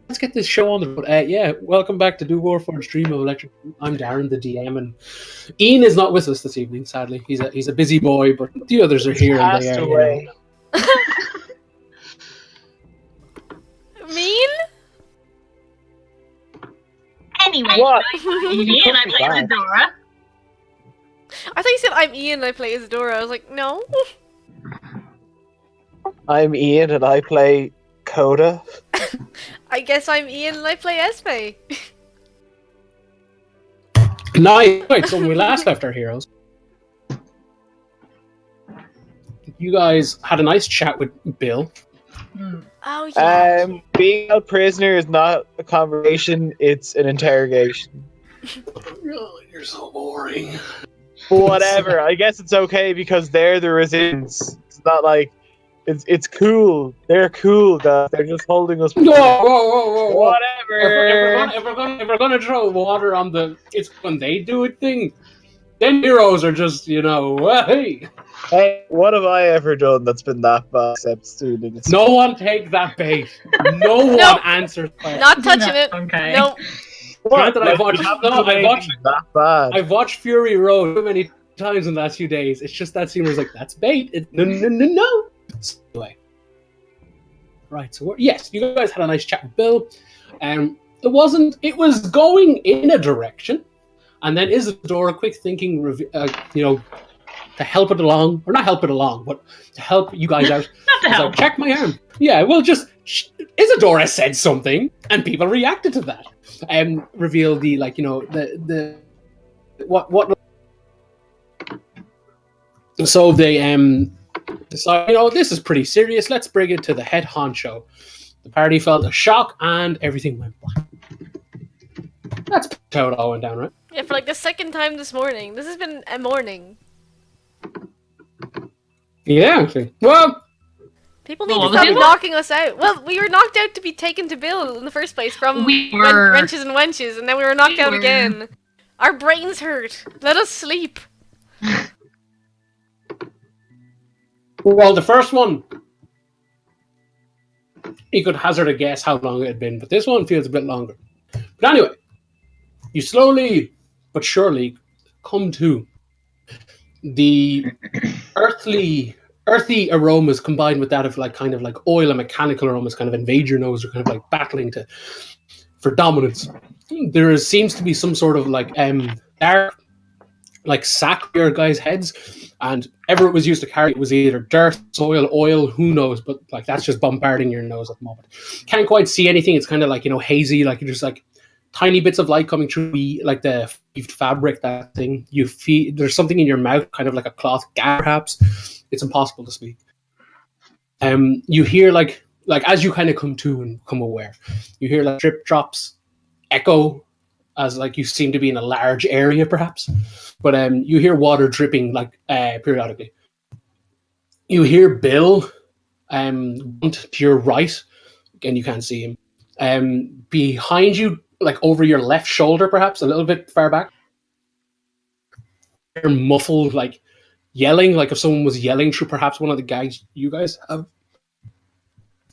let's get this show on the road. Yeah, welcome back to Do Warforged Dream of Electric. I'm Darren, the DM, and Ian is not with us this evening. Sadly, he's a busy boy, but the others are here, and they Passed are. away. Mean? Anyway, What? I'm Ian, I play Fine. Zadora. I thought you said I'm Ian and I play Isadora. I was like, no. I'm Ian and I play Coda. I guess I'm Ian and I play Esme. Nice. Right, so when we last left our heroes, you guys had a nice chat with Bill. Oh yeah. Being a prisoner is not a conversation, it's an interrogation. Oh, you're so boring. But whatever, I guess it's okay because they're the resistance. It's not like it's cool. They're cool, guys. They're just holding us. Whoa. Whatever. If we're gonna throw water on the it's when they do it thing, then heroes are just, hey. Hey, what have I ever done that's been that bad except student? No one take that bait. No one Nope. answers that. Not touching it. Okay. No. Granted, I've watched that bad. I've watched Fury Road so many times in the last few days. It's just that scene was like, that's bait. No. Anyway. Right, so yes, you guys had a nice chat with Bill. It was going in a direction, and then Isadora, quick thinking, to help it along, or not help it along, but to help you guys out. Not to was help. like, check my arm. Yeah, well, Isadora said something, and people reacted to that. Revealed the what. So they decided, this is pretty serious. Let's bring it to the head honcho. The party felt a shock, and everything went black. That's how it all went down, right? Yeah, for like the second time this morning. This has been a morning. Yeah, actually. Well, People need Well, to stop what? knocking us out. Well, we were knocked out to be taken to Bill in the first place from We were. wrenches and wenches, and then we were knocked We out were. again. Our brains hurt. Let us sleep. well, the first one, you could hazard a guess how long it had been, but this one feels a bit longer. But anyway, you slowly but surely come to the earthy aromas combined with that of kind of oil and mechanical aromas kind of invade your nose, or kind of like battling for dominance. There seems to be some sort of dark sack for your guys' heads, and ever it was used to carry it was either dirt, soil, oil, who knows, but that's just bombarding your nose at the moment. Can't quite see anything. It's kind of hazy, you're just tiny bits of light coming through the weaved fabric, that thing. You feel there's something in your mouth, kind of like a cloth gag, perhaps. It's impossible to speak. You hear as you kind of come to and become aware, you hear drip drops echo as you seem to be in a large area, perhaps. But you hear water dripping periodically. You hear Bill to your right, and you can't see him. Behind you, over your left shoulder, perhaps a little bit far back, you're muffled, yelling, if someone was yelling through perhaps one of the gags you guys have,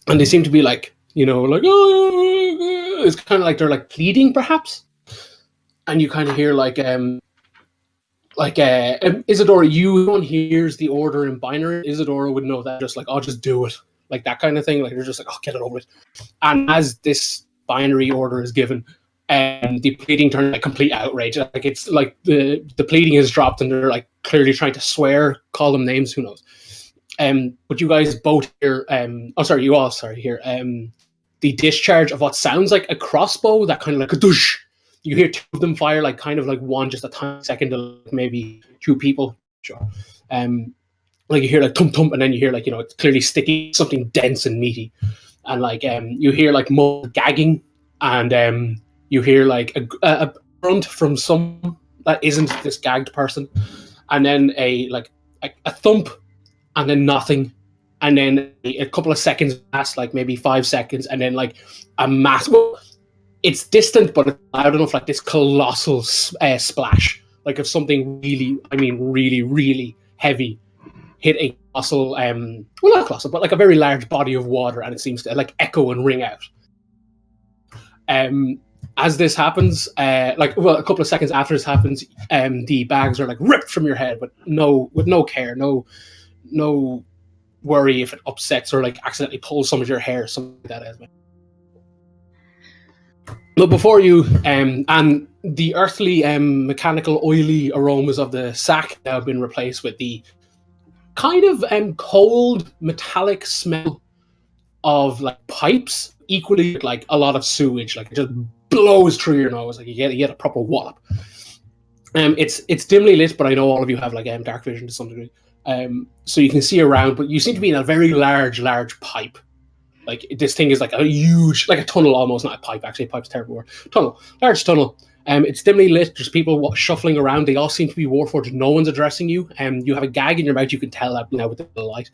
and they seem to be oh, it's kind of they're pleading, perhaps, and you kind of hear Isadora. You one hears the order in binary. Isadora would know that just do it, that kind of thing. They're just get it over with. And as this binary order is given, the pleading turns complete outrage. It's the pleading is dropped, and they're clearly trying to swear, call them names, who knows. But you guys both hear you all hear the discharge of what sounds like a crossbow, that kind of a douche. You hear two of them fire, one just a tiny second to maybe two people. Sure. You hear tum, and then you hear it's clearly sticky, something dense and meaty, and you hear more gagging, and you hear a grunt from someone that isn't this gagged person, and then a thump, and then nothing, and then a couple of seconds pass, maybe 5 seconds, and then a mass. Well, it's distant, but it's loud enough, this colossal splash, if something really heavy hit a colossal, well, not colossal, but a very large body of water, and it seems to echo and ring out. As this happens, a couple of seconds after this happens, the bags are like ripped from your head with no care, no worry if it upsets or like accidentally pulls some of your hair, something like that. Esme. But before you, and the earthly, mechanical, oily aromas of the sack now have been replaced with the kind of cold, metallic smell of like pipes, equally like a lot of sewage, like it just blows through your nose, like you get a proper wallop. It's dimly lit, but I know all of you have like dark vision to some degree, so you can see around. But you seem to be in a very large pipe. Like this thing is like a huge, like a tunnel almost, not a pipe. Actually, a pipe's a terrible word. Large tunnel. It's dimly lit. There's people shuffling around. They all seem to be Warforged. No one's addressing you. You have a gag in your mouth. You can tell that now with the light.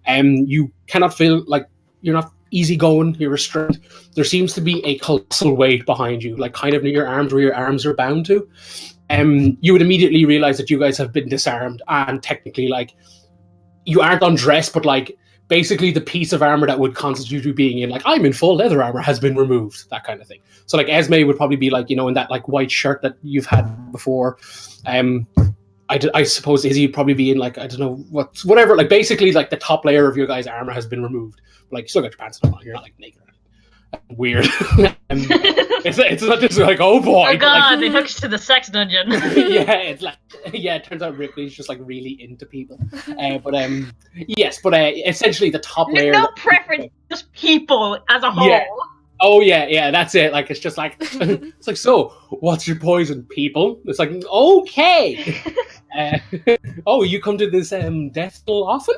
You cannot feel like you're not easygoing. You're restrained. There seems to be a colossal weight behind you, like kind of near your arms, where your arms are bound to. You would immediately realize that you guys have been disarmed, and technically, like, you aren't undressed, but like basically the piece of armor that would constitute you being in, like, I'm in full leather armor, has been removed, that kind of thing. So like Esme would probably be like, in that like white shirt that you've had before. I suppose Izzy would probably be in like, I don't know whatever, like basically like the top layer of your guys' armor has been removed. Like you still got your pants on, you're not like naked. Weird. It's not just like, oh boy. Oh god, like, they took us to the sex dungeon. It's like, it turns out Ripley's just like really into people. Essentially the top layer. No preference, just people as a whole. Yeah. Oh yeah, that's it. Like it's just like it's like, so what's your poison, people? It's like, okay. Oh, you come to this death duel often?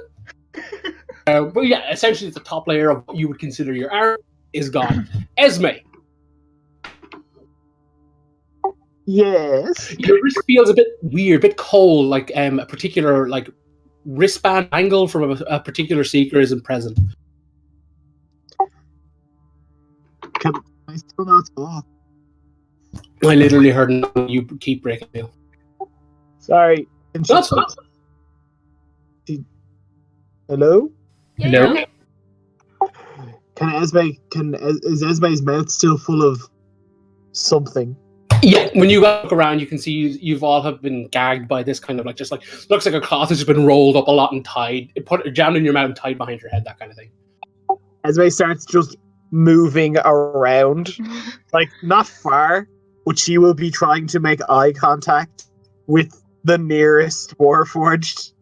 But yeah, essentially the top layer of what you would consider your armor is gone. Esme. Yes. Your wrist feels a bit weird, a bit cold, like a particular like wristband angle from a particular seeker isn't present. Can I still not talk? I literally heard you keep breaking me. Sorry. That's fine. Hello? Hello? Yeah. Is Esme's mouth still full of something? Yeah, when you look around, you can see you've all have been gagged by this kind of like, just like, looks like a cloth has just been rolled up a lot and tied, jammed in your mouth and tied behind your head, that kind of thing. Esme starts just moving around, like not far, but she will be trying to make eye contact with the nearest Warforged.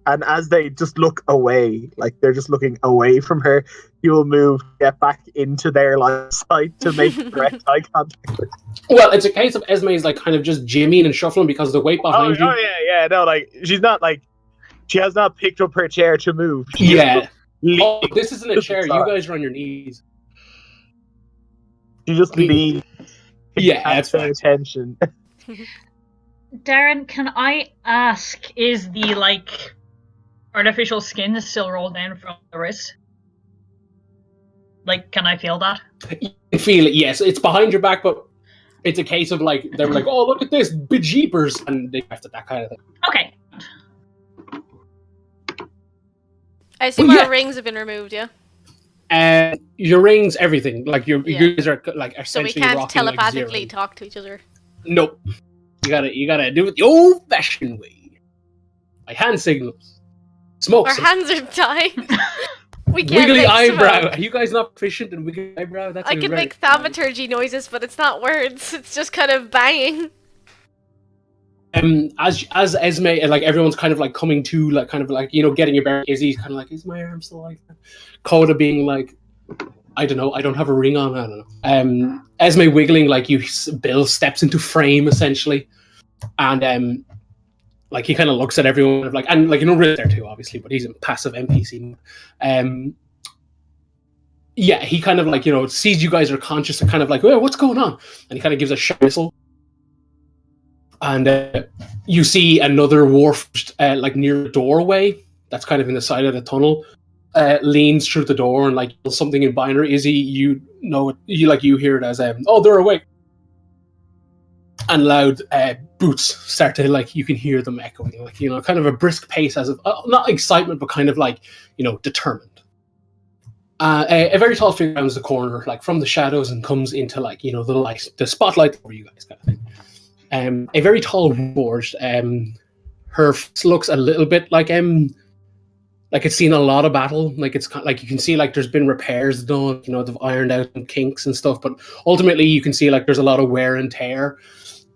And as they just look away, like they're just looking away from her, you will move, get back into their line of sight to make direct eye contact. Well, it's a case of Esme's like kind of just jimmying and shuffling because of the weight behind you. Oh yeah, no, like she's not like, she has not picked up her chair to move. Yeah. Oh, this isn't a chair. You guys are on your knees. She just needs that's their attention. Darren, can I ask, is the like artificial skin still rolled down from the wrist? Like, can I feel that? You can feel it, yes. It's behind your back, but it's a case of like, they're like, oh, look at this, bejeepers, and they left it, that kind of thing. Okay. I assume our rings have been removed, yeah? Your rings, everything. Like, you guys are like essentially so we can't rocking, telepathically like, talk to each other. Nope. You gotta do it the old-fashioned way. Like hand signals. Smoke. Our hands are tied. We can't wiggly make eyebrow. smoke. Are you guys not proficient in wiggly eyebrow? That's I can make thaumaturgy noises, but it's not words. It's just kind of banging. As Esme, like everyone's kind of like coming to, like kind of like, getting your bearings. Izzy's kind of like, is my arm still like that? Coda being like, I don't know, I don't have a ring on. I don't know. Esme wiggling like Bill steps into frame essentially, and like he kind of looks at everyone like, and like Rick's there too, obviously, but he's in passive NPC. Yeah, he kind of like sees you guys are conscious and kind of like, well, what's going on? And he kind of gives a sharp whistle. And you see another Warforged, like near the doorway, that's kind of in the side of the tunnel, leans through the door and like something in binary. Izzy, you hear it as oh, they're awake. And loud boots start to, like, you can hear them echoing, like, kind of a brisk pace as of not excitement, but kind of like, determined. A very tall figure rounds the corner, like from the shadows, and comes into like the light, the spotlight over you guys, kind of thing. A very tall Warforged. Her face looks a little bit like it's seen a lot of battle. Like it's kind of, like you can see like there's been repairs done. They've ironed out some kinks and stuff, but ultimately you can see like there's a lot of wear and tear.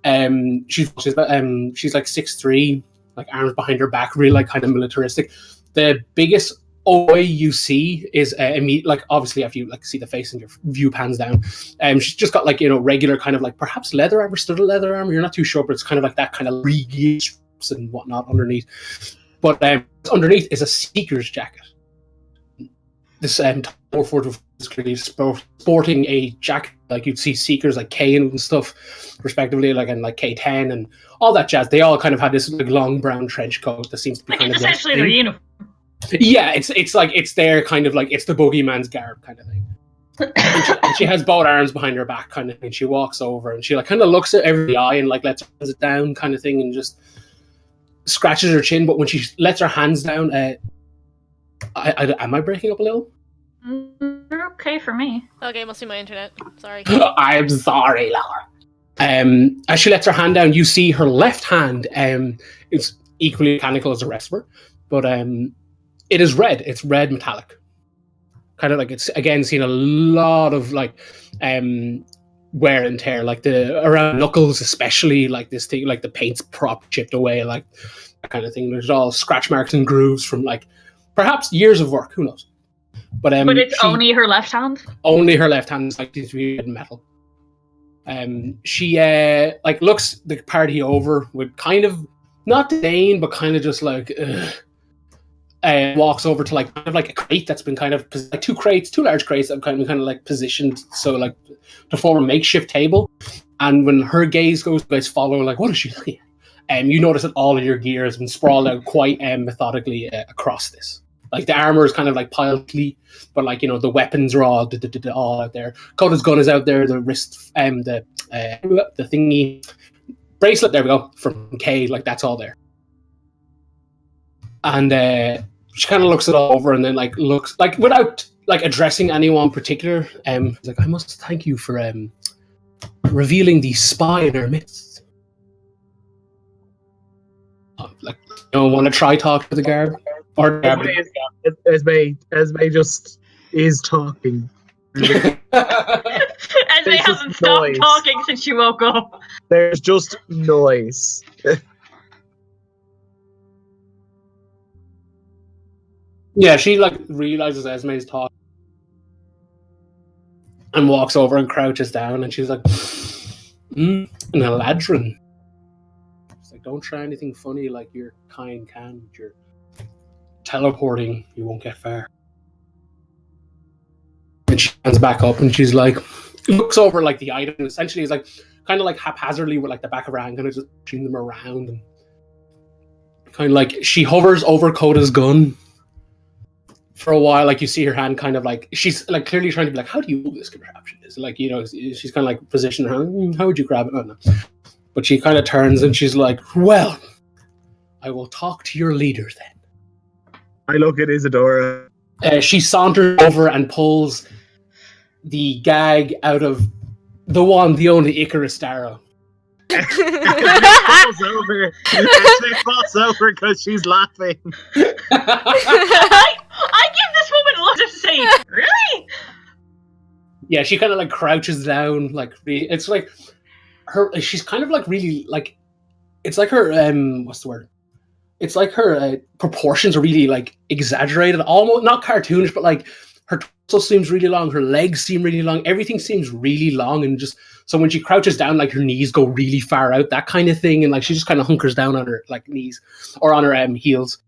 She's like 6'3", like arms behind her back, really like kind of militaristic. The biggest oi you see is like obviously after you like see the face and your view pans down. She's just got like regular kind of like perhaps leather armor, studded leather armor. You're not too sure, but it's kind of like that kind of re-gear straps and whatnot underneath. But underneath is a seeker's jacket. This Warforged is clearly sporting a jacket like you'd see seekers like K and stuff, respectively, like and like K10 and all that jazz. They all kind of had this like long brown trench coat that seems to be Like kind it's of essentially their uniform. Yeah, it's like it's their kind of like it's the boogeyman's garb kind of thing. And she has both arms behind her back kind of thing. She walks over and she like kind of looks at every eye and like lets her hands down kind of thing and just scratches her chin. But when she lets her hands down, am I breaking up a little? They're okay for me. Okay, must be my internet. Sorry. I'm sorry, Laura. As she lets her hand down, you see her left hand. It's equally mechanical as the rest of her, but it is red. It's red metallic. Kind of like it's again seen a lot of like wear and tear, like the around knuckles, especially like this thing, like the paint's prop chipped away, like that kind of thing. There's all scratch marks and grooves from like perhaps years of work. Who knows? But it's only her left hand. Only her left hand is like this weird metal. She like looks the party over with kind of not disdain, but kind of just like. Walks over to like kind of like a crate that's been kind of like two large crates that have kind of like positioned so like to form a makeshift table. And when her gaze goes, you guys follow like, what is she looking at? You notice that all of your gear has been sprawled out quite methodically across this. Like the armor is kind of like piled clean, but like the weapons are all out there. Coda's gun is out there. The wrist, the thingy bracelet. There we go from K. Like that's all there. And she kind of looks it all over and then like looks like without like addressing anyone in particular. She's like, I must thank you for revealing the spy in our midst. Like, want to try talk to the guard? Or Esme just is talking. Esme hasn't stopped talking since she woke up. There's just noise. Yeah, she like realizes Esme's talking and walks over and crouches down, and she's like, an Eladrin. She's like, don't try anything funny like your kind can. You're teleporting, you won't get far. And she stands back up and she's like, looks over like the item, essentially is like kind of like haphazardly with like the back of her hand, kind of just pushing them around, and kind of like she hovers over Coda's gun. For a while, like you see her hand kind of like she's like clearly trying to be like, how do you move this contraption? It's like she's kind of like positioning her hand. How would you grab it? Oh, no. But she kind of turns and she's like, well, I will talk to your leader then. I look at Isadora. She saunters over and pulls the gag out of the one, the only Icarus Darrow. falls over. She falls over because she's laughing. I give this woman a lot of say, really? Yeah, she kind of like crouches down, like it's like her. She's kind of like really like it's like her what's the word? It's like her proportions are really like exaggerated, almost not cartoonish, but like her torso seems really long, her legs seem really long, everything seems really long, and just so when she crouches down, like her knees go really far out, that kind of thing, and like she just kind of hunkers down on her like knees or on her heels.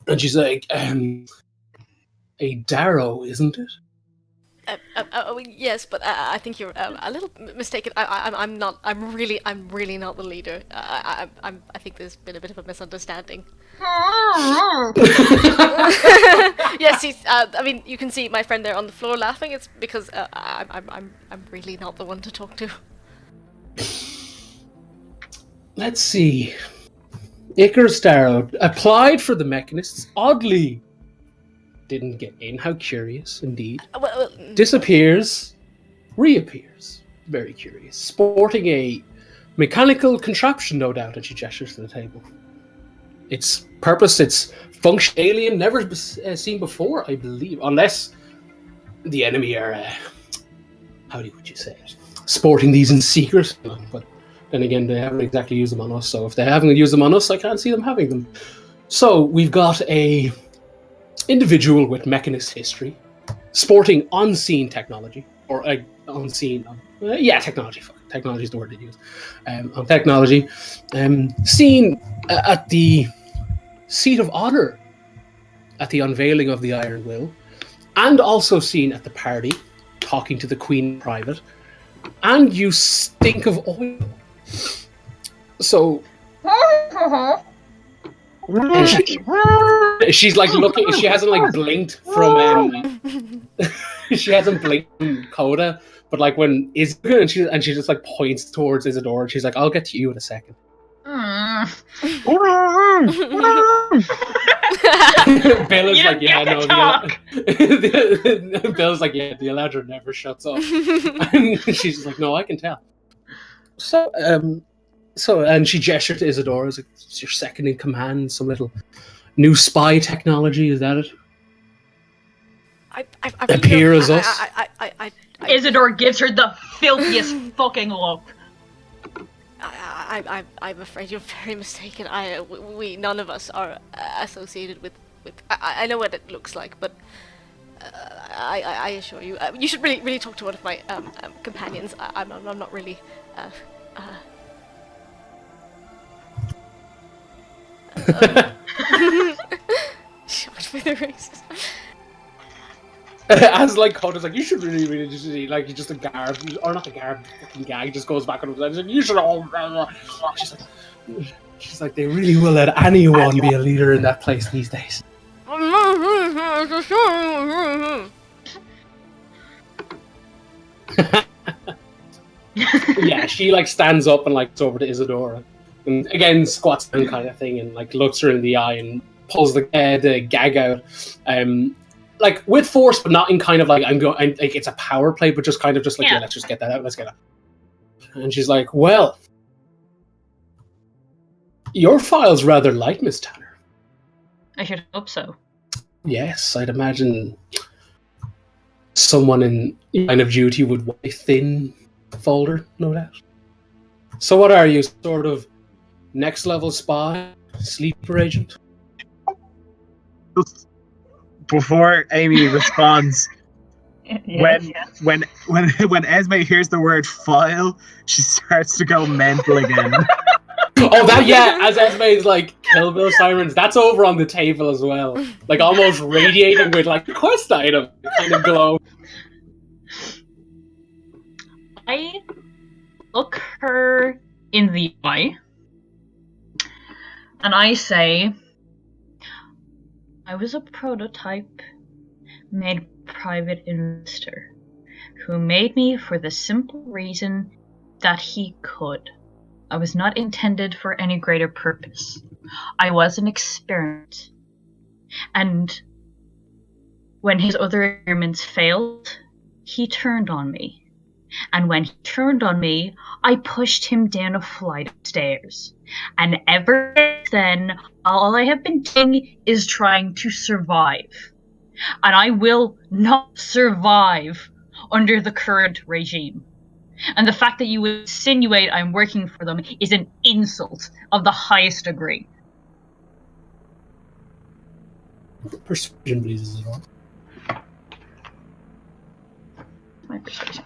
And she's like, a Darrow, isn't it? Yes, but I think you're a little mistaken. I'm not. I'm really not the leader. I think there's been a bit of a misunderstanding. Yes, I mean, you can see my friend there on the floor laughing. It's because I'm really not the one to talk to. Let's see. Icarus Darrow applied for the Mechanists. Oddly, didn't get in. How curious, indeed. Well, Disappears, reappears. Very curious. Sporting a mechanical contraption, no doubt, and she gestures to the table. Its purpose, its function, alien, never seen before, I believe. Unless the enemy are, how would you say it? Sporting these in secret. But then again, they haven't exactly used them on us, so if they haven't used them on us, I can't see them having them. So, we've got a individual with mechanist history, sporting unseen technology, or unseen, technology. Technology is the word they use. On technology, seen at the seat of honor at the unveiling of the Iron Will, and also seen at the party talking to the Queen in private. And you stink of oil. So. She's like looking. She hasn't like blinked from. She hasn't blinked from Coda, but like when Isadora and she just like points towards Isadora. And she's like, "I'll get to you in a second." Bill is like, "Yeah, no." Bill's like, "Yeah, the Eladra never shuts up." And she's just like, "No, I can tell." So, and she gestured to Isadora. It's like, "It's your second in command. Some little new spy technology. Is that it?" Appear as us. Isadora gives her the filthiest fucking look. I'm afraid you're very mistaken. We none of us are associated with. I know what it looks like, but I assure you, you should really talk to one of my companions. I'm not really. So much for the racist. As like Coda's like, you should really just like he's just a garb, or not a garb, fucking gag. Just goes back on himself. He's like, you should all. She's like, they really will let anyone be a leader in that place these days. Yeah, she like stands up and like goes over to Isadora, and again squats down kind of thing, and like looks her in the eye and pulls the gag out. Like with force, but not in kind of like like it's a power play, but just kind of just like yeah, let's just get that out. Let's get it. And she's like, "Well, your file's rather light, Miss Tanner." I should hope so. Yes, I'd imagine someone in line of duty would want a thin folder, no doubt. So, what are you, sort of next level spy, sleeper agent? Before Amy responds, when Esme hears the word file, she starts to go mental again. Oh, that, yeah, as Esme's like Kill Bill sirens, that's over on the table as well. Like almost radiating with like quest item kind of glow. I look her in the eye and I say, I was a prototype made private investor who made me for the simple reason that he could. I was not intended for any greater purpose. I was an experiment. And when his other experiments failed, he turned on me. And when he turned on me, I pushed him down a flight of stairs. And ever since then, all I have been doing is trying to survive. And I will not survive under the current regime. And the fact that you insinuate I'm working for them is an insult of the highest degree. Persuasion, please, as well. My persuasion.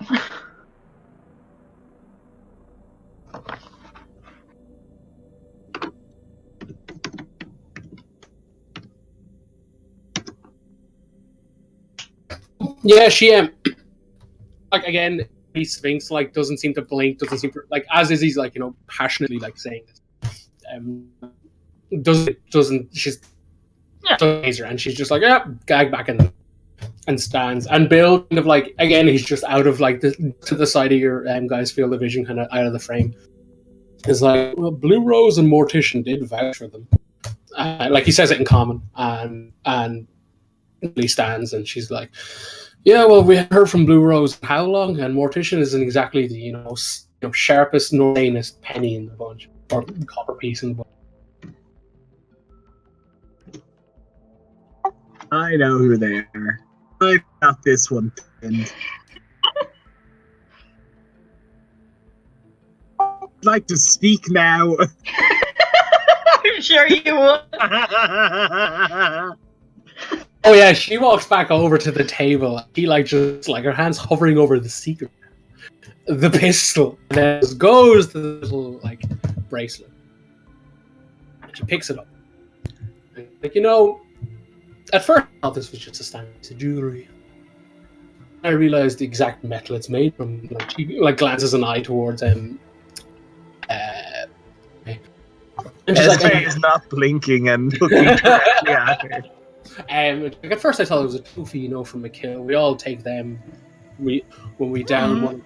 Yeah, she like again, he Sphinx like doesn't seem to blink, doesn't seem to like as is he's like, you know, passionately like saying this. Doesn't she's her and she's just like, yeah, gag back in them and stands. And Bill kind of like again he's just out of like to the side of your guys' field of vision, kind of out of the frame. It's like, well, Blue Rose and Mortician did vouch for them. Like he says it in common, and Ripley stands and she's like, "Yeah, well, we heard from Blue Rose how long, and Mortician isn't exactly the sharpest, nor sanest penny in the bunch, or copper piece in the bunch." I know who they are. I got this one pinned. I'd like to speak now. I'm sure you would. Oh yeah, she walks back over to the table. She just her hands hovering over the secret, the pistol, and then goes to the little bracelet. And she picks it up. At first I thought this was just a standard piece of jewelry. I realized the exact metal it's made from. She glances an eye towards and she's Esme is not blinking and looking directly at her. At first I thought it was a trophy, from a kill. We all take them. When we down one of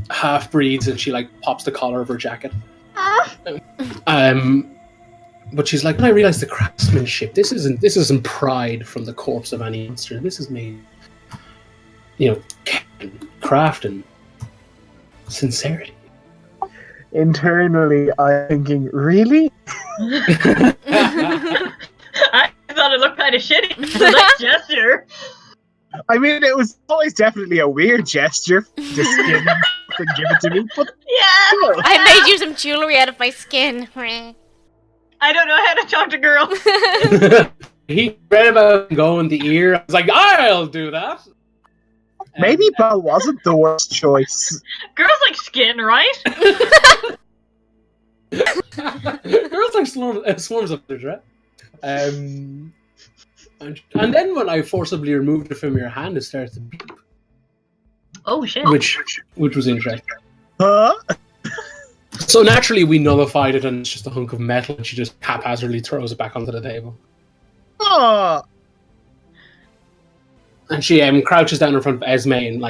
the half breeds, and she pops the collar of her jacket. But she's like, when I realized the craftsmanship, this isn't pride from the corpse of any monster. This is made, craft and sincerity. Internally, I'm thinking, really? I thought it looked kind of shitty. Nice gesture. I mean, it was always definitely a weird gesture. Just skin and give it to me. But yeah. Sure. I made you some jewelry out of my skin. I don't know how to talk to girls. He read about going the ear. I was like, I'll do that. Maybe Belle wasn't the worst choice. Girls like skin, right? Girls like swarms of others, right? And then when I forcibly removed it from your hand, it started to beep. Oh shit! Which was interesting. Huh? So naturally, we nullified it, and it's just a hunk of metal, and she just haphazardly throws it back onto the table. Oh. And she crouches down in front of Esme and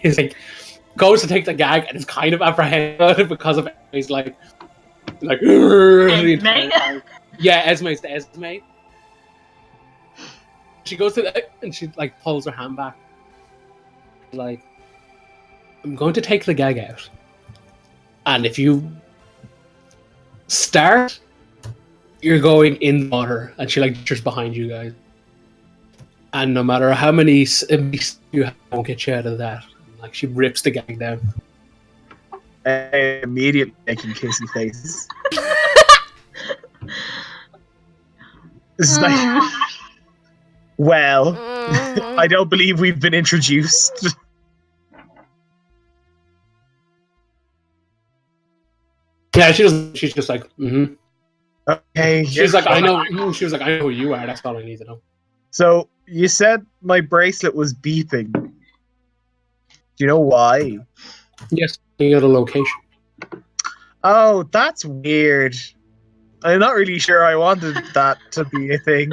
is goes to take the gag and is kind of apprehended because of Esme's Esme? yeah, Esme's the Esme. She goes to and she pulls her hand back. I'm going to take the gag out, and if you start, you're going in the water. And she just behind you guys. And no matter how many you have, won't get you out of that. She rips the gag down. Immediately making kissy faces. This is well, I don't believe we've been introduced. Yeah, she doesn't. She's just mm-hmm. Okay. She's I know. She was I know who you are. That's all I need to know. So you said my bracelet was beeping. Do you know why? Yes, you got a location. Oh, that's weird. I'm not really sure I wanted that to be a thing.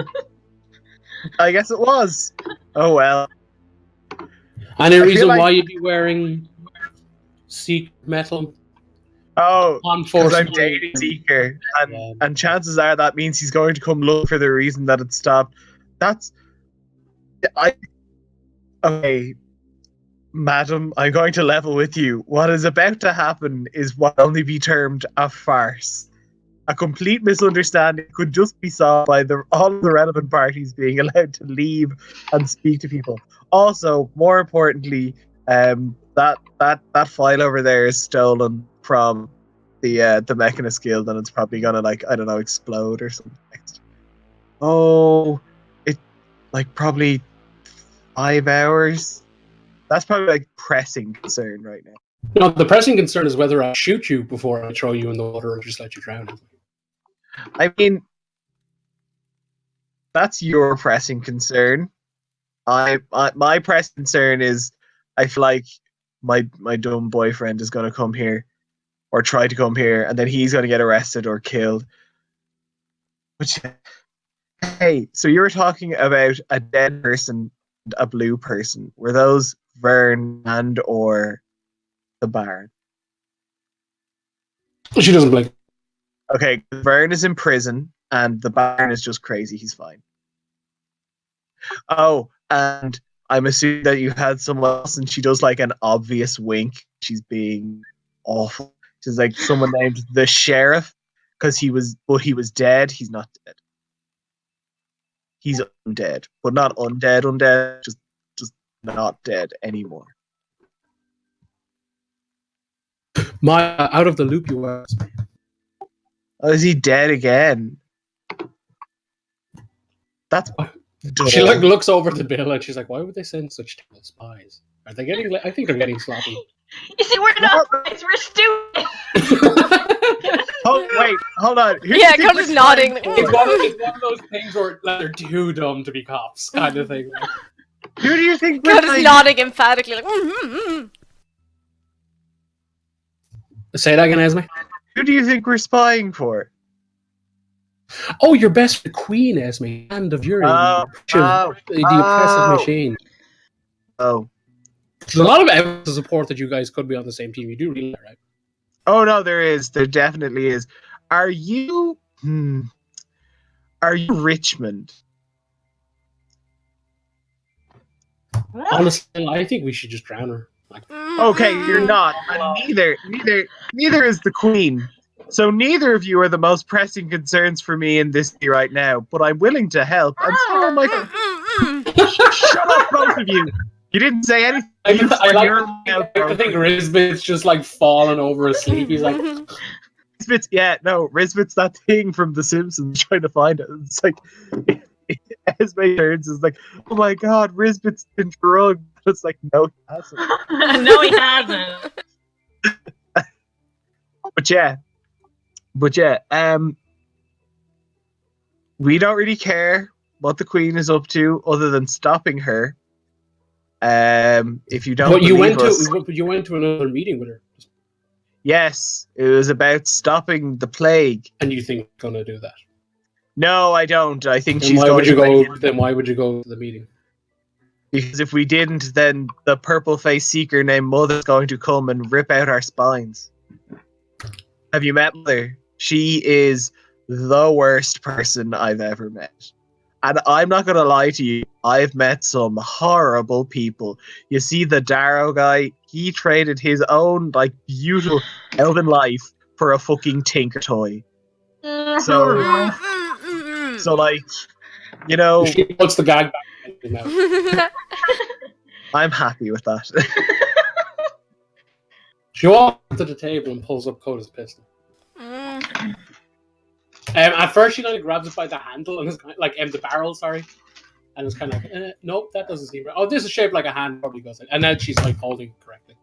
I guess it was. Oh well. Any reason why you'd be wearing secret metal? Oh, because I'm dating Seeker, and chances are that means he's going to come look for the reason that it stopped. Okay, madam, I'm going to level with you. What is about to happen is what only be termed a farce. A complete misunderstanding could just be solved by all of the relevant parties being allowed to leave and speak to people. Also, more importantly, that file over there is stolen from the Mechanist Guild, and it's probably gonna explode or something. Oh, it probably 5 hours. That's probably pressing concern right now. No, the pressing concern is whether I shoot you before I throw you in the water or just let you drown. I mean, that's your pressing concern. My pressing concern is I feel like my dumb boyfriend is going to come here or try to come here, and then he's going to get arrested or killed. Which, hey, so you were talking about a dead person and a blue person. Were those Vern and or the Baron? She doesn't blink. Okay, Vern is in prison, and the Baron is just crazy. He's fine. Oh, and I'm assuming that you had someone else, and she does like an obvious wink. She's being awful. She's like someone named the sheriff because he was dead. He's not dead. He's undead, but not undead. Just not dead anymore. My out of the loop you were. Oh, is he dead again? That's She like looks over the bill and she's like, "Why would they send such terrible spies? Are they getting? I think they're getting sloppy." You see, we're not spies, we're stupid. Oh wait, hold on. Here's Yeah, the thing Cody's with nodding. spying It's for. one of those things where like, they're too dumb to be cops, kind of thing. Who do you think? we're Cody's spying- nodding emphatically, like. Mm. Say that again, Esme. Who do you think we're spying for? Oh, your best friend, Queen, Esme, hand of Yuri, Oh, the oppressive machine. Oh. There's a lot of evidence to support that you guys could be on the same team. You do realize that, right? Oh no, there is. There definitely is. Are you? Are you Richmond? Honestly, I think we should just drown her. Like, Okay, you're not. And neither is the Queen. So neither of you are the most pressing concerns for me in this city right now. But I'm willing to help. And so am I. Shut up, both of you. You didn't say anything. I think Risbit's just like falling over asleep. He's like, Risbit's, Risbit's that thing from The Simpsons trying to find it. It's like, Esme turns is like, oh my god, Risbit's been drugged. It's like, no, he hasn't. No, he hasn't. But yeah, we don't really care what the Queen is up to other than stopping her. If you don't, but you went us, to another meeting with her. Yes, it was about stopping the plague. And you think she's gonna do that? No, I don't. I think Then she's why going would you to. go? Then why would you go to the meeting? Because if we didn't, then the purple-faced seeker named Mother is going to come and rip out our spines. Have you met Mother? She is the worst person I've ever met. And I'm not going to lie to you, I've met some horrible people. You see the Darrow guy, he traded his own like beautiful elven life for a fucking tinker toy. So like, you know, She puts the gag back in his mouth. I'm happy with that. She walks to the table and pulls up Coda's pistol. At first, she kind of grabs it by the handle and it's kind of, like the barrel, sorry, and it's kind of like, nope, that doesn't seem right. Oh, this is shaped like a hand, probably goes like, and then she's like holding it correctly,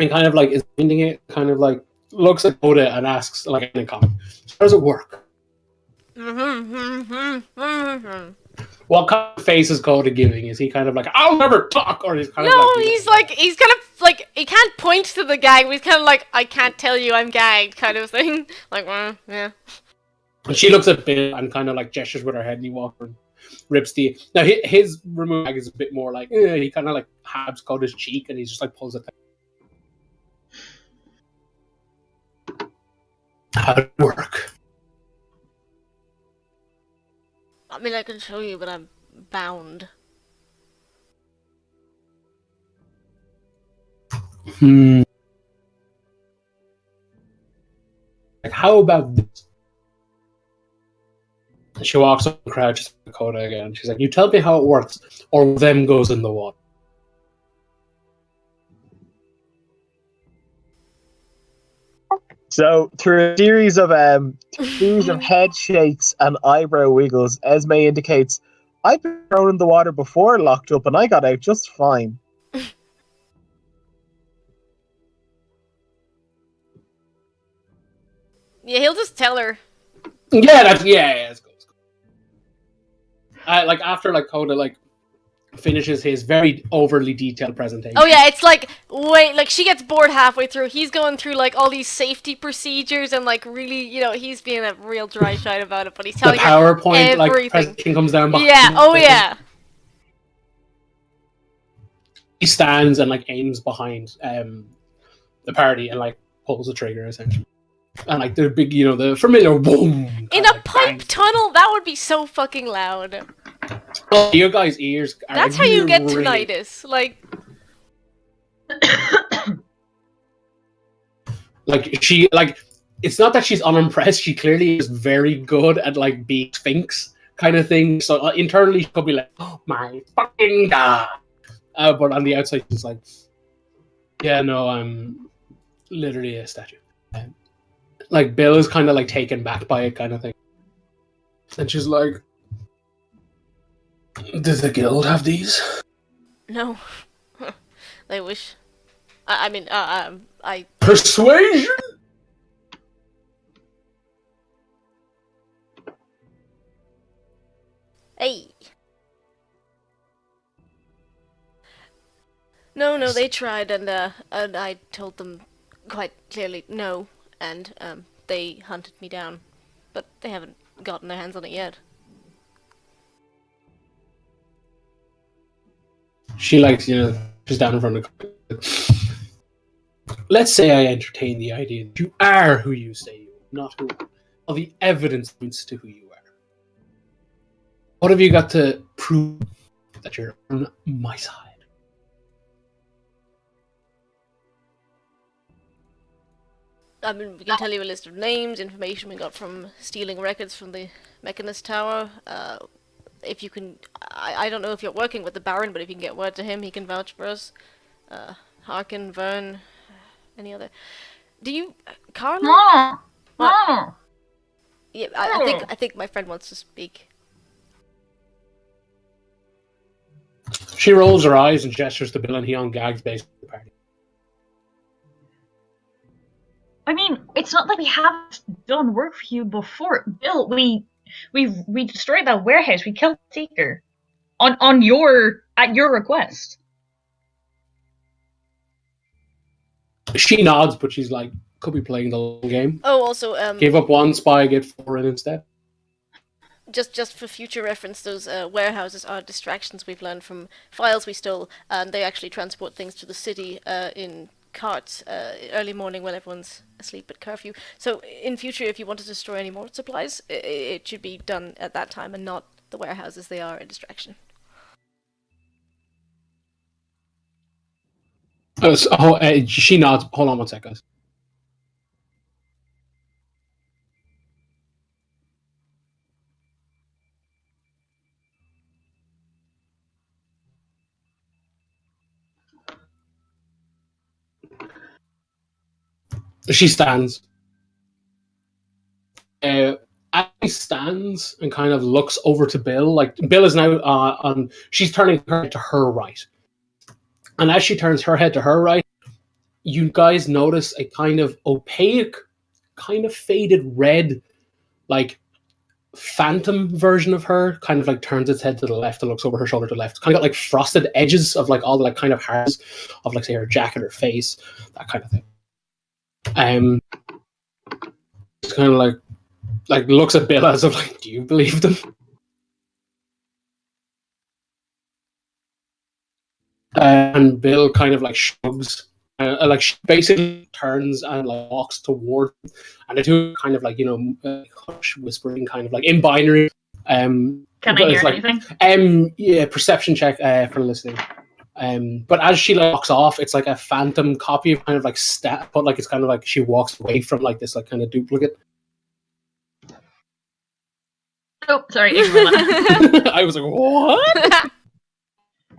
and kind of like is bending it, kind of like looks at Coda and asks like in a comment, "How does it work?" What kind of face is Coda giving? Is he kind of like, "I'll never talk," or he's kind of No, like, he's kind of like, he can't point to the gag, but he's kind of like, I can't tell you I'm gagged, kind of thing. Like, yeah. And she looks at Bill and kind of like gestures with her head, and he walks and rips the. Now his remove gag is a bit more like he kind of like habs Coda's cheek, and he's just like pulls it down. How did it work? I mean, I can show you, but I'm bound. Like, how about this? And she walks up and crouches to Coda again. She's like, "You tell me how it works, or them goes in the water." So, through a series of head shakes and eyebrow wiggles, Esme indicates, I've been thrown in the water before, locked up, and I got out just fine. Yeah, he'll just tell her. Yeah, it's cool. Like after like Coda like finishes his very overly detailed presentation. Oh yeah, it's like, wait, like she gets bored halfway through. He's going through like all these safety procedures and like really, he's being a real dry shite about it, but he's telling the PowerPoint her like everything. presentation comes down behind Yeah, him. oh yeah. He stands and like aims behind the party and like pulls the trigger essentially. And like the big, the familiar boom. In a pipe tunnel, that would be so fucking loud. Oh, your guys' ears are That's how you get really- tinnitus. Like, it's not that she's unimpressed. She clearly is very good at like being Sphinx kind of thing. So internally, she could be like, "Oh my fucking god!" But on the outside, she's like, "Yeah, no, I'm literally a statue." Like Bill is kind of like taken back by it, kind of thing, and she's like, "Does the guild have these?" no. They wish. I Persuasion. Hey. No, they tried, and I told them quite clearly no, and they hunted me down, but they haven't gotten their hands on it yet. She likes, she's down in front of the. Let's say I entertain the idea that you are who you say you are, not who. All the evidence points to who you are. What have you got to prove that you're on my side? I mean, we can tell you a list of names, information we got from stealing records from the Mechanist Tower. If you can, I don't know if you're working with the Baron, but if you can get word to him, he can vouch for us. Harkin, Vern, any other? Do you, Carla? No, What? no. Yeah, I think my friend wants to speak. She rolls her eyes and gestures to Bill, and he ungags basically the party. I mean, it's not like we haven't done work for you before. Bill, we destroyed that warehouse. We killed Seeker at your request. She nods, but she's like, could be playing the long game. Oh, also, Give up one spy, get 4 in instead. just for future reference, those warehouses are distractions we've learned from files we stole, and they actually transport things to the city in carts early morning when everyone's asleep at curfew. So in future, if you want to destroy any more supplies, it should be done at that time and not the warehouses. They are a distraction. She nods. Hold on one sec, guys. She stands. Abby stands and kind of looks over to Bill. Like Bill is now on. She's turning her head to her right, and as she turns her head to her right, you guys notice a kind of opaque, kind of faded red, like phantom version of her. Kind of like turns its head to the left and looks over her shoulder to the left. Kind of got like frosted edges of like all the like kind of hairs of like say her jacket or face, that kind of thing. It's kind of like looks at Bill as if like, do you believe them? And Bill kind of like shrugs, like she basically turns and like walks toward him, and the two kind of like hush whispering, kind of like in binary. Can I hear like, anything? Yeah, perception check for listening. But as she walks off, it's like a phantom copy of kind of like but like it's kind of like she walks away from like this like kind of duplicate. Oh, sorry. Ignore that. I was like, what?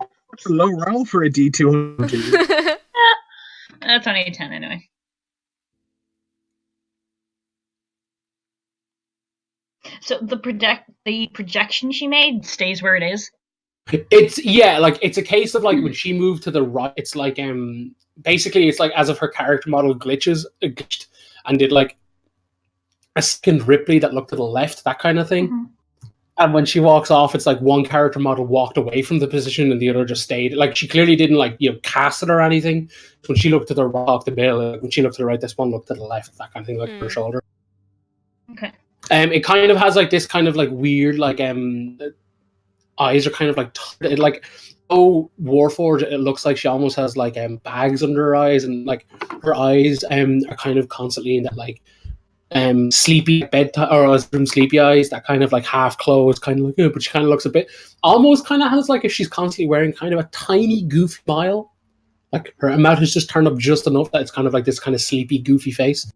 That's a low roll for a D200. That's only a 10 anyway. So the projection she made stays where it is. It's it's a case of like when she moved to the right, it's like basically it's like as if her character model glitched and did like a second Ripley that looked to the left, that kind of thing. Mm-hmm. And when she walks off, it's like one character model walked away from the position and the other just stayed. Like she clearly didn't like cast it or anything. When she looked to the right, the Bill. When she looked to the right, this one looked to the left, that kind of thing, like her shoulder. Okay. It kind of has like this kind of like weird like eyes are kind of like Warforged. It looks like she almost has like bags under her eyes, and like her eyes are kind of constantly in that like sleepy bedtime or sleepy eyes that kind of like half closed, kind of like, but she kind of looks a bit, almost kind of has like if she's constantly wearing kind of a tiny goofy smile, like her mouth is just turned up just enough that it's kind of like this kind of sleepy goofy face.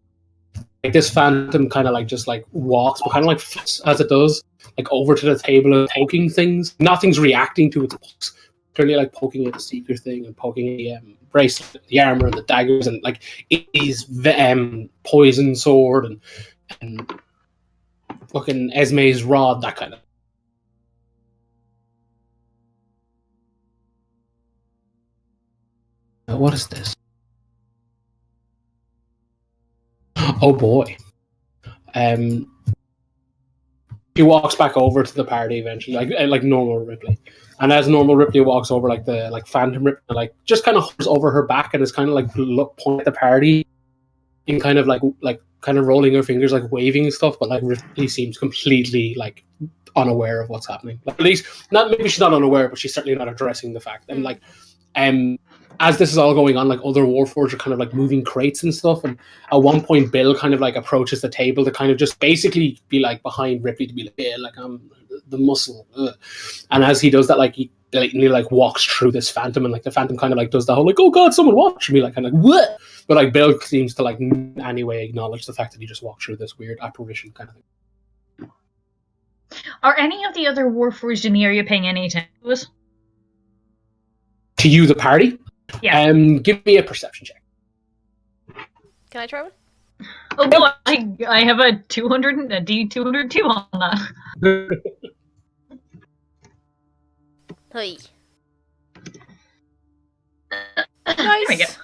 Like this phantom kind of like just like walks, but kind of like fits as it does, like over to the table and poking things. Nothing's reacting to its pokes. Clearly like poking at the secret thing and poking at the bracelet, the armor, and the daggers, and like his poison sword and fucking Esme's rod, that kind of. What is this? Oh boy. She walks back over to the party eventually, like normal Ripley. And as normal Ripley walks over, like the like Phantom Ripley, like just kind of hovers over her back and is kind of like point at the party, and kind of like kind of rolling her fingers, like waving and stuff. But like Ripley seems completely like unaware of what's happening. Like, at least not maybe she's not unaware, but she's certainly not addressing the fact. And like, as this is all going on, like other Warforged are kind of like moving crates and stuff. And at one point, Bill kind of like approaches the table to kind of just basically be like behind Ripley to be like, yeah, like I'm the muscle. And as he does that, like he blatantly like walks through this phantom, and like the phantom kind of like does the whole like, oh god, someone watch me, like kind of like, what? But like Bill seems to like anyway acknowledge the fact that he just walked through this weird apparition kind of thing. Are any of the other Warforged in the area paying any attention to us? To you, the party? Yeah. Give me a perception check. Can I try one? Oh, no, I have a D202 on that. Hey. There we go. Nice.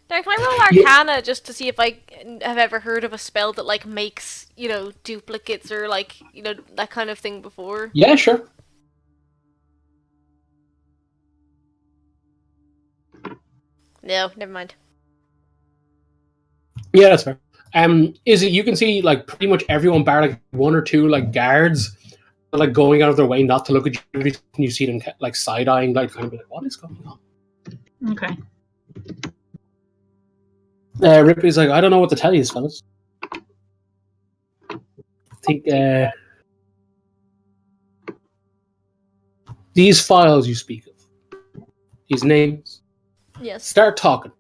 Now, can I roll Arcana just to see if I have ever heard of a spell that like makes, you know, duplicates or like, you know, that kind of thing before? Yeah, sure. No, never mind. Yeah, that's fair. Is it you can see like pretty much everyone bar like one or two like guards like going out of their way not to look at you every time you see them like side eyeing, like kind of like, what is going on? Okay. Ripley's like, I don't know what to tell you, fellas. I think these files you speak of, these names, Yes. start talking.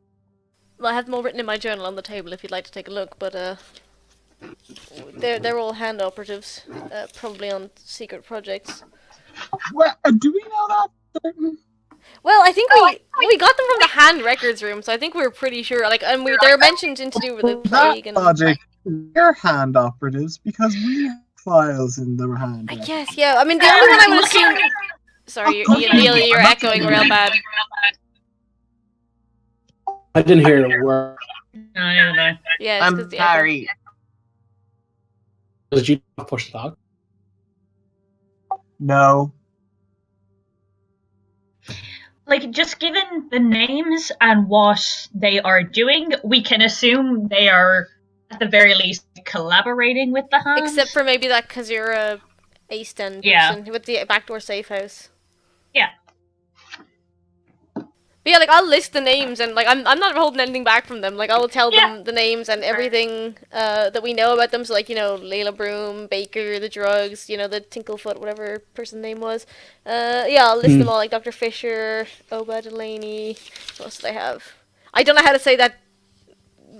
Well, I have them all written in my journal on the table if you'd like to take a look, but they're all hand operatives, probably on secret projects. Well, do we know that? Certain? Well, I think we got them from the hand records room, so I think we were pretty sure. Like, and they're mentioned in to do with the plague and. Logic, they're hand operatives because we have files in their hand. I guess, yeah. I mean, the only one I would assume. Sorry, Neil, you're echoing real bad. I didn't hear a word. No, neither did I. Yeah, it's 'cause I'm the echo. sorry. Did you push the dog? No. Like, just given the names and what they are doing, we can assume they are, at the very least, collaborating with the Hands. Except for maybe that Kazura East End person with the backdoor safe house. Yeah. But yeah, like, I'll list the names, and, like, I'm not holding anything back from them. Like, I'll tell them the names and everything that we know about them. So, like, you know, Layla Broom, Baker, the drugs, you know, the Tinklefoot, whatever person's name was. Yeah, I'll list them all, like Dr. Fisher, Oba Delaney. What else do they have? I don't know how to say that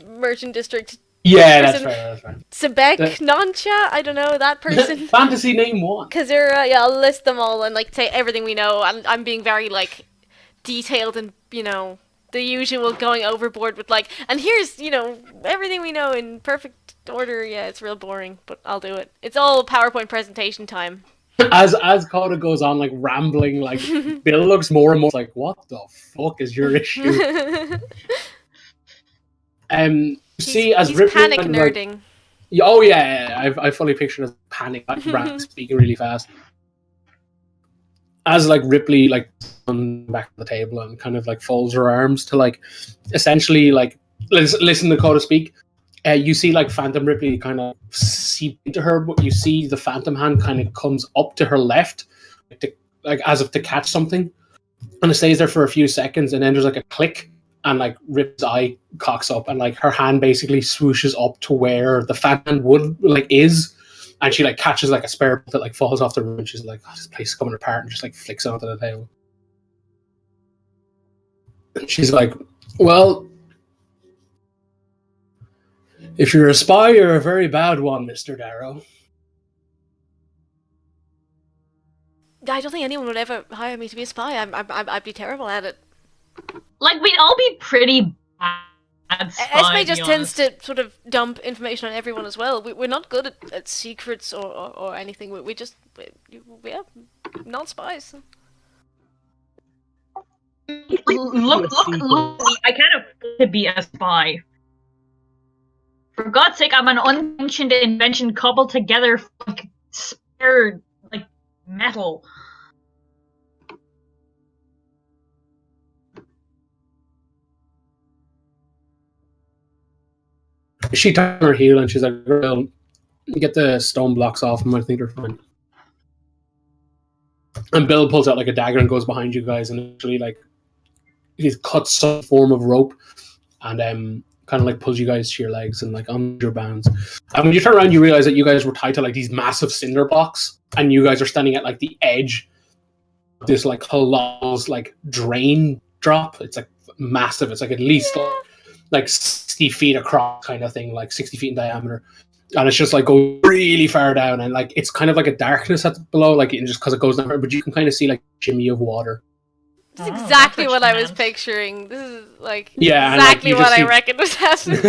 Merchant District Yeah, that's person. fair. That's fair. Sebek Nancha? I don't know, that person. Fantasy name one. Kazura, yeah, I'll list them all and, like, say everything we know. I'm being very, like, detailed and, you know, the usual going overboard with, like, and here's, you know, everything we know in perfect order. Yeah, it's real boring, but I'll do it. It's all PowerPoint presentation time. As Coda goes on, like, rambling, like, Bill looks more and more like, what the fuck is your issue? See, as he's Ripley panic and, nerding. Like, oh yeah, I fully pictured as panic, like, speaking really fast. As like Ripley like back to the table and kind of like folds her arms to like essentially like listen to Coda speak. You see like Phantom Ripley kind of seep into her, but you see the Phantom hand kind of comes up to her left, like as if to catch something, and it stays there for a few seconds, and then there's like a click, and like Rip's eye cocks up, and like her hand basically swooshes up to where the Phantom would like is, and she like catches like a spare that like falls off the room, and she's like, "Oh, this place is coming apart," and just like flicks it onto the table. And she's like, "Well, if you're a spy, you're a very bad one, Mr. Darrow." I don't think anyone would ever hire me to be a spy. I'd be terrible at it. Like, we'd all be pretty bad spies, Esme to just be tends honest. to sort of dump information on everyone as well. We're not good at secrets or anything. We're not spies. Look at me. I can't afford to be a spy. For God's sake, I'm an unmentioned invention cobbled together like spare like metal. She turns her heel and she's like, "Girl, get the stone blocks off them. I think they're fine." And Bill pulls out like a dagger and goes behind you guys, and actually like he cuts some form of rope and kind of like pulls you guys to your legs and like on your bands. And when you turn around, you realize that you guys were tied to like these massive cinder blocks, and you guys are standing at like the edge of this like colossal like drain drop. It's like massive. It's like at least like 60 feet across, kind of thing, like 60 feet in diameter. And it's just like goes really far down, and like it's kind of like a darkness at below, like just because it goes down, but you can kind of see like shimmy of water. This is exactly what I was picturing. This is like exactly and, like, what I see... reckon was happening.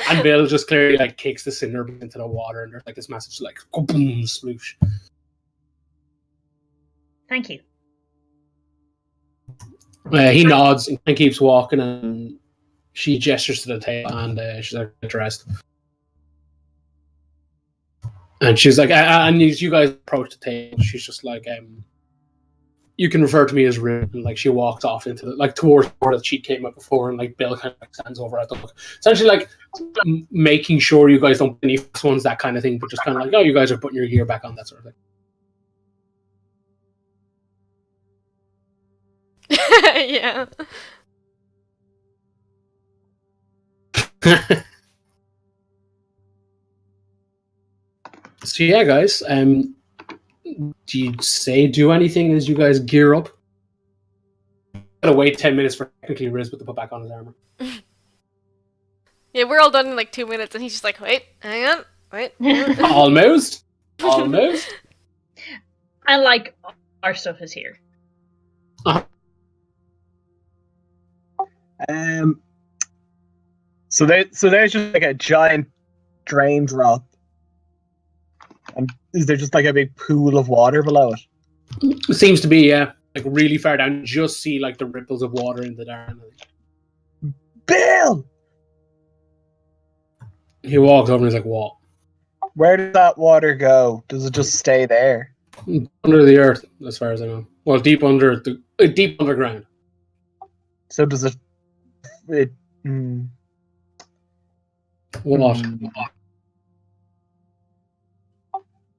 And Bill just clearly like kicks the cinder into the water, and there's like this massive like boom sploosh. Thank you. He nods and keeps walking, and she gestures to the table, and she's like, "Get dressed." And she's like, and as you guys approach the table, she's just like, "You can refer to me as Rip." And like she walks off into the, like towards where that she came up before, and like Bill kind of like stands over at the look, essentially like making sure you guys don't put any first ones, that kind of thing, but just kind of like, "Oh, you guys are putting your gear back on," that sort of thing. Yeah. So yeah, guys, do you do anything as you guys gear up? Gotta wait 10 minutes for technically Rizbit to put back on his armor. Yeah, we're all done in like 2 minutes, and he's just like, "Wait, hang on, wait." Almost. And like, our stuff is here. So there's just like a giant drain drop. And is there just like a big pool of water below it? It seems to be, yeah. Like really far down, you just see like the ripples of water in the dark. Bill! He walks over and he's like, "What?" Where does that water go? Does it just stay there? Under the earth, as far as I know. Well, deep underground. So does it... What?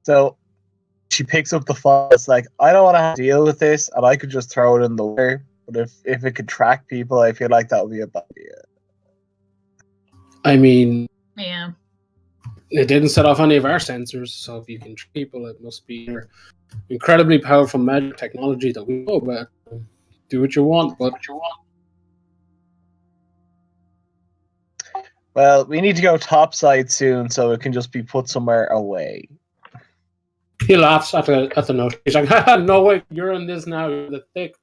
So she picks up the phone. It's like, I don't want to have to deal with this, and I could just throw it in the water. But if it could track people, I feel like that would be a bad idea. I mean, Yeah. it didn't set off any of our sensors, so if you can track people, it must be your incredibly powerful magic technology that we know about. Do what you want, but Well, we need to go topside soon, so it can just be put somewhere away. he laughs at the note. He's like, "Haha, no way, you're in this now. You're the thick."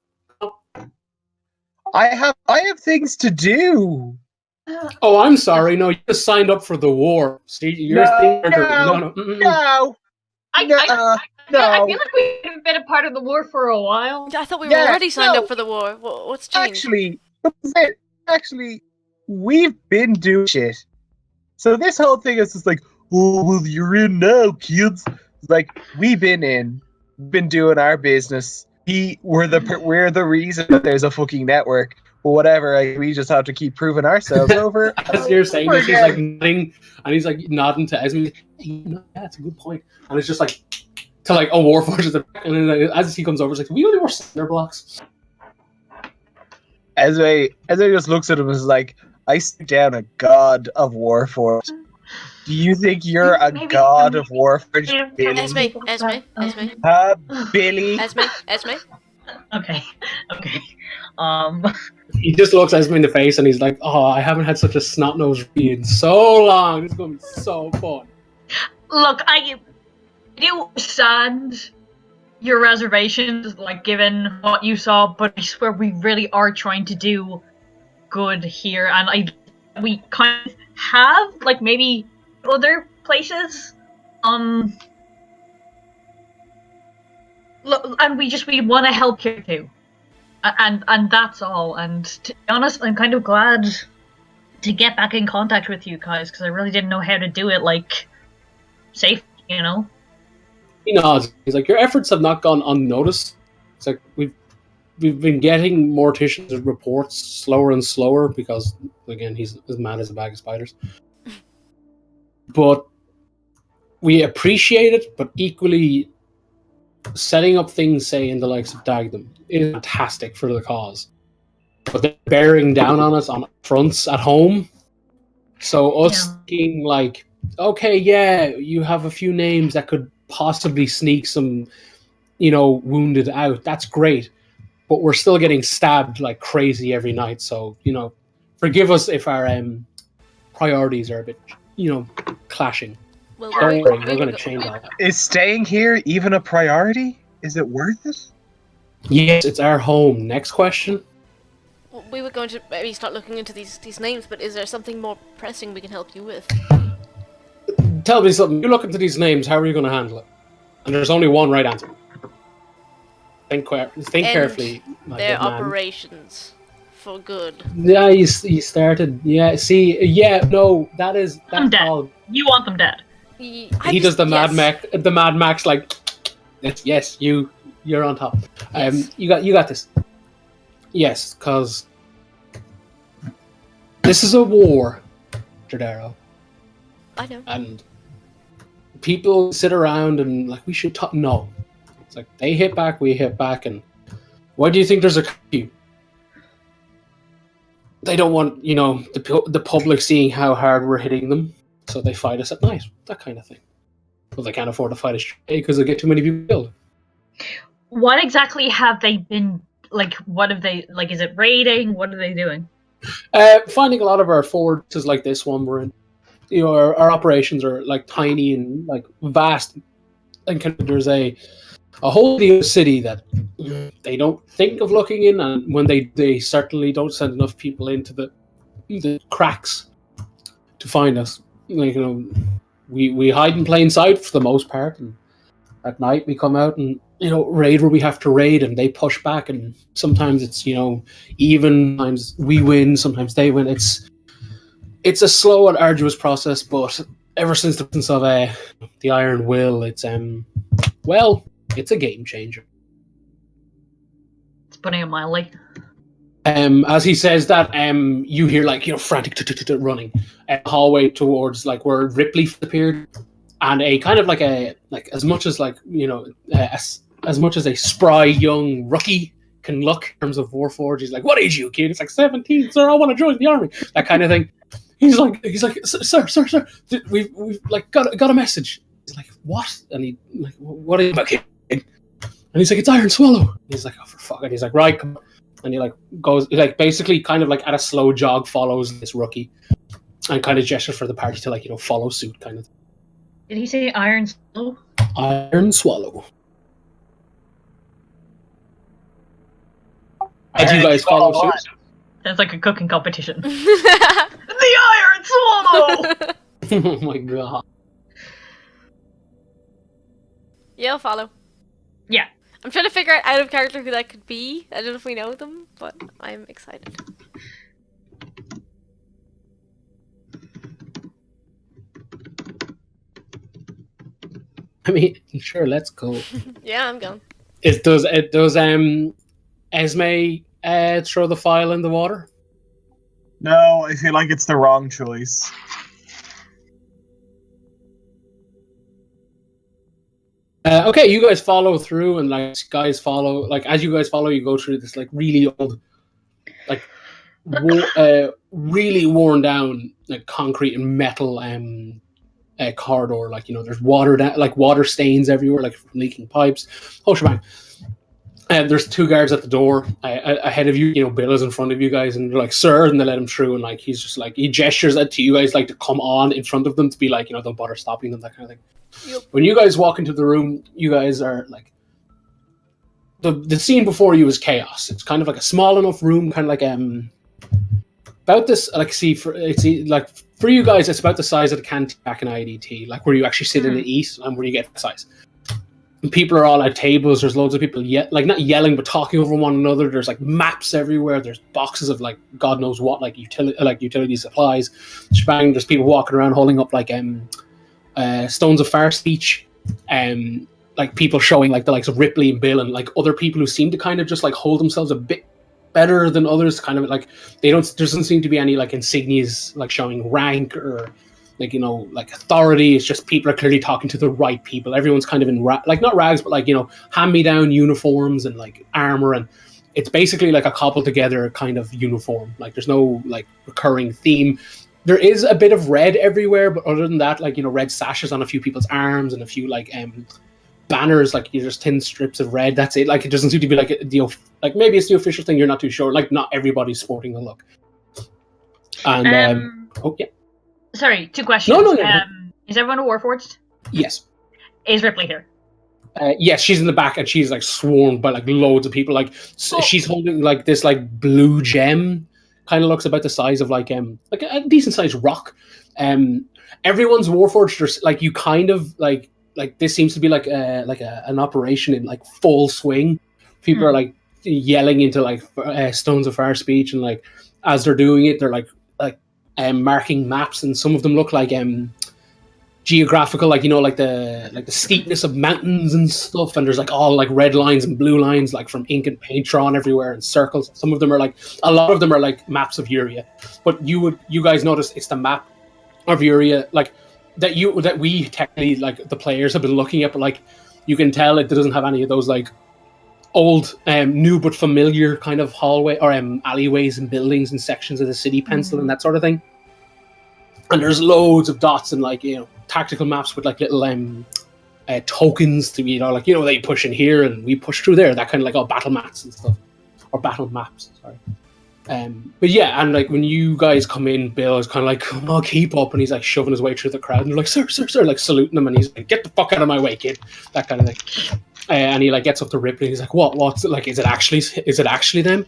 I have things to do. Oh, I'm sorry. No, you just signed up for the war. See, you're No. no. I feel like we've been a part of the war for a while. I thought we were already signed up for the war. What's changed? Actually, we've been doing shit. So this whole thing is just like, "Oh, well, you're in now, kids." It's like, we've been doing our business. We're the reason that there's a fucking network. whatever. We just have to keep proving ourselves over. As you're saying this, he's like nodding, and he's like nodding to Esme. Hey, no, that's a good point. And it's just like to like, oh, Warforged is the back, and then as he comes over, it's like, we only were cinder blocks. Esme just looks at him and is like, I sit down a god of Warforged. Do you think you're a god of Warforged, Billy? Esme. Billy? Esme. Okay. He just looks Esme in the face, and he's like, oh, I haven't had such a snot-nosed read in so long. This is going to be so fun. Look, I do understand your reservations, like, given what you saw, but I swear we really are trying to do good here, and we kind of have, like, maybe other places, look, and we want to help here too, and that's all. And to be honest, I'm kind of glad to get back in contact with you guys, because I really didn't know how to do it, like, safe, you know? He nods. He's like, your efforts have not gone unnoticed. It's like, we've been getting morticians' reports slower and slower because, again, he's as mad as a bag of spiders. But we appreciate it, but equally setting up things, say, in the likes of Dagdom is fantastic for the cause. But they're bearing down on us on fronts at home. So us thinking like, okay, yeah, you have a few names that could possibly sneak some, wounded out. That's great. But we're still getting stabbed like crazy every night. So, forgive us if our priorities are a bit, clashing. Well, Don't worry, we're going to change all that. Is staying here even a priority? Is it worth it? Yes, it's our home. Next question. We were going to maybe start looking into these names, but is there something more pressing we can help you with? Tell me something. You look into these names, how are you going to handle it? And there's only one right answer. Think carefully. Their operations for good. Yeah, you started. Yeah, see, no, that's all. You want them dead. He does the Mad Max like, yes, you're on top. Yes. You got this. Yes, because this is a war, Jadaro. I know. And people sit around and like, we should talk. No, it's like they hit back, we hit back, and why do you think there's a curfew? They don't want the public seeing how hard we're hitting them, so they fight us at night. That kind of thing. Well, they can't afford to fight us because they get too many people killed. What exactly have they been like? What have they like? Is it raiding? What are they doing? Finding a lot of our forces like this one we're in. Our operations are like tiny and like vast, and there's a whole new city that they don't think of looking in, and when they certainly don't send enough people into the cracks to find us. Like, we hide in plain sight for the most part, and at night we come out and raid where we have to raid, and they push back, and sometimes it's even, sometimes we win, sometimes they win. It's a slow and arduous process, but ever since the presence of the Iron Will, it's it's a game changer. It's putting it mildly. As he says that, you hear like frantic running hallway towards like where Ripley appeared, and a kind of like as much as like as much as a spry young rookie can look in terms of Warforged. He's like, "What age are you, kid?" It's like 17, sir. I want to join the army. That kind of thing. He's like, sir, we've like got a message. He's like, what? And he like, what are you about, kid? And he's like, it's Iron Swallow. He's like, oh, for fuck. And he's like, right, come on. And he like goes, like basically kind of like at a slow jog follows this rookie, and kind of gestures for the party to like follow suit, kind of. Did he say Iron Swallow? Iron Swallow. As you guys follow suit. Sounds like a cooking competition. The Iron Swallow! Oh my god. Yeah, I'll follow. Yeah. I'm trying to figure out of character who that could be. I don't know if we know them, but I'm excited. I mean, sure, let's go. Yeah, I'm going. It does Esme throw the file in the water? No, I feel like it's the wrong choice. Okay, you guys follow through, and like guys follow. Like as you guys follow, you go through this like really old, like really worn down like concrete and metal corridor. Like there's water stains everywhere, like from leaking pipes. Oh shebang. There's two guards at the door ahead of you. Bill is in front of you guys, and they're like, "Sir," and they let him through. And like he's just like he gestures to you guys like to come on in front of them to be like don't bother stopping them, that kind of thing. Yep. When you guys walk into the room, you guys are like the scene before you is chaos. It's kind of like a small enough room, kind of like about this. Like for you guys, it's about the size of the canteen back in IDT, like where you actually sit in the east and where you get the size. And people are all at tables. There's loads of people not yelling but talking over one another. There's like maps everywhere. There's boxes of like God knows what, like utility supplies. Shebang. There's people walking around holding up like stones of far speech, like people showing like the likes of Ripley and Bill and like other people who seem to kind of just like hold themselves a bit better than others. Kind of like there doesn't seem to be any like insignias like showing rank or like like authority. It's just people are clearly talking to the right people. Everyone's kind of in not rags, but like hand-me-down uniforms and like armor, and it's basically like a cobbled together kind of uniform. Like there's no like recurring theme. There is a bit of red everywhere, but other than that, like red sashes on a few people's arms and a few like banners, like just thin strips of red. That's it. Like it doesn't seem to be like like maybe it's the official thing. You're not too sure. Like not everybody's sporting a look. And oh yeah. Sorry, 2 questions. No. Is everyone a Warforged? Yes. Is Ripley here? Yes, she's in the back and she's like swarmed by like loads of people. Like she's holding like this like blue gem. Kind of looks about the size of like a decent sized rock. Everyone's Warforged. There's like you kind of like this seems to be like an operation in like full swing. People are like yelling into like stones of far speech, and like as they're doing it, they're like marking maps, and some of them look like geographical, like like the steepness of mountains and stuff, and there's like all like red lines and blue lines like from ink and paint drawn everywhere in circles. Some of them are like a lot of them are like maps of Uria, but you guys notice it's the map of Uria like that we technically like the players have been looking at, but like you can tell it doesn't have any of those like old new but familiar kind of hallway or alleyways and buildings and sections of the city pencil and that sort of thing. And there's loads of dots and like tactical maps with like little tokens to they push in here and we push through there, that kind of like battle mats and stuff, or battle maps, sorry. But yeah, and like when you guys come in, Bill is kind of like, "Oh, keep up," and he's like shoving his way through the crowd, and they're like, "Sir, sir, sir," like saluting him, and he's like, "Get the fuck out of my way, kid," that kind of thing. And he like gets up to Ripley, and he's like, "What's it like? Is it actually them?"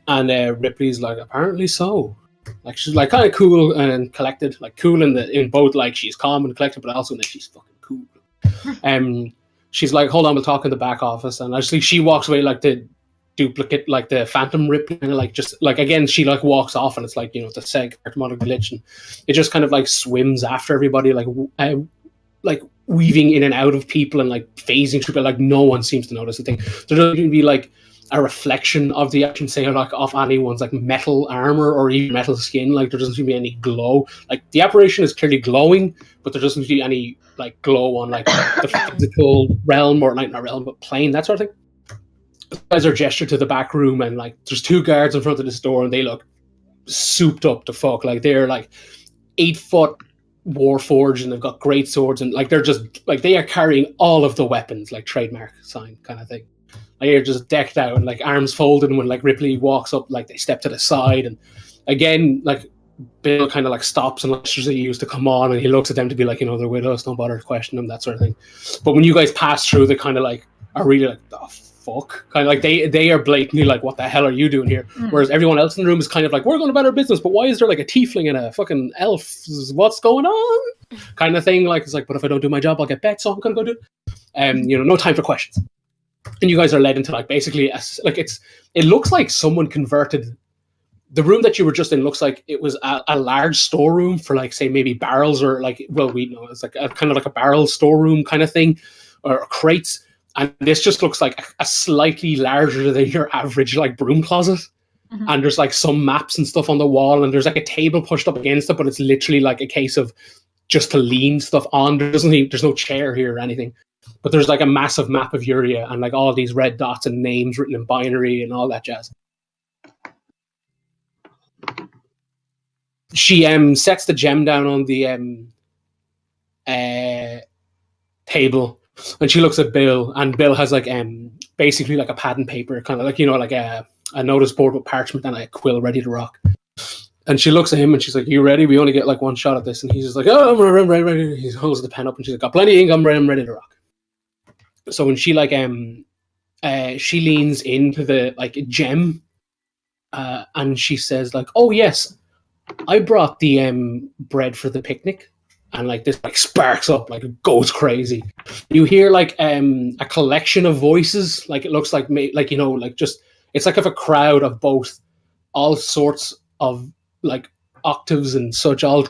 And Ripley's like, "Apparently so." Like she's like kind of cool and collected, like cool in both like she's calm and collected, but also that she's fucking cool. She's like, "Hold on, we'll talk in the back office," and actually she walks away like the duplicate, like the Phantom Ripley, and like just like again she like walks off, and it's like the seg automatic glitch, and it just kind of like swims after everybody, like weaving in and out of people and like phasing through, but like no one seems to notice a thing. There doesn't even be like a reflection of the action, say like off anyone's like metal armor or even metal skin. Like there doesn't seem to be any glow. Like the apparition is clearly glowing, but there doesn't seem to be any like glow on like the physical realm, or like not realm but plane, that sort of thing. You guys are gestured to the back room, and like there's 2 guards in front of this door, and they look souped up to fuck. Like they're like 8 foot Warforged, and they've got great swords, and like they're just like they are carrying all of the weapons, like trademark sign kind of thing. Like they're just decked out and like arms folded, and when like Ripley walks up, like they step to the side, and again like Bill kind of like stops and lectures at you to come on, and he looks at them to be like, they're with us, don't bother to question them, that sort of thing. But when you guys pass through, they kind of like are really like, the fuck, kind of like they are blatantly like, what the hell are you doing here? Whereas everyone else in the room is kind of like, we're going about our business, but why is there like a tiefling and a fucking elf? What's going on? Kind of thing. Like it's like, but if I don't do my job, I'll get bet, so I'm gonna go do it. No time for questions. And you guys are led into like basically it looks like someone converted the room that you were just in. Looks like it was a large storeroom for like, say, maybe barrels, or like, well, we know it's like a kind of like a barrel storeroom kind of thing, or crates. And this just looks like a slightly larger than your average like broom closet. Mhm. And there's like some maps and stuff on the wall, and there's like a table pushed up against it, but it's literally like a case of just to lean stuff on. There's no chair here or anything. But there's like a massive map of Uria and like all these red dots and names written in binary and all that jazz. She sets the gem down on the table, and she looks at Bill, and Bill has like basically like a pad and paper, kind of like, you know, like a notice board with parchment and a quill ready to rock. And she looks at him and she's like, "You ready? We only get like one shot at this." And he's just like, "Oh, I'm ready." He holds the pen up and she's like, "Got plenty of ink. I'm ready to rock." So when she like she leans into the like gem, and she says like, "Oh yes, I brought the bread for the picnic." And like this like sparks up, like it goes crazy. You hear like a collection of voices, like it looks like you know, like just it's like of a crowd of both all sorts of like octaves and such, all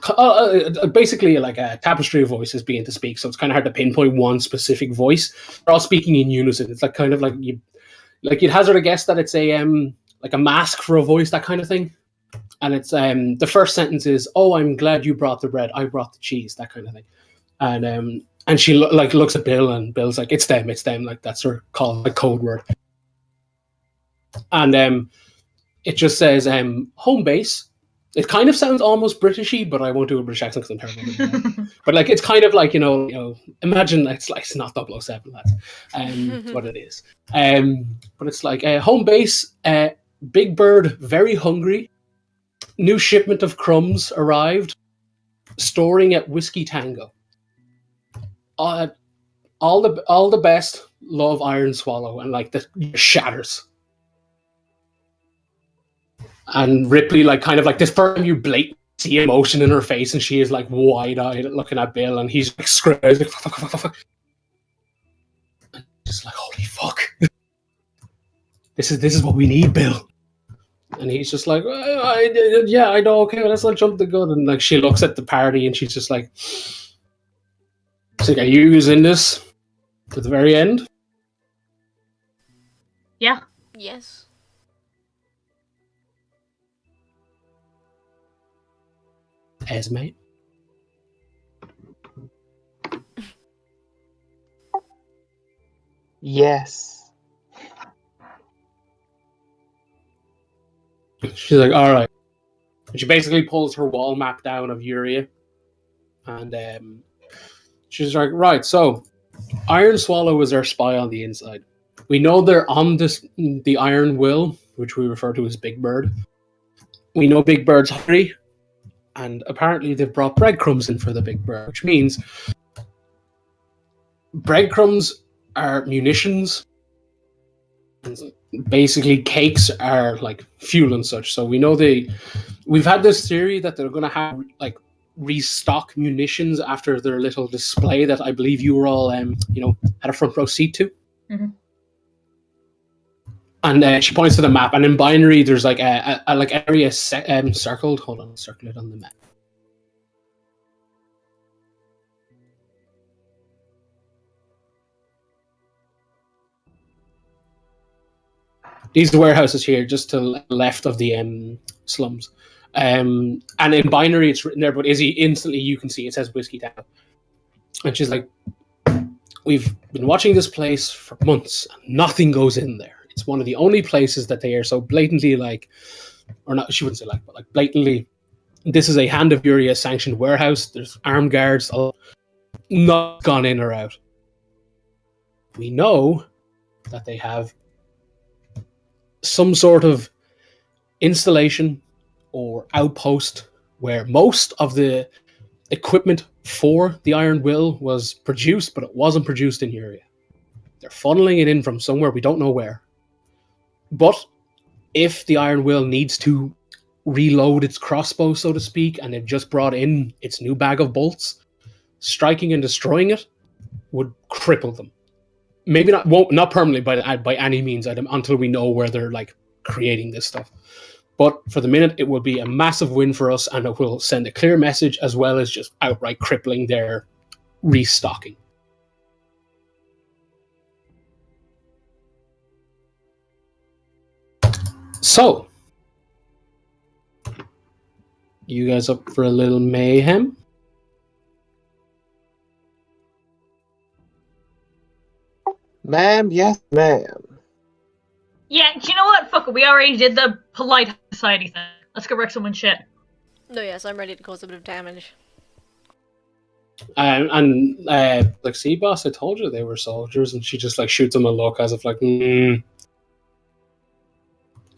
basically like a tapestry of voices beginning to speak. So it's kind of hard to pinpoint one specific voice. They're all speaking in unison. It's like kind of like you'd hazard a guess that it's a like a mask for a voice, that kind of thing. And it's the first sentence is, "Oh, I'm glad you brought the bread. I brought the cheese," that kind of thing. And she like looks at Bill, and Bill's like, "It's them. Like that's her code word." And it just says home base. It kind of sounds almost Britishy, but I won't do a British accent because I'm terrible at it. But like it's kind of like, you know, imagine it's not 007, that's what it is. But it's like home base, Big Bird, very hungry. New shipment of crumbs arrived. Storing at Whiskey Tango. All the best. Love, Iron Swallow, and like the shatters. And Ripley, like kind of like this person, you blatantly see emotion in her face, and she is like wide-eyed looking at Bill, and he's like screaming, like, fuck. Just like, holy fuck. This is what we need, Bill. And he's just like, yeah, I know, okay, let's not jump the gun. And like she looks at the party and she's just like, "Are you in this to the very end?" Yeah. Yes. Esme. Yes. She's like, "All right." And she basically pulls her wall map down of Uria. And she's like, "Right, so Iron Swallow is our spy on the inside. We know they're on the Iron Will, which we refer to as Big Bird. We know Big Bird's hungry, and apparently they've brought breadcrumbs in for the Big Bird, which means breadcrumbs are munitions. And basically, cakes are like fuel and such. So we know we've had this theory that they're going to have like restock munitions after their little display that I believe you were all had a front row seat to." Mm-hmm. And she points to the map, and in binary there's like a like area circled. Hold on, circle it on the map. These warehouses here, just to the left of the slums. And in binary it's written there, but Izzy, instantly you can see it says Whiskey Town. And she's like, "We've been watching this place for months, and nothing goes in there. It's one of the only places that they are so blatantly like, or not, she wouldn't say like, but like blatantly, this is a Hand of Uria sanctioned warehouse. There's armed guards, not gone in or out. We know that they have some sort of installation or outpost where most of the equipment for the Iron Will was produced, but it wasn't produced in Uria. They're funneling it in from somewhere, we don't know where. But if the Iron Will needs to reload its crossbow, so to speak, and they've just brought in its new bag of bolts, striking and destroying it would cripple them. Maybe not permanently by any means until we know where they're like creating this stuff. But for the minute, it will be a massive win for us, and it will send a clear message as well as just outright crippling their restocking." So, you guys up for a little mayhem? Ma'am, yes, ma'am. Yeah, do you know what? Fuck it, we already did the polite society thing. Let's go wreck someone's shit. No, yes, I'm ready to cause a bit of damage. Like, see, boss, I told you they were soldiers, and she just like shoots him a look as if like,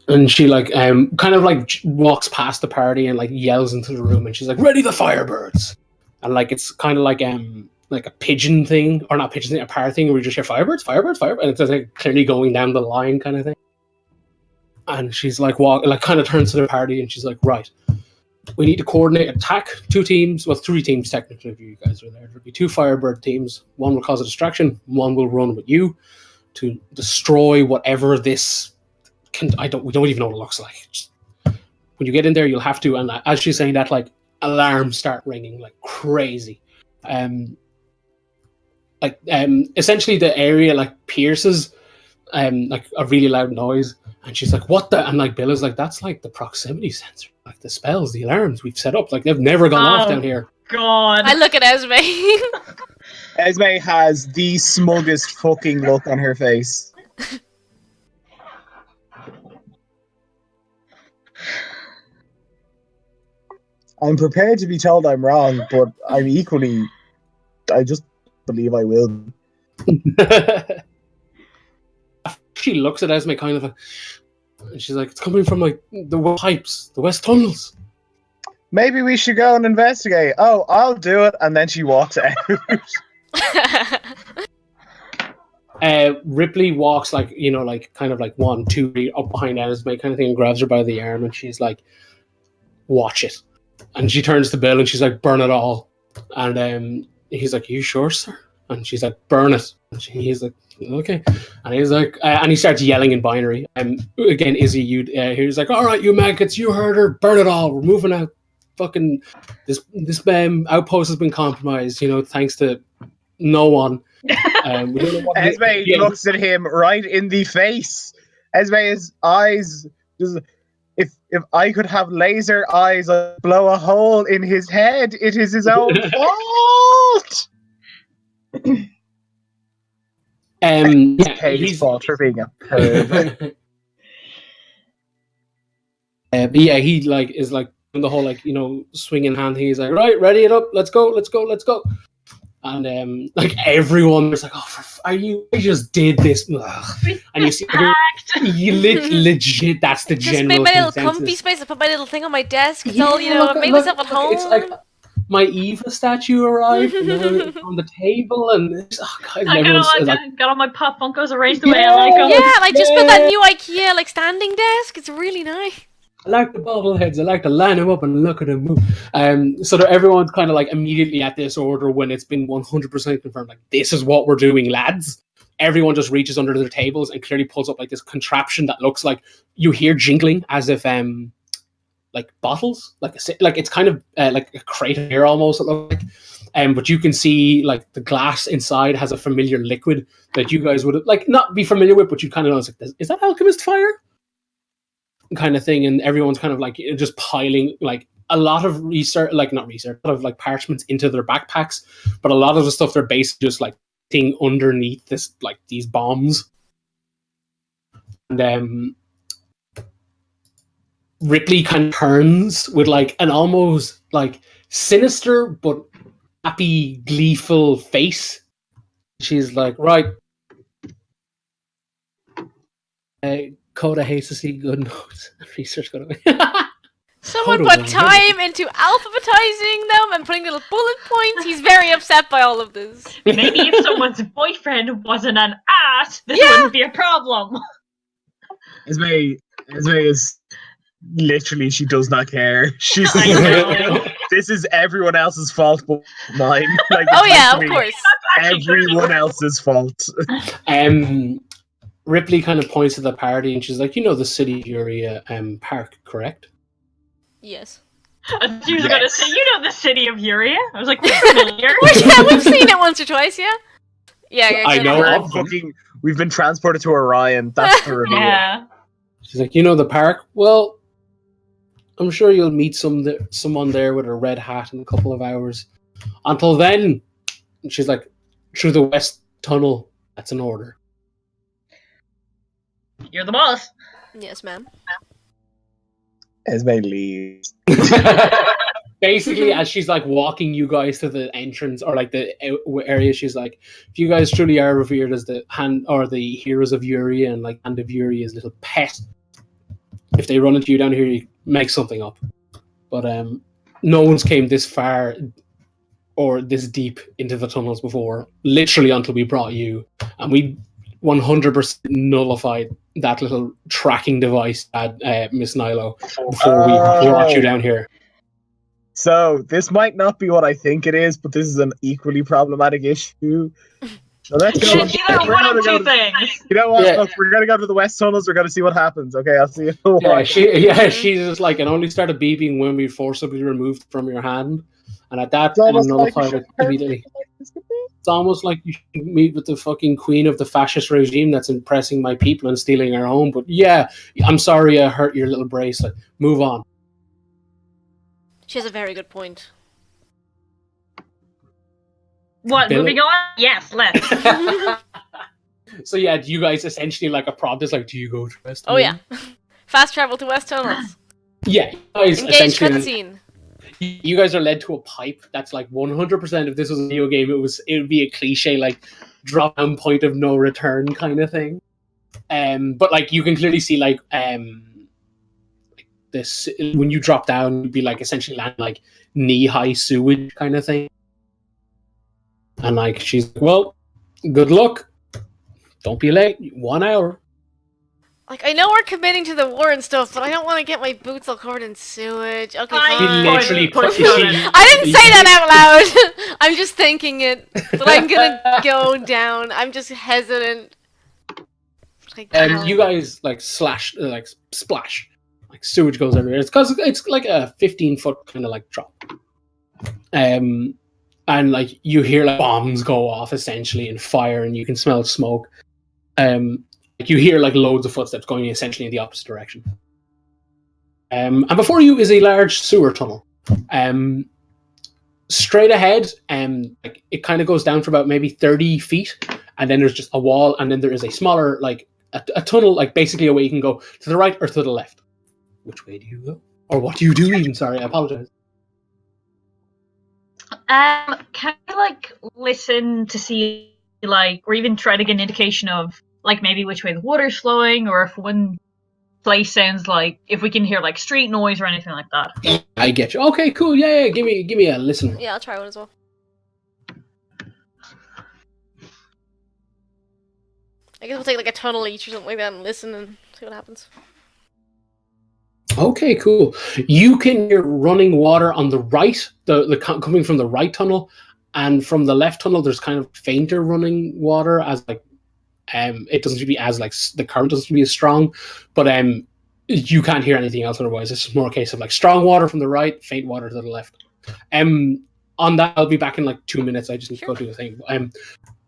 and she like kind of like walks past the party and like yells into the room, and she's like, "Ready the Firebirds!" And like it's kind of like a pigeon thing, or not pigeon thing, a parrot thing, where you just hear Firebirds, Firebirds, Firebirds, and it's just like clearly going down the line kind of thing. And she's like kind of turns to the party, and she's like, "Right, we need to coordinate attack. 2 teams, well, 3 teams technically if you guys are there. There'll be 2 Firebird teams. One will cause a distraction, one will run with you to destroy whatever this we don't even know what it looks like. Just, when you get in there, you'll have to, and as she's saying that, like alarms start ringing like crazy. Essentially the area like pierces like a really loud noise, and she's like, "What the?" And like Bill is like, "That's like the proximity sensor, like the spells, the alarms we've set up. Like they've never gone off down here." God. I look at Esme. Esme has the smuggest fucking look on her face. I'm prepared to be told I'm wrong, but I'm equally... I just believe I will. She looks at Esme kind of and she's like, "It's coming from like the pipes, the west tunnels." Maybe we should go and investigate. Oh, I'll do it. And then she walks out. Ripley walks like, like kind of like 1, 2, 3 up behind Esme kind of thing, and grabs her by the arm, and she's like, "Watch it." And she turns to Bill and she's like, "Burn it all." And he's like, "Are you sure, sir?" And she's like, "Burn it." And he's like, "Okay." And he's like, and he starts yelling in binary. Again, Izzy, he's like, "All right, you maggots, you heard her. Burn it all. We're moving out. Fucking this outpost has been compromised. Thanks to no one." Esme looks at him right in the face. Esme's eyes just... If I could have laser eyes, I'd blow a hole in his head. It is his own fault. His fault for being a perv. But yeah, he like is like in the whole swinging hand. He's like, "Right, ready it up. Let's go. And like everyone was like, I just did this." And you see, you legit, that's the Just general made my little consensus. comfy space. I put my little thing on my desk. It's all, I made myself at home. It's like my Eva statue arrived on the table, and I got all my Pop Funkos arranged the way I like them. Yeah, and I just built that new IKEA standing desk. It's really nice. I like the bobbleheads. I like to line them up and look at them move. So that everyone's kind of like immediately at this order when it's been 100% confirmed. Like, this is what we're doing, lads. Everyone just reaches under their tables and clearly pulls up like this contraption that looks like you hear jingling as if like bottles, like it's kind of like a crate of beer almost. It looks like, but you can see like the glass inside has a familiar liquid that you guys would like not be familiar with, but you kind of know it's like, is that alchemist fire? Kind of thing, and everyone's kind of like just piling like a lot of a lot of like parchments into their backpacks, but a lot of the stuff they're basically just like thing underneath this like these bombs. And Ripley kind of turns with like an almost like sinister but happy, gleeful face. She's like, "Right. Coda hates to see good notes. Research going away." Someone put time into alphabetizing them and putting little bullet points. He's very upset by all of this. Maybe if someone's boyfriend wasn't an ass, this wouldn't be a problem. Esme is literally, she does not care. She's this is everyone else's fault but mine. Like, oh yeah, of course. Everyone else's fault. Ripley kind of points to the party and she's like, "The City of Uria park, correct?" Yes. And she was gonna say, the City of Uria? I was like, we're familiar. Yeah, we've seen it once or twice, yeah? Yeah, I know. We've been transported to Orion. That's the reveal. Yeah. She's like, you know the park? Well, I'm sure you'll meet someone there with a red hat in a couple of hours. Until then, and she's like, through the west tunnel. That's an order. You're the boss. Yes, ma'am. Esme leaves. Basically, as she's like walking you guys to the entrance or like the area, she's like, if you guys truly are revered as the hand or the heroes of Uri and like Hand of Uri's little pet, if they run into you down here, you make something up. But no one's came this far or this deep into the tunnels before, literally until we brought you, and we 100% nullified that little tracking device at Miss Nilo before we brought you down here. So this might not be what I think it is, but this is an equally problematic issue. So let's go. It's either one of two things. You know what? Yeah. Look, we're gonna go to the west tunnels. We're gonna see what happens. Okay, I'll see you. She's just like, it only started beeping when we forcibly removed from your hand, and at that, It's almost like nullified it immediately. It's almost like you should meet with the fucking queen of the fascist regime that's impressing my people and stealing our home. But yeah, I'm sorry I hurt your little bracelet. Move on. She has a very good point. What, Billy? moving on? Yes, let's. So yeah, do you guys essentially like a prompt is like, do you go to West? Oh yeah. Fast travel to West Tunnels. Yeah, you guys Engage essentially. cutscene. You guys are led to a pipe that's like 100%. If this was a video game, it would be a cliche like drop down point of no return kind of thing. But like you can clearly see like this when you drop down, you'd be like essentially land like knee high sewage kind of thing. And like she's like, well, good luck. Don't be late. 1 hour. Like, I know we're committing to the war and stuff, but I don't want to get my boots all covered in sewage. Okay, I fine. literally put put- it on it. I didn't say that out loud! I'm just thinking it. But I'm gonna go down. I'm just hesitant. Like, And you guys like splash, like sewage goes everywhere. It's because it's like a 15-foot kind of like drop. And like you hear like bombs go off essentially and fire, and you can smell smoke. Like you hear like loads of footsteps going essentially in the opposite direction. And before you is a large sewer tunnel. Straight ahead, like it kind of goes down for about maybe 30 feet, and then there's just a wall, and then there is a smaller like a tunnel, like basically a way you can go to the right or to the left. Which way do you go, or what do you do? Even sorry, I apologize. Can I like listen to see like, or even try to get an indication of like maybe which way the water's flowing, or if one place sounds like if we can hear like street noise or anything like that. I get you. Okay, cool. Yeah. Give me a listen. Yeah, I'll try one as well. I guess we'll take like a tunnel each or something like that and listen and see what happens. Okay, cool. You can hear running water on the right, the coming from the right tunnel, and from the left tunnel. There's kind of fainter running water as like, it doesn't seem to be as like the current doesn't seem to be as strong, but you can't hear anything else otherwise. It's just more a case of like strong water from the right, faint water to the left. On that, I'll be back in like 2 minutes. I just need to go do the thing.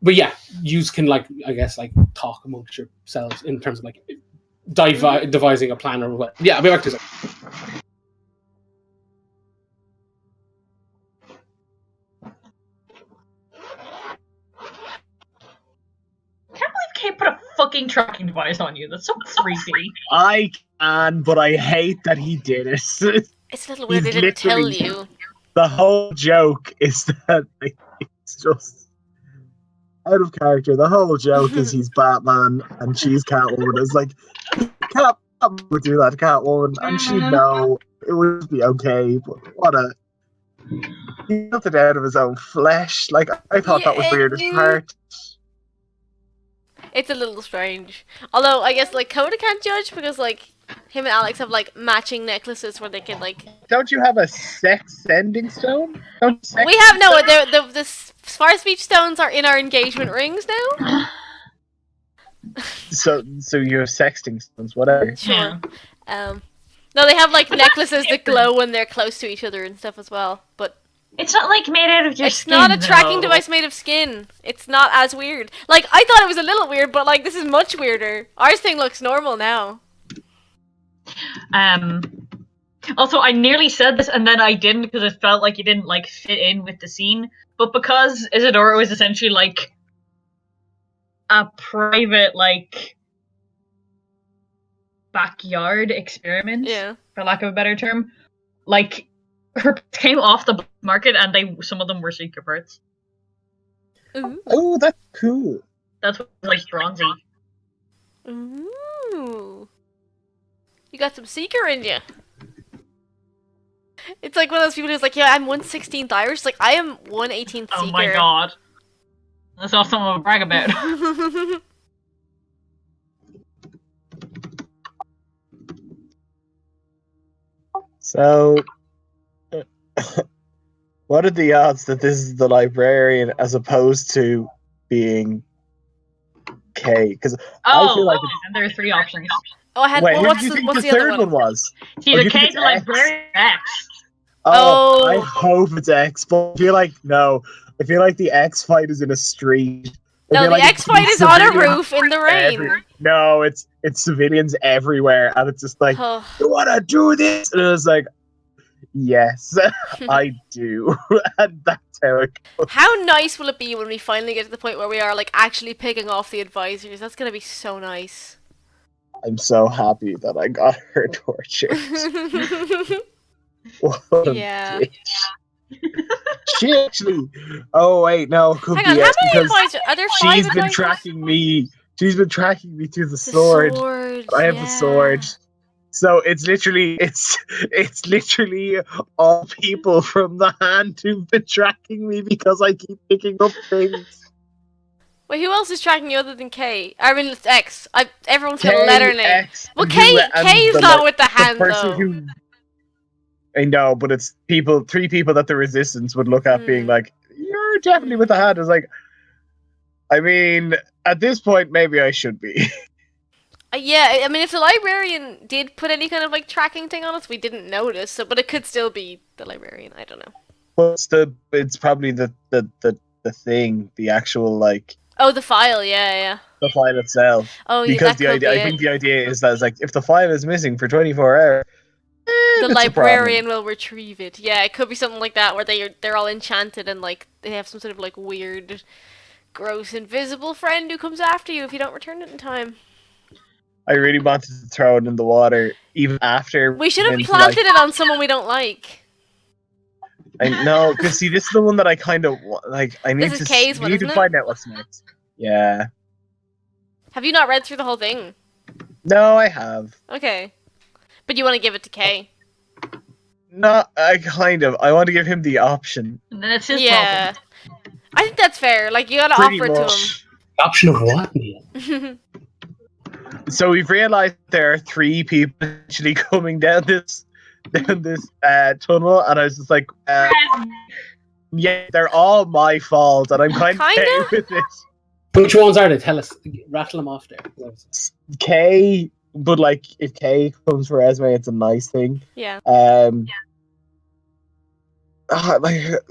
But yeah, you can like I guess like talk amongst yourselves in terms of like devising a plan or what. Yeah, I'll be back to a second. Kate put a fucking tracking device on you. That's so creepy. I can, but I hate that he did it. It's a little weird He's they didn't tell literally- you. The whole joke is that it's just out of character. The whole joke is he's Batman and she's Catwoman. It's like Catwoman would do that to Catwoman, and she'd know it would be okay. But what a he built it out of his own flesh. Like I thought that was Yeah, weird as part. It's a little strange. Although, I guess, like, Coda can't judge because, like, him and Alex have, like, matching necklaces where they can, like... Don't you have a sex sending stone? We have, no, the Fire Speech Stones are in our engagement rings now. So you're sexting stones, whatever. Sure. No, they have, like, necklaces that glow when they're close to each other and stuff as well, but... It's not like made out of your It's skin. not a tracking though. device made of skin. It's not as weird. Like, I thought it was a little weird, but, like, this is much weirder. Ours thing looks normal now. Also, I nearly said this and then I didn't because it felt like it didn't like fit in with the scene. But because Isadora was essentially like a private like backyard experiment, for lack of a better term, like her came off the market and some of them were secret parts. Ooh. Oh, that's cool. That's what like bronzy. Ooh. You got some seeker in you. It's like one of those people who's like, yeah, I'm 1/16th Irish. Like, I am 1/18th seeker. Oh my god. That's not something to brag about. So, what are the odds that this is the librarian as opposed to being Kay? Because I feel like and there are 3 options. Oh, I had. wait, Well, who what's did you the, think what's the the other third one? one was? She's Oh, a you think Kay it's the X? librarian X. Oh, I Oh. hope it's X, but I feel like no. I feel like the X fight is in a street. I No, feel the like X it's gonna be fight is on a civilians roof in the rain. No, it's civilians everywhere, and it's just like, Oh. you wanna do this? And it was like, yes, I do, and that's how it goes. How nice will it be when we finally get to the point where we are like actually picking off the advisors? That's gonna be so nice. I'm so happy that I got her tortured. What a Yeah. bitch. She actually. Oh wait, no, it could Hang be on, how X many because advisors? Are there 5 she's been advisors? tracking me. She's been tracking me through the The sword. sword. I have the sword. So it's literally all people from the hand who've been tracking me because I keep picking up things. Wait, who else is tracking you other than K? I mean, it's X. Everyone's got a K, letter name. X, Well, and K is the, not with the the hand person though. who I know, but it's 3 people that the resistance would look at being like, you're definitely with the hand. It's like, I mean, at this point, maybe I should be. Yeah, I mean, if the librarian did put any kind of like tracking thing on us, we didn't notice. So, but it could still be the librarian. I don't know. It's probably the thing, the actual like. Oh, the file. Yeah. The file itself. Oh, yeah. Because That could be I think the idea is that it's like if the file is missing for 24 hours, the it's librarian will retrieve it. Yeah, it could be something like that where they're all enchanted and like they have some sort of like weird, gross, invisible friend who comes after you if you don't return it in time. I really wanted to throw it in the water even after. We should have planted it on someone we don't like. I know, because see, this is the one that I kind of like. I need This is Kay's one, need to isn't it? find out what's next. Yeah. Have you not read through the whole thing? No, I have. Okay. But you want to give it to Kay? No, I kind of. I want to give him the option. And then it's his Yeah. I think that's fair. Like, you gotta Pretty offer it much. The option of what, Neil? to him. So we've realized there are 3 people actually coming down this tunnel, and I was just like, yeah, they're all my fault, and I'm kind of okay with it. Which ones are they? Tell us. Rattle them off there. K, but like if K comes for Esme, it's a nice thing. Yeah.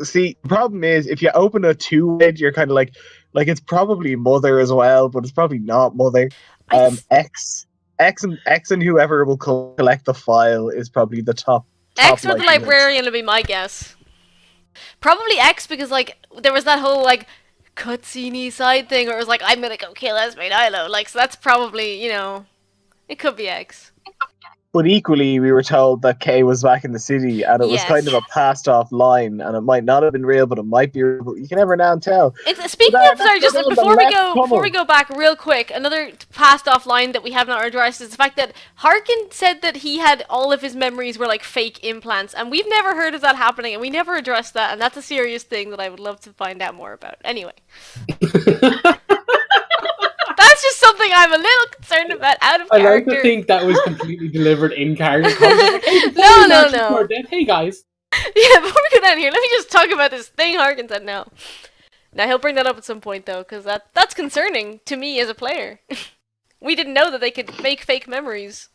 See, the problem is if you open a 2-way, you're kind of like it's probably Mother as well, but it's probably not Mother. X and whoever will collect the file is probably the top. X with the librarian would be my guess. Probably X because like there was that whole like cutscene side thing where it was like I'm gonna go kill Esme Nilo. Like so that's probably it could be X. But equally, we were told that Kay was back in the city, and it was kind of a passed-off line, and it might not have been real, but it might be real. You can never now tell. Speaking of, sorry, just before we go back real quick, another passed-off line that we have not addressed is the fact that Harkin said that he had all of his memories were like fake implants, and we've never heard of that happening, and we never addressed that, and that's a serious thing that I would love to find out more about. Anyway. That's just something I'm a little concerned about out of character. I like to think that was completely delivered in character. No. Hey guys. Yeah, before we go down here, let me just talk about this thing Harkin said now. Now he'll bring that up at some point though, because that's concerning to me as a player. We didn't know that they could make fake memories.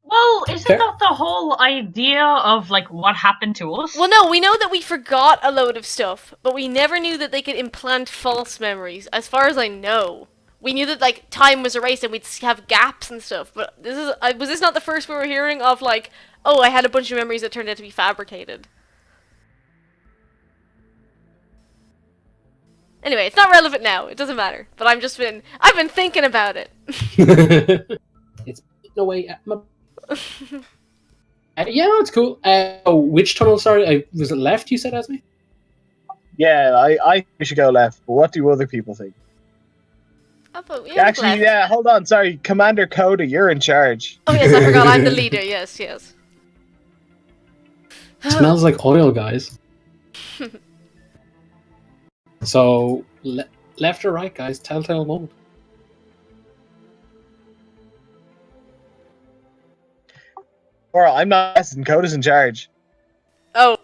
Well, isn't that the whole idea of like what happened to us? Well, no, we know that we forgot a load of stuff, but we never knew that they could implant false memories, as far as I know. we knew that like time was erased and we'd have gaps and stuff. But this is was this not the first we were hearing of like, oh, I had a bunch of memories that turned out to be fabricated. Anyway, it's not relevant now. It doesn't matter. But I've been thinking about it. It's no way. Yeah, no, it's cool. Which tunnel? Sorry, was it left? You said, Esme? Yeah, I think we should go left. But what do other people think? Actually, left. yeah. Hold on. Sorry, Commander Coda, you're in charge. Oh yes, I forgot. I'm the leader. Yes. Smells like oil, guys. So, left or right, guys? Telltale moment. Alright, I'm not asking. Coda's in charge. Oh.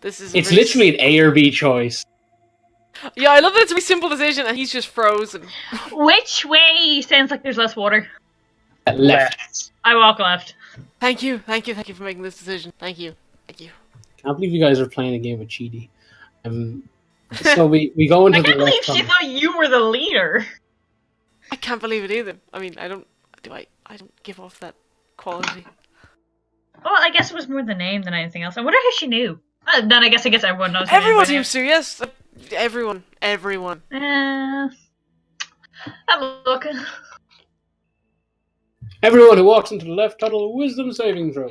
This is. It's literally an A or B choice. Yeah, I love that it's a really simple decision, and he's just frozen. Which way sounds like there's less water? Left. I walk left. Thank you for making this decision. Thank you. Can't believe you guys are playing a game of Cheaty. So we go into I can't the believe left she tunnel. thought you were the leader. I can't believe it either. I mean, I don't give off that quality. Well, I guess it was more the name than anything else. I wonder how she knew. Then I guess everyone knows. Everyone seems to, yes. Everyone. I'm looking. Everyone who walks into the left tunnel, wisdom saving throw.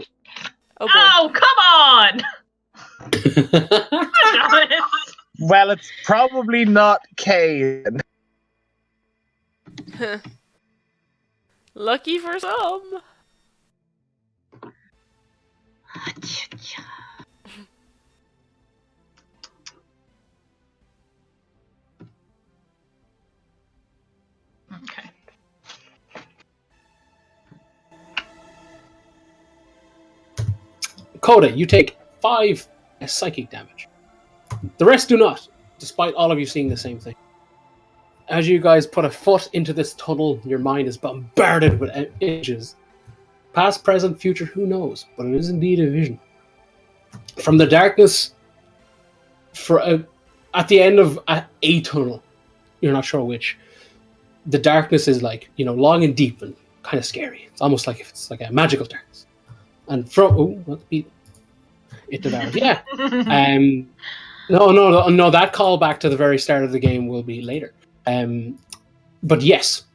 Oh boy. Oh, come on! Damn it. Well, it's probably not Kane. Lucky for some. Okay. Coda, you take 5 psychic damage. The rest do not, despite all of you seeing the same thing. As you guys put a foot into this tunnel, your mind is bombarded with images. Past, present, future, who knows? But it is indeed a vision. From the darkness, at the end of a tunnel, you're not sure which, the darkness is like, long and deep and kind of scary. It's almost like if it's like a magical darkness. And from it devoured. Yeah. No. That callback to the very start of the game will be later. But yes,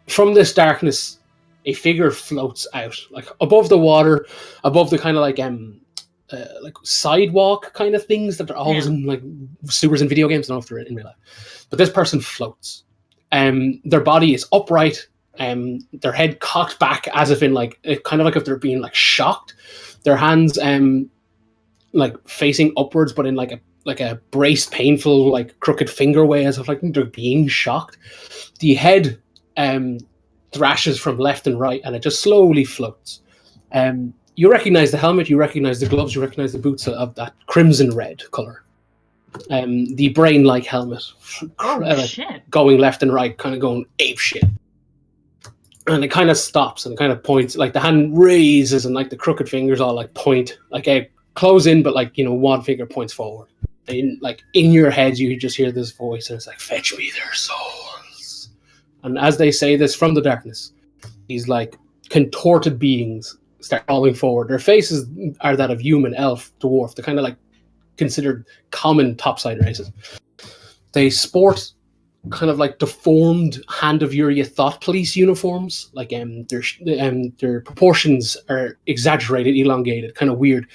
from this darkness, a figure floats out, like above the water, above the kind of like sidewalk kind of things that are always in like sewers in video games. I don't know if they're in real life, but this person floats. Their body is upright. Their head cocked back as if in like kind of like if they're being like shocked. Their hands like facing upwards, but in like a braced, painful, like crooked finger way, as if like they're being shocked. The head thrashes from left and right, and it just slowly floats. You recognize the helmet, you recognize the gloves, you recognize the boots of that crimson red color. The brain-like helmet, Shit. going left and right, kind of going ape shit. And it kind of stops and it kind of points, like the hand raises and like the crooked fingers all like point, like close in, but like, one finger points forward. In your head, you just hear this voice and it's like, fetch me their souls. And as they say this from the darkness, these like contorted beings start crawling forward. Their faces are that of human, elf, dwarf. They're kind of like considered common topside races. They sport kind of like deformed Hand of Uria Thought Police uniforms. Like their proportions are exaggerated, elongated, kind of weird.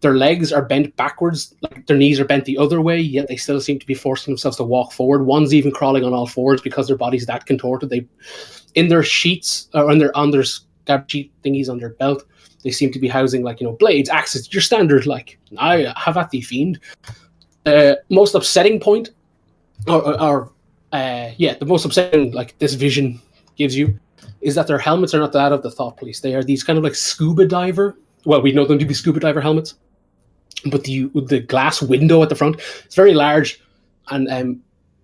Their legs are bent backwards, like their knees are bent the other way, yet they still seem to be forcing themselves to walk forward. One's even crawling on all fours because their body's that contorted. They, in their sheets, or on their scab sheet thingies on their belt, they seem to be housing like, blades, axes, your standard, like, I have at thee, fiend. Most upsetting point, the most upsetting, like, this vision gives you, is that their helmets are not that of the Thought Police. They are these kind of like scuba diver, well, we know them to be scuba diver helmets, but the glass window at the front, it's very large and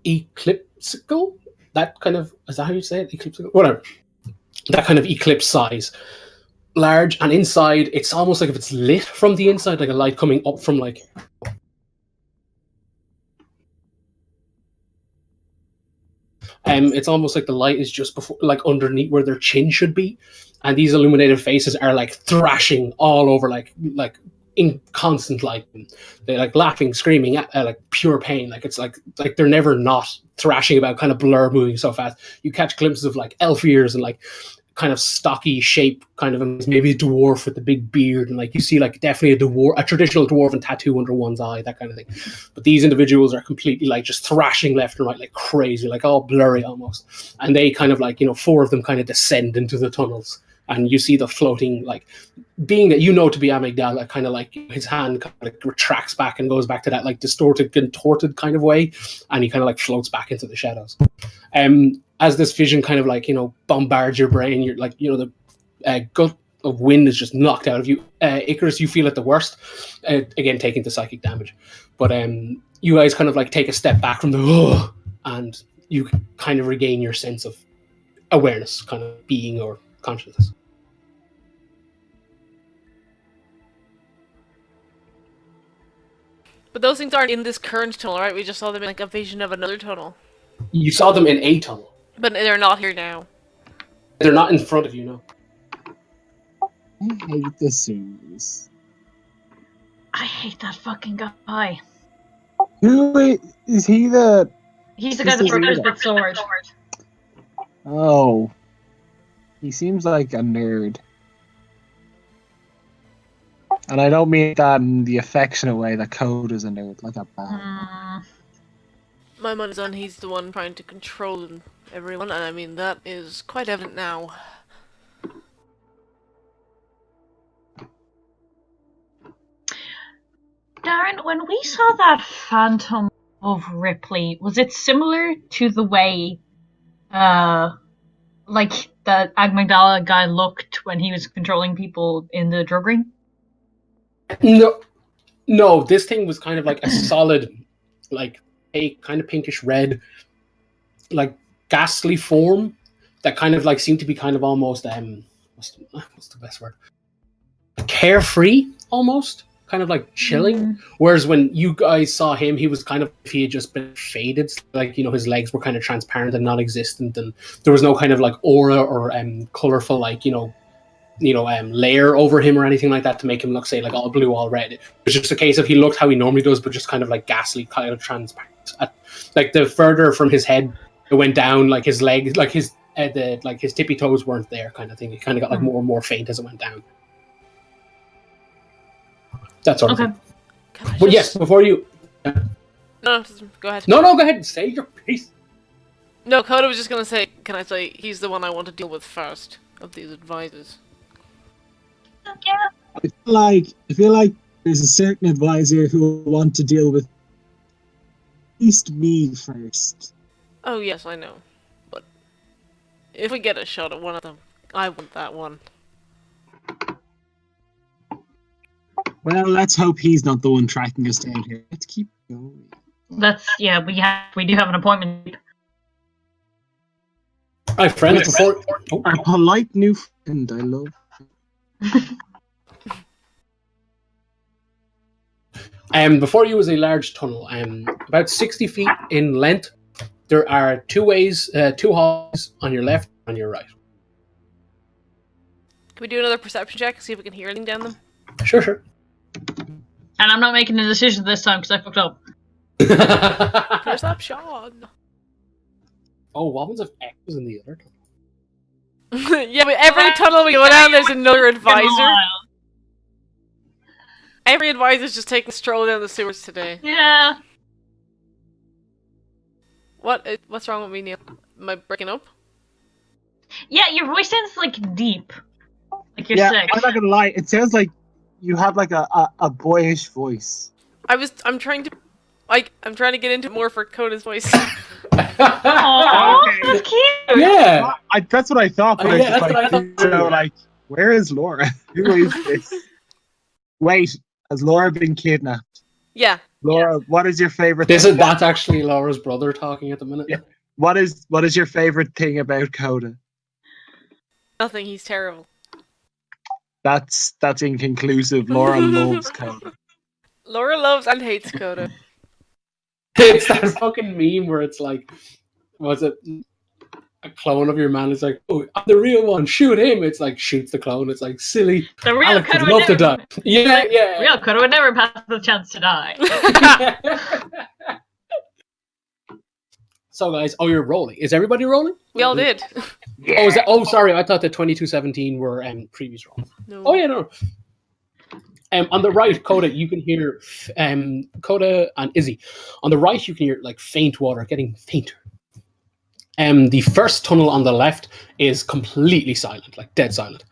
eclipsical. That kind of, is that how you say it? Eclipsical? Whatever. That kind of eclipse size. Large, and inside, it's almost like if it's lit from the inside, like a light coming up from like It's almost like the light is just before, like underneath where their chin should be, and these illuminated faces are like thrashing all over, like in constant light. They're like laughing, screaming, like pure pain. Like it's like they're never not thrashing about, kind of blur moving so fast. You catch glimpses of like elf ears and like kind of stocky shape, kind of maybe a dwarf with the big beard, and like you see like definitely a traditional dwarven tattoo under one's eye, that kind of thing. But these individuals are completely like just thrashing left and right like crazy, like all blurry almost. And they kind of like, 4 of them kind of descend into the tunnels, and you see the floating, like, being that to be Amygdala, kind of like his hand kind of like retracts back and goes back to that like distorted, contorted kind of way, and he kind of like floats back into the shadows. As this vision kind of like bombards your brain, you're like the gut of wind is just knocked out of you. Icarus, you feel it the worst, again taking the psychic damage, but you guys kind of like take a step back from the and you kind of regain your sense of awareness, kind of being or consciousness. But those things aren't in this current tunnel, right? We just saw them in like a vision of another tunnel. You saw them in a tunnel. But they're not here now. They're not in front of you, no. I hate the series. I hate that fucking guy. Who is he? He's the guy that broke his big sword. Oh. He seems like a nerd. And I don't mean that in the affectionate way that Code is a nerd, like a bad. My money's on he's the one trying to control everyone, and I mean that is quite evident now. Darren, when we saw that phantom of Ripley, was it similar to the way, like the Amygdala guy looked when he was controlling people in the drug ring? No, this thing was kind of like a solid, like a kind of pinkish red, like ghastly form that kind of like seemed to be kind of almost what's the best word? Carefree, almost. Kind of like chilling. Whereas when you guys saw him, he was kind of, if he had just been faded, like his legs were kind of transparent and non-existent, and there was no kind of like aura or colorful like layer over him or anything like that to make him look, say, like all blue, all red. It was just a case of he looked how he normally does, but just kind of like ghastly, kind of transparent. Like the further from his head it went down, like his legs, like his his tippy toes weren't there, kind of thing. It kind of got like more and more faint as it went down. That sort of thing. But yes, before you... No, go ahead. No, go ahead and say your piece. No, Coda was just going to say, can I say, he's the one I want to deal with first of these advisors. I feel like there's a certain advisor who will want to deal with at least me first. Oh yes, I know. But if we get a shot at one of them, I want that one. Well, let's hope he's not the one tracking us down here. Let's keep going. We do have an appointment. Hi, friend. Before our polite new friend, I love. Before you was a large tunnel, about 60 feet in length. There are two halls on your left, on your right. Can we do another perception check, see if we can hear anything down them? Sure. And I'm not making a decision this time because I fucked up. Perception. Oh, what happens if X was in the other tunnel? Yeah, but every tunnel we go down, there's another advisor. Every advisor's just taking a stroll down the sewers today. Yeah. What's wrong with me, Neil? Am I breaking up? Yeah, your voice sounds like deep. Like you're sick. I'm not gonna lie. It sounds like you have like a boyish voice. I'm trying to get into more for Coda's voice. Aww, that's cute. Yeah, that's what I thought. But I thought. Like, where is Laura? Who is this? Wait, has Laura been kidnapped? Yeah. Laura, what is your favorite? That's actually Laura's brother talking at the minute. Yeah. What is your favorite thing about Coda? Nothing. He's terrible. That's inconclusive. Laura loves Coda. Laura loves and hates Coda. It's that fucking meme where it's like, was it a clone of your man is like, "Oh, I'm the real one. Shoot him!" It's like shoots the clone. It's like silly. The real Alec would Coda love to would never. die. Yeah. Real Coda would never pass the chance to die. So guys, you're rolling. Is everybody rolling? We all did. Oh, is that? Oh, sorry. I thought the 2217 were previous rolls. No. Oh yeah, no. On the right, Coda, you can hear Coda and Izzy. On the right, you can hear like faint water getting fainter. The first tunnel on the left is completely silent, like dead silent.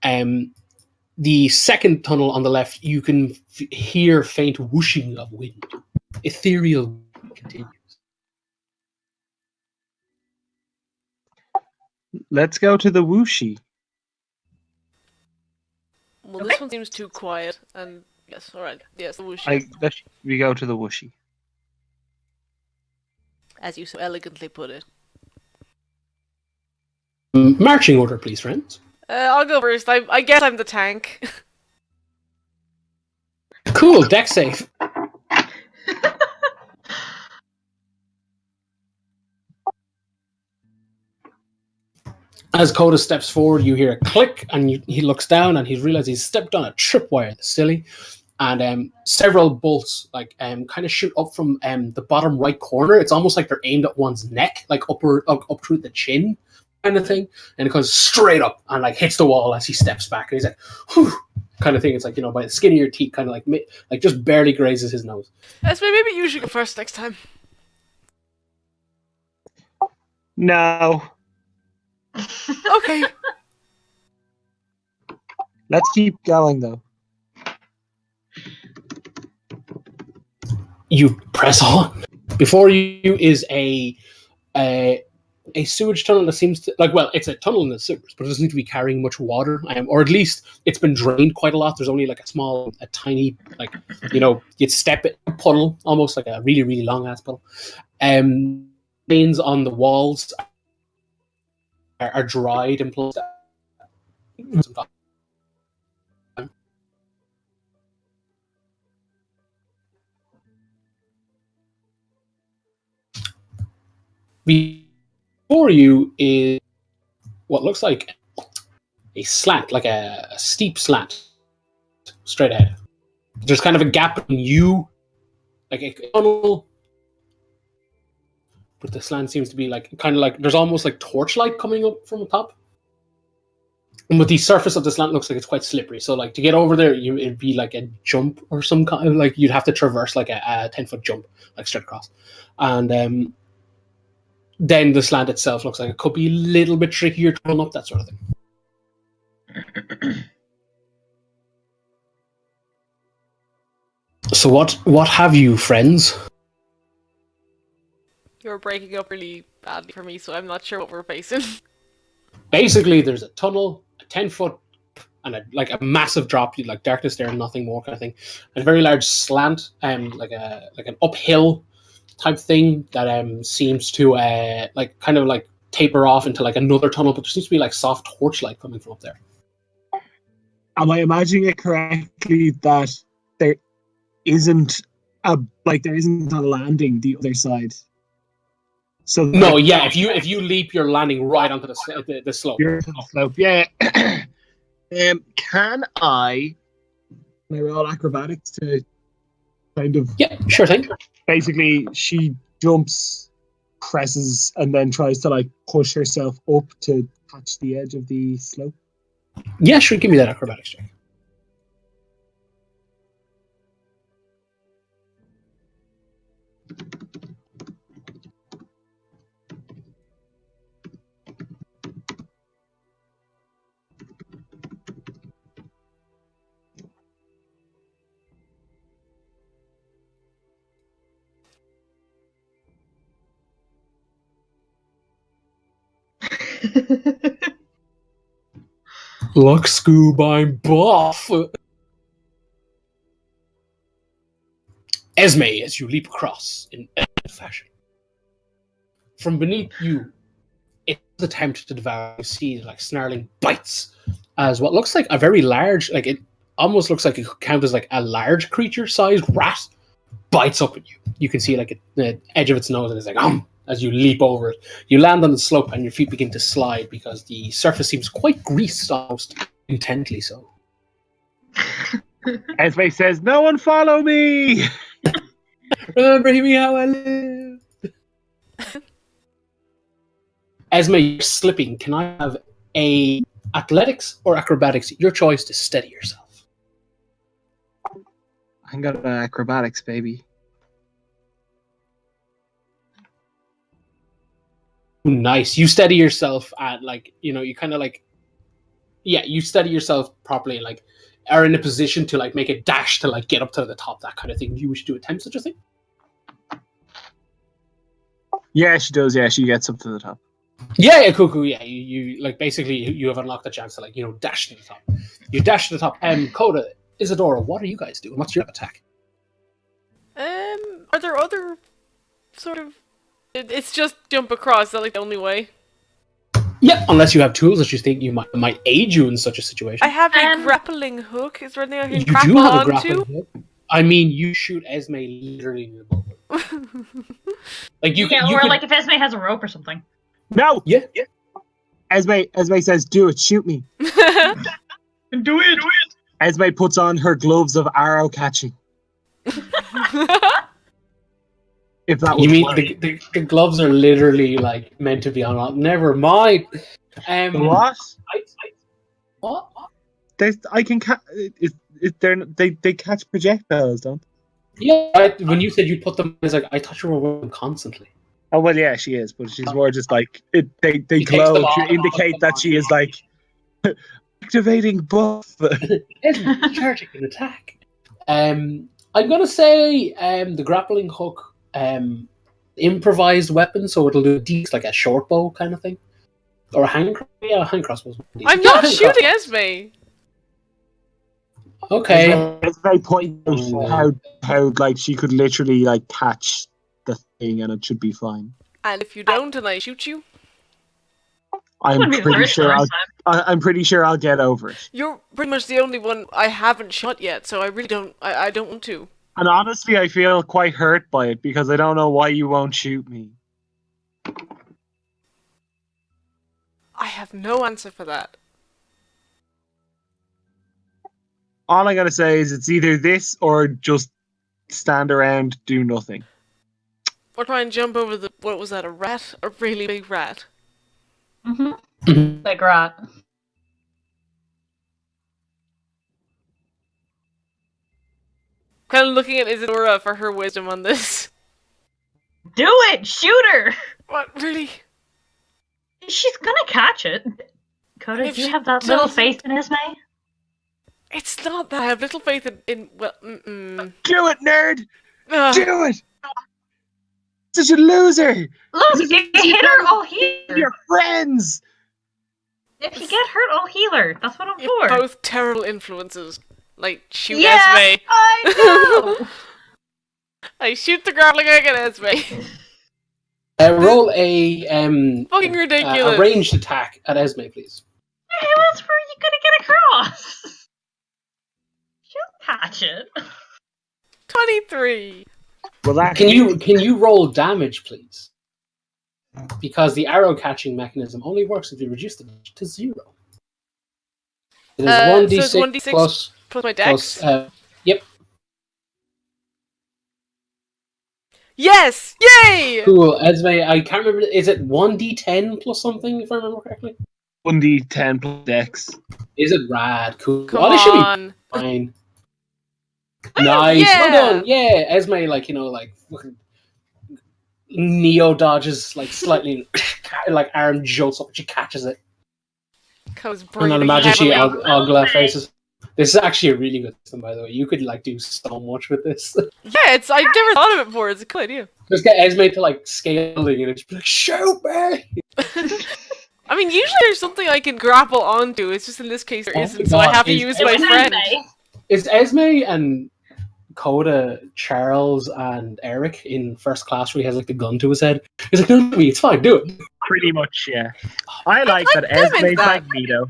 The second tunnel on the left, you can hear faint whooshing of wind. Ethereal continues. Let's go to the whooshy. Well, this one seems too quiet, and yes, alright. Yes, the whoosh. We go to the whooshy. As you so elegantly put it. Marching order, please, friends. I'll go first. I guess I'm the tank. Cool, deck safe. As Coda steps forward, you hear a click, and he looks down, and he realizes he's stepped on a tripwire. The silly, and several bolts kind of shoot up from the bottom right corner. It's almost like they're aimed at one's neck, like up through the chin, kind of thing, and it goes straight up and like hits the wall as he steps back, and he's like, "Whew," kind of thing. It's like by the skin of your teeth, kind of like just barely grazes his nose. Maybe you should go first next time. No. Okay. Let's keep going though. You press on. Before you is a sewage tunnel that seems to it's a tunnel in the sewers, but it doesn't seem to be carrying much water, or at least it's been drained quite a lot. There's only like a tiny you'd step it, a puddle, almost like a really really long ass puddle. Stains on the walls are dried and plus before you is what looks like a slant, like a steep slant straight ahead. There's kind of a gap between you, like a tunnel, but the slant seems to be kind of like there's almost like torchlight coming up from the top. And with the surface of the slant looks like it's quite slippery. So to get over there, it'd be like a jump or some kind of you'd have to traverse like a 10-foot jump, like straight across. And then the slant itself looks like it could be a little bit trickier to run up, that sort of thing. So what have you, friends? You're breaking up really badly for me, so I'm not sure what we're facing. Basically, there's a tunnel, a 10-foot, and a massive drop, like darkness there and nothing more kind of thing. And a very large slant, like an uphill type thing that seems to taper off into another tunnel, but there seems to be soft torchlight coming from up there. Am I imagining it correctly that there isn't a landing the other side? So no, yeah. If you leap, you're landing right onto the slope. Slope, yeah. Can I roll acrobatics to kind of? Yeah, sure thing. Basically, she jumps, presses, and then tries to push herself up to touch the edge of the slope. Yeah, sure. Give me that acrobatics check. Look, Scoob, I'm buff. Esme, as you leap across in fashion. From beneath you, it's an attempt to devour. You see snarling bites as what looks like a very large, it almost looks like it could count as a large creature-sized rat bites up at you. You can see the edge of its nose, and it's as you leap over it. You land on the slope and your feet begin to slide because the surface seems quite greased, almost intently so. Esme says, "No one follow me!" Remember me how I live. Esme, you're slipping. Can I have a athletics or acrobatics? Your choice to steady yourself. I got acrobatics, baby. Nice. You steady yourself at you kind of you steady yourself properly, are in a position to make a dash to get up to the top, that kind of thing. Do you wish to attempt such a thing? Yeah, she does. Yeah, she gets up to the top. Yeah, cool. Yeah, you basically you have unlocked the chance to dash to the top. You dash to the top. Coda, Isadora, what are you guys doing? What's your attack? Are there other sort of? It's just jump across. Is that the only way? Yeah, unless you have tools that you think you might aid you in such a situation. I have a grappling hook. Is there anything I can You grapple do have a onto? grappling hook. I mean, you shoot Esme literally in the butt. You could, if Esme has a rope or something. No. Yeah. Esme says, "Do it. Shoot me." Do it. Esme puts on her gloves of arrow catching. If that You would mean work. the gloves are literally meant to be on? Never mind. What? What? I can catch. They catch projectiles, don't they? Yeah. When you said you put them, it's I thought you were wearing them constantly. Oh well, yeah, she is, but she's more just they He takes glow them off, to indicate that she is activating buff. Esme, charging an attack. I'm gonna say the grappling hook. Improvised weapon, so it'll do a short bow kind of thing, or a hand crossbow. I'm not shooting Esme. Okay. Esme points out how she could literally catch the thing and it should be fine. And if you don't, and I shoot you, I'm pretty sure I'll get over it. you're pretty much the only one I haven't shot yet. So I really don't. I don't want to. And honestly, I feel quite hurt by it because I don't know why you won't shoot me. I have no answer for that. All I'm gonna say is it's either this or just stand around, do nothing. Or try and jump over the. What was that? A rat? A really big rat? Mm-hmm. Big rat. Kind of looking at Isadora for her wisdom on this. Do it! Shoot her! What, really? She's gonna catch it. Coda, If do you she have that little doesn't- faith in Esme? It's not that. I have little faith in well, Do it, nerd! Ugh. Do it! Such a loser! Look, if you hit her, I'll heal her. Your friends! If you get hurt, I'll heal her. That's what I'm You're for. both terrible influences. Shoot Yeah, Esme. I know! I shoot the grappling hook at Esme. Roll a Fucking ridiculous. a ranged attack at Esme, please. How else were you gonna get across? She'll catch it. 23. Well, Can you roll damage, please? Because the arrow catching mechanism only works if you reduce the damage to 0. It is So it's 1d6 1d6 plus plus my dex. Yep. Yes! Yay! Cool. Esme, I can't remember. Is it 1d10 plus something, if I remember correctly? 1d10 plus dex. Is it rad? Cool. Come This should be on. fine. Nice. Yeah. Well done. Yeah. Esme, fucking Neo dodges, slightly, arm jolts up, and she catches it. Co's And breathing then imagine she heavily. ogla faces. This is actually a really good system, by the way. You could do so much with this. Yeah, I've never thought of it before. It's a cool idea. Just get Esme to scaling and it's like, shoot me! I mean, usually there's something I can grapple onto. It's just in this case there Oh isn't, my so I God, have to is use my Esme- friend. Is Esme and Coda, Charles, and Eric in first class where he has the gun to his head? He's like, no, it's fine, do it. Pretty much, yeah. I like that them in Esme's that. Magneto.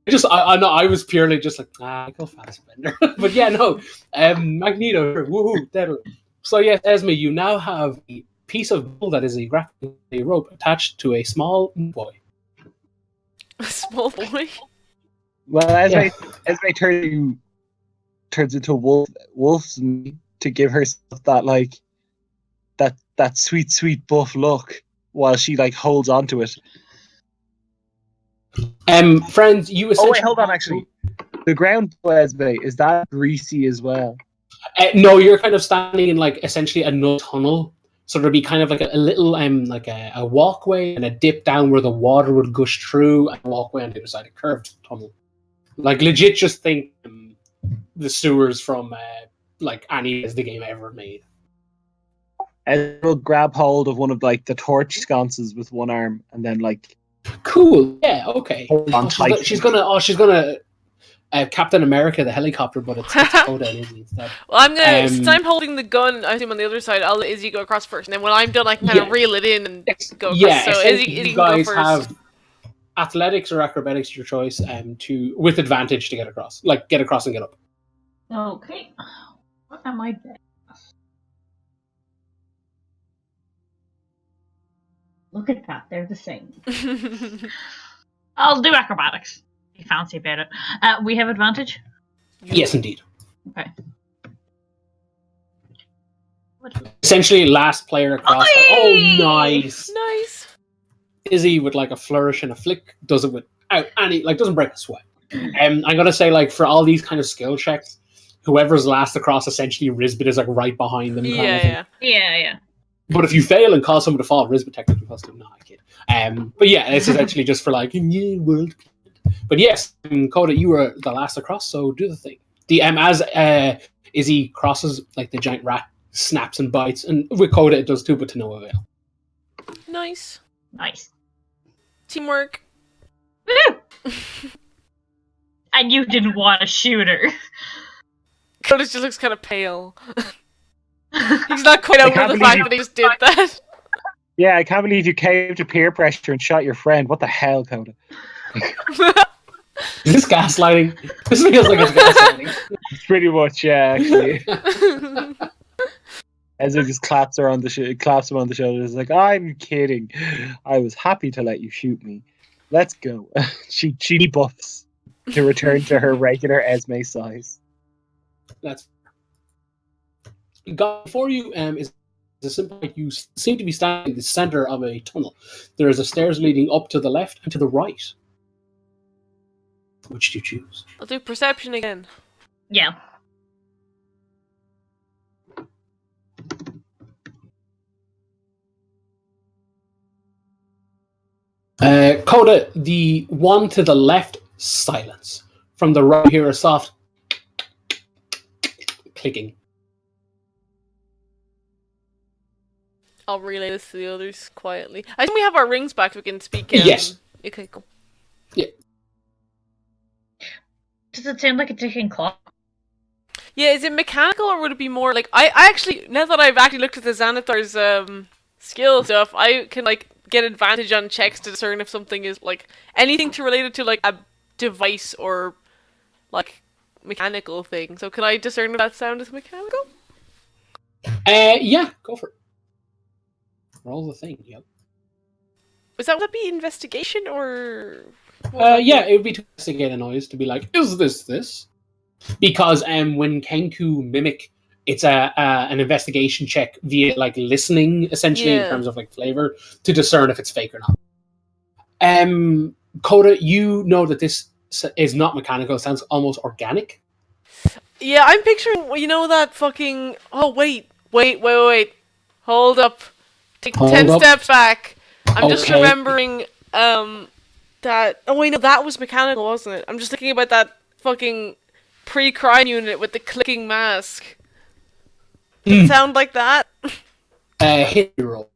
I was purely just go Fassbender. But yeah, no. Magneto, woohoo, deadly. So yes, Esme, you now have piece of wool that is a grappling rope attached to a small boy. A small boy. Well, Esme turns into wolf's meat to give herself that like that sweet buff look while she like holds onto it. Friends, you essentially. Oh wait, hold on. Actually, the ground below Esme, is that greasy as well? No, you're kind of standing in like essentially a no tunnel. So there'd be kind of like a little like a walkway and a dip down where the water would gush through, and a walkway on the other side, a curved tunnel. Like legit, just think the sewers from like any as the game ever made. And will grab hold of one of like the torch sconces with one arm, and then like. Cool. Yeah. Okay. Hold on tight. She's gonna Captain America the helicopter, but it's Coda and Izzy instead. Well, I'm gonna since I'm holding the gun, I assume on the other side, I'll let Izzy go across first, and then when I'm done, I can kind of reel it in and go across. Yeah. So Izzy you can go guys first. have athletics or acrobatics, your choice, with advantage to get across, like get across and get up. Okay. What am I doing? Look at that, they're the same. I'll do acrobatics. Be fancy about it. We have advantage? Yes, indeed. Okay. Essentially, last player across. Oh, nice. Nice. Izzy with like a flourish and a flick does it without any, like, doesn't break a sweat. I'm gonna say, like, for all these kind of skill checks, whoever's last across, essentially Rizbit is like right behind them. Yeah. But if you fail and cause someone to fall, Rizbit technically has to. No, I kid. But yeah, it's essentially just for like world. But yes, Coda, you were the last across, so do the thing. The as Izzy crosses, like the giant rat snaps and bites, and with Coda it does too, but to no avail. Nice. Teamwork. Woo! And you didn't want to shoot her. Coda just looks kind of pale. He's not quite over the fact that he just did that. Yeah, I can't believe you came to peer pressure and shot your friend. What the hell, Coda? Is this gaslighting? This feels like it's gaslighting. It's pretty much, yeah, actually. Ezra just claps him on the shoulder. It's like, I'm kidding. I was happy to let you shoot me. Let's go. She buffs to return to her regular Esme size. That's before you is a simple. You seem to be standing in the center of a tunnel. There is a stairs leading up to the left and to the right. Which do you choose? I'll do perception again. Yeah. Coda, the one to the left, silence. From the right, hear a soft clicking. I'll relay this to the others quietly. I think we have our rings back so we can speak. Yes. Okay, cool. Yeah. Does it sound like a ticking clock? Yeah, is it mechanical or would it be more like... I actually, now that I've actually looked at the Xanathar's skill stuff, I can like get advantage on checks to discern if something is like anything to relate it to like a device or like mechanical thing. So can I discern if that sound is mechanical? Yeah, go for it. Roll the thing, yep. Would that be investigation or... Yeah, it would be to investigate a noise, to be like, is this? Because when Kenku mimic, it's an investigation check via like listening, essentially, in terms of like flavor, to discern if it's fake or not. Coda, you know that this is not mechanical, it sounds almost organic. Yeah, I'm picturing, you know that fucking... Oh, wait. Hold up. Take 10 steps back. I'm just remembering, that... Oh, wait, no, that was mechanical, wasn't it? I'm just thinking about that fucking pre-crime unit with the clicking mask. Does it sound like that? History roll.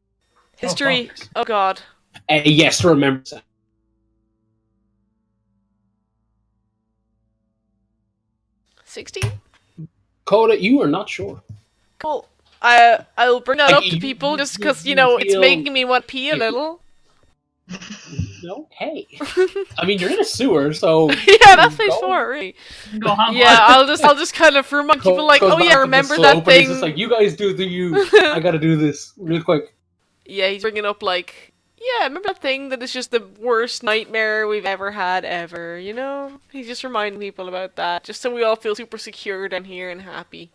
History? Oh, God. Yes, remember that. 16? Coda, you are not sure. Cool. I'll bring that up to people just because, you know, it's making me want pee a little. No, hey. I mean, you're in a sewer, so... Yeah, that's phase 4, really. Yeah, I'll just kind of remind people like, oh yeah, remember that thing. It's just like, you guys do the you. I gotta do this real quick. Yeah, he's bringing up like, yeah, remember that thing that is just the worst nightmare we've ever had ever, you know? He's just reminding people about that, just so we all feel super secure down here and happy.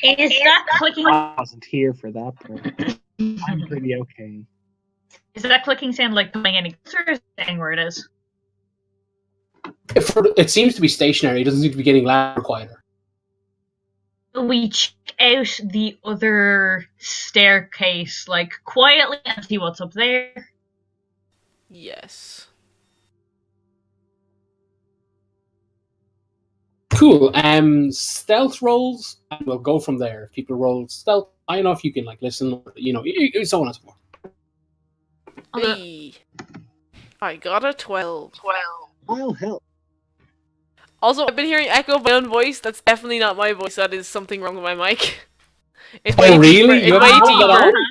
Is that clicking? I wasn't here for that part. I'm pretty okay. Is that clicking sound like coming any closer, or saying where it is? It seems to be stationary. It doesn't seem to be getting louder or quieter. We check out the other staircase, like, quietly and see what's up there. Yes. Cool. Stealth rolls, and we'll go from there. If people roll stealth, I don't know if you can like listen, you know, so on and so forth. Hey. I got a 12. I'll help. Also, I've been hearing echo of my own voice. That's definitely not my voice. That is something wrong with my mic. It's Oh, really? Deeper. You It's way haven't told that deeper. on?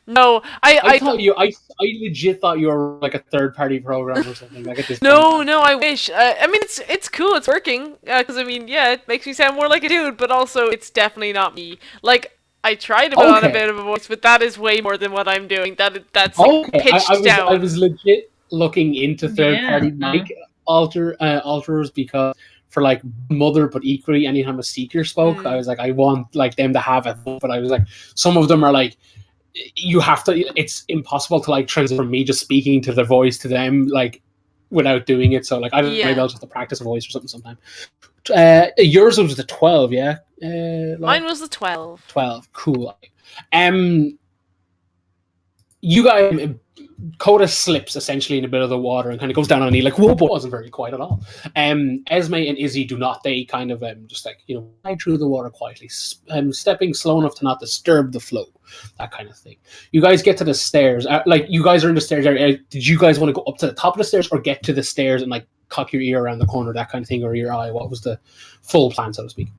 No, I thought you. I legit thought you were like a third-party program or something. Like at this No, point. no, I wish. I mean, it's cool. It's working. Because I mean, yeah, it makes me sound more like a dude, but also it's definitely not me. Like I tried to put on a Okay. bit of a voice, but that is way more than what I'm doing. That's Okay, pitched down. I was legit looking into third-party Yeah. mic alterers because for like Mother, but equally anytime a Seeker spoke, I was like, I want like them to have it, but I was like, some of them are like, you have to. It's impossible to like transition from me just speaking to the voice to them like without doing it. So like, I don't know, maybe I'll just have to practice a voice or something sometime. Yours was the 12, yeah. Mine was the 12. 12. Cool. You guys, Coda slips essentially in a bit of the water and kind of goes down on a knee, like, whoa, boy, wasn't very quiet at all. Esme and Izzy do not. They kind of just like, you know, glide through the water quietly, stepping slow enough to not disturb the flow, that kind of thing. You guys get to the stairs. Like, you guys are in the stairs area. Did you guys want to go up to the top of the stairs or get to the stairs and like cock your ear around the corner, that kind of thing, or your eye? What was the full plan, so to speak?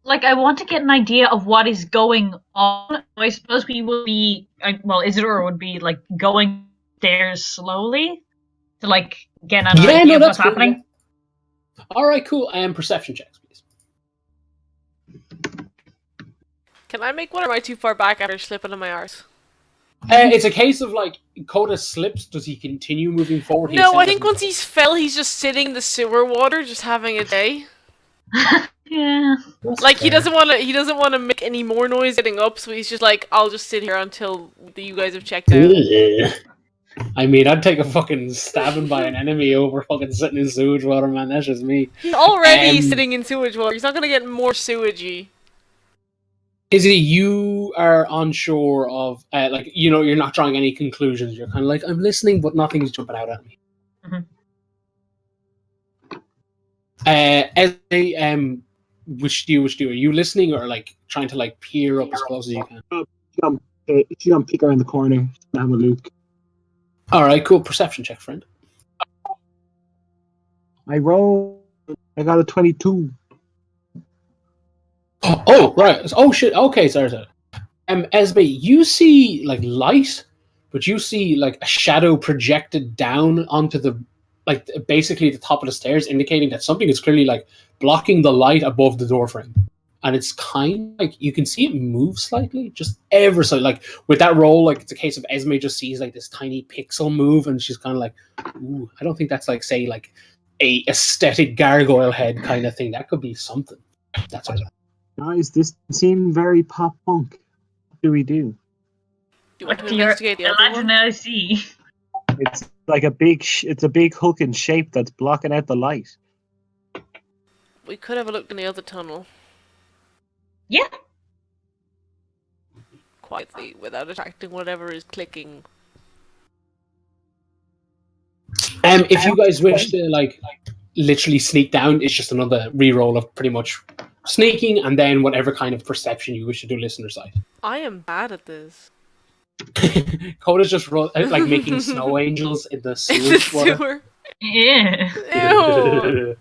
Like, I want to get an idea of what is going on. I suppose we will be, well, Isidore would be, like, going stairs slowly to, like, get an idea of what's happening. Yeah. All right, cool. Perception checks, please. Can I make one, or am I too far back after slipping on my arse? It's a case of like, Coda slips. Does he continue moving forward? No, I think once he's fell, he's just sitting in the sewer water, just having a day. Yeah. That's Like fair. he doesn't want to make any more noise getting up, so he's just like, I'll just sit here until you guys have checked out. I mean, I'd take a fucking stabbing by an enemy over fucking sitting in sewage water, man. That's just me. He's already sitting in sewage water. He's not gonna get more sewagey. Izzy, you are unsure of, like, you know, you're not drawing any conclusions. You're kind of like, I'm listening, but nothing's jumping out at me. Mm-hmm. Which do you? Are you listening or like trying to like peer up as close as you can? She gonna peek around the corner. Have a look. All right, cool. Perception check, friend. I roll. I got a 22. Oh, right. Oh, shit. Okay, sorry. Esme, you see, like, light, but you see, like, a shadow projected down onto the, like, basically the top of the stairs, indicating that something is clearly, like, blocking the light above the door frame. And it's kind of, like, you can see it move slightly, just ever so, like, with that roll, like, it's a case of Esme just sees, like, this tiny pixel move, and she's kind of like, ooh, I don't think that's, like, say, like, a aesthetic gargoyle head kind of thing. That could be something. That's all. Guys, this seemed very pop punk. What do we do? Do you want What to do you investigate the other one? imagine I see? It's like a big. It's a big hook in shape that's blocking out the light. We could have a look in the other tunnel. Yeah. Quietly, without attracting whatever is clicking. If you guys wish to like literally sneak down, it's just another re-roll of pretty much sneaking, and then whatever kind of perception you wish to do, listener side. I am bad at this. Coda's just like making snow angels in the sewage water. Sewer. Yeah. Ew.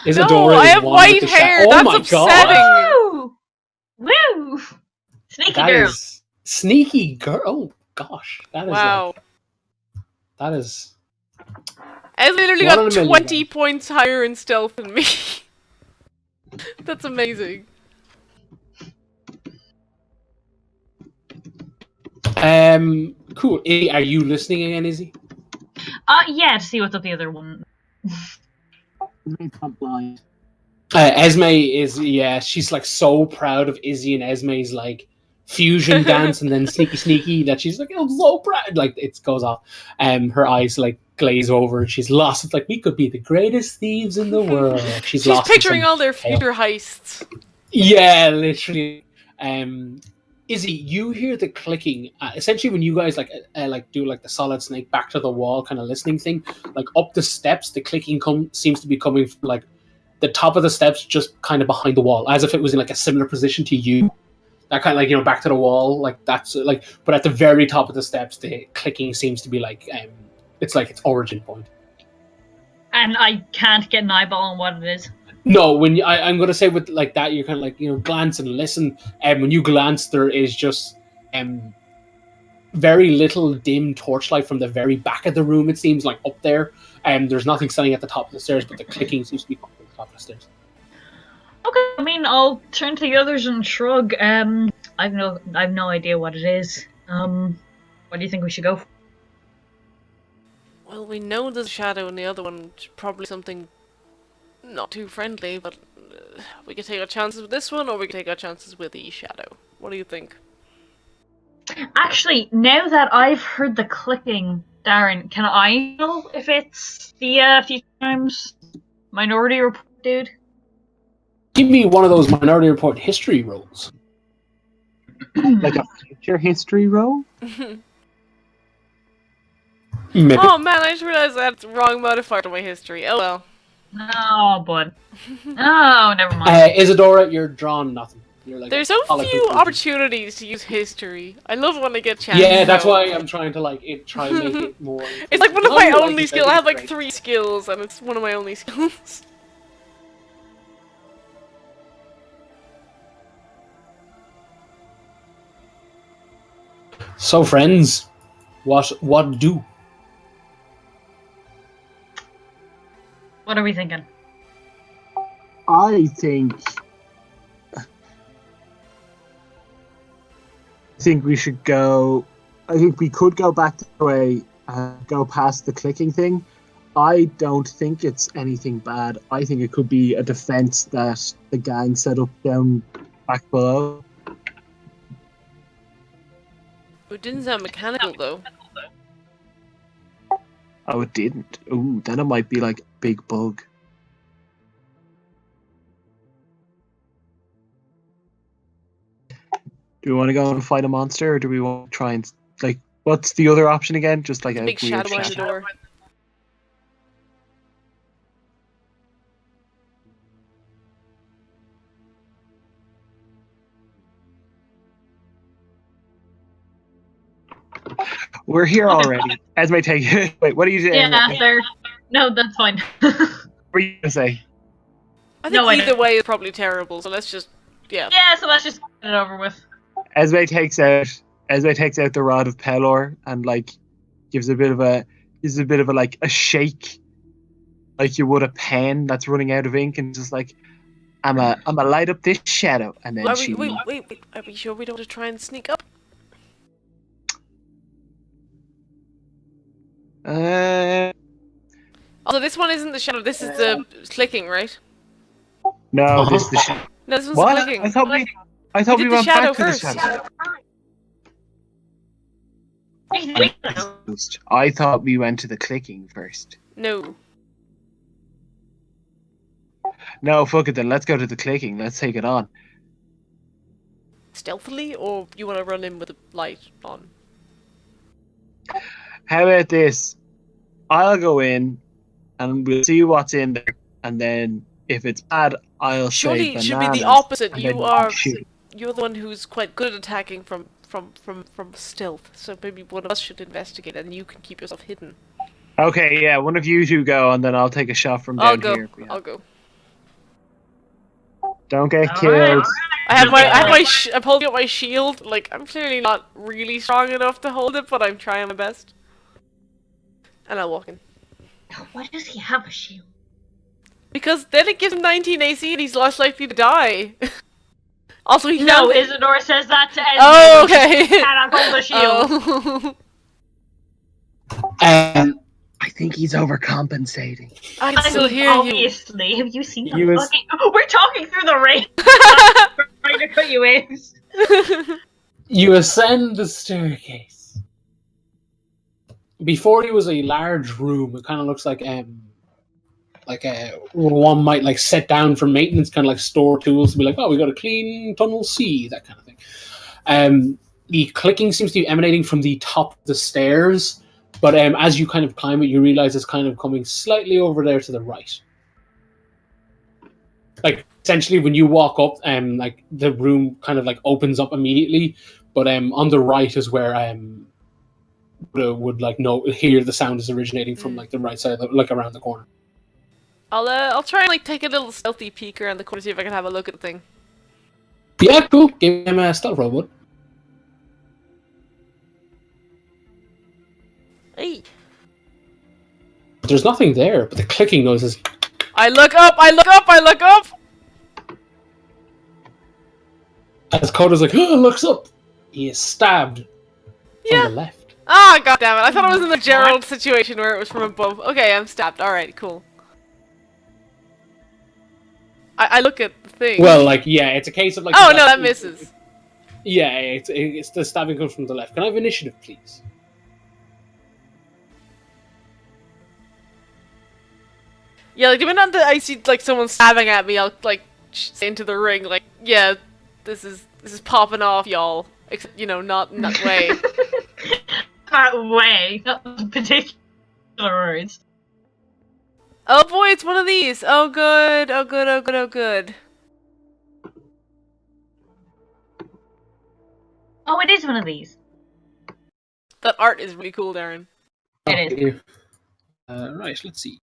Isadora No, I is have one white with the hair. Oh That's my upsetting. god! Woo! Woo! Sneaky That girl. is sneaky girl. Oh gosh, that is Wow. that is. I literally One got in a million, 20 guys. points higher in stealth than me. That's amazing. Cool. Are you listening again, Izzy? Yeah, to see what's up the other one. blind. Esme is, she's like so proud of Izzy and Esme's like fusion dance and then sneaky that she's like, I'm so proud. Like it goes off. Her eyes like glaze over and she's lost. It's like we could be the greatest thieves in the world. She's lost picturing all their future heists. Yeah, literally. Izzy, you hear the clicking. Essentially, when you guys like do like the solid snake back to the wall kind of listening thing, like up the steps, the clicking seems to be coming from like the top of the steps, just kind of behind the wall, as if it was in like a similar position to you. That kind of like back to the wall, like that's like. But at the very top of the steps, the clicking seems to be like it's like its origin point. And I can't get an eyeball on what it is. No, when I'm going to say with like that, you're kind of like glance and listen. And when you glance, there is just very little dim torchlight from the very back of the room. It seems like up there, and there's nothing standing at the top of the stairs, but the clicking seems to be coming from the top of the stairs. Okay, I mean, I'll turn to the others and shrug. I've no idea what it is. What do you think we should go for? Well, we know there's a shadow in the other one. Probably something not too friendly, but we could take our chances with this one, or we could take our chances with the shadow. What do you think? Actually, now that I've heard the clicking, Darren, can I know if it's the Future Times Minority Report dude? Give me one of those Minority Report history rolls. Like a future history roll? Maybe. Oh man, I just realized that's the wrong modifier to my history. Oh well. Oh, bud. Oh, never mind. Isadora, you're drawn nothing. You're like There's so few opportunities to use history. I love when I get chances. Yeah, that's why I'm trying to try and make it more. It's like one of my only skills. I have like 3 skills, and it's one of my only skills. So, friends, what do? What are we thinking? I think we should go. I think we could go back the way and go past the clicking thing. I don't think it's anything bad. I think it could be a defense that the gang set up down back below. It didn't sound mechanical though. Oh, it didn't. Ooh, then it might be like a big bug. Do we want to go and fight a monster, or do we want to try and like? What's the other option again? Just like a Big weird shadow behind the door. We're here already. Esme, take it. Wait, what are you saying? Yeah, there. No, that's fine. What were you gonna say? I think either way is probably terrible. So let's just Yeah, so let's just get it over with. Esme takes out the rod of Pelor and like gives a bit of a like a shake, like you would a pen that's running out of ink, and just like I'ma light up this shadow, and then wait. Are we sure we don't want to try and sneak up? Although this one isn't the shadow, this is the clicking, right? No, this is the shadow. No, this one's What? clicking. I thought we went back to the shadow. I thought we went to the clicking first. No. No, fuck it then. Let's go to the clicking. Let's take it on. Stealthily, or you want to run in with a light on? How about this? I'll go in, and we'll see what's in there, and then if it's bad, I'll Surely say it should bananas, be the opposite. and You then are shoot. you're the one who's quite good at attacking from stealth. So maybe one of us should investigate, and you can keep yourself hidden. Okay, yeah, one of you two go, and then I'll take a shot from down here. I'll go. Don't get All killed. right. I'm holding up my shield. Like I'm clearly not really strong enough to hold it, but I'm trying my best. And I'll walk in. Why does he have a shield? Because then it gives him 19 AC and he's less likely to die. Also, he No, can't... Isidore says that to Esme. Oh, okay. Cannot hold the shield. Oh. I think he's overcompensating. I can still hear obviously. Have you seen He the was- fucking... We're talking through the rain. We're trying to cut you in. you. You ascend the staircase. Before you was a large room. It kind of looks like where one might like sit down for maintenance, kind of like store tools to be like, oh, we got a clean tunnel C, that kind of thing. The clicking seems to be emanating from the top of the stairs, but as you kind of climb it, you realize it's kind of coming slightly over there to the right. Like essentially, when you walk up, like the room kind of like opens up immediately, but on the right is where would like hear the sound is originating from like the right side, like around the corner. I'll try and like take a little stealthy peek around the corner, see if I can have a look at the thing. Yeah, cool. Give him a stealth roll, bud. Hey. There's nothing there, but the clicking noises. I look up! I look up! I look up! As Coda's like, oh, looks up. He is stabbed from the left. Ah, goddammit. I thought it was in the Gerald situation where it was from above. Okay, I'm stabbed. Alright, cool. I look at the thing. Well, like, yeah, it's a case of like. Oh, no, that misses. Yeah, it's the stabbing comes from the left. Can I have initiative, please? Yeah, like, the minute I see, like, someone stabbing at me, I'll, like, say into the ring, like, yeah, this is popping off, y'all. Except, you know, not in that way. That way, not particular words. Oh boy, it's one of these! Oh good, oh good, oh good, oh good. Oh, it is one of these. That art is really cool, Darren. It is. Right, let's see.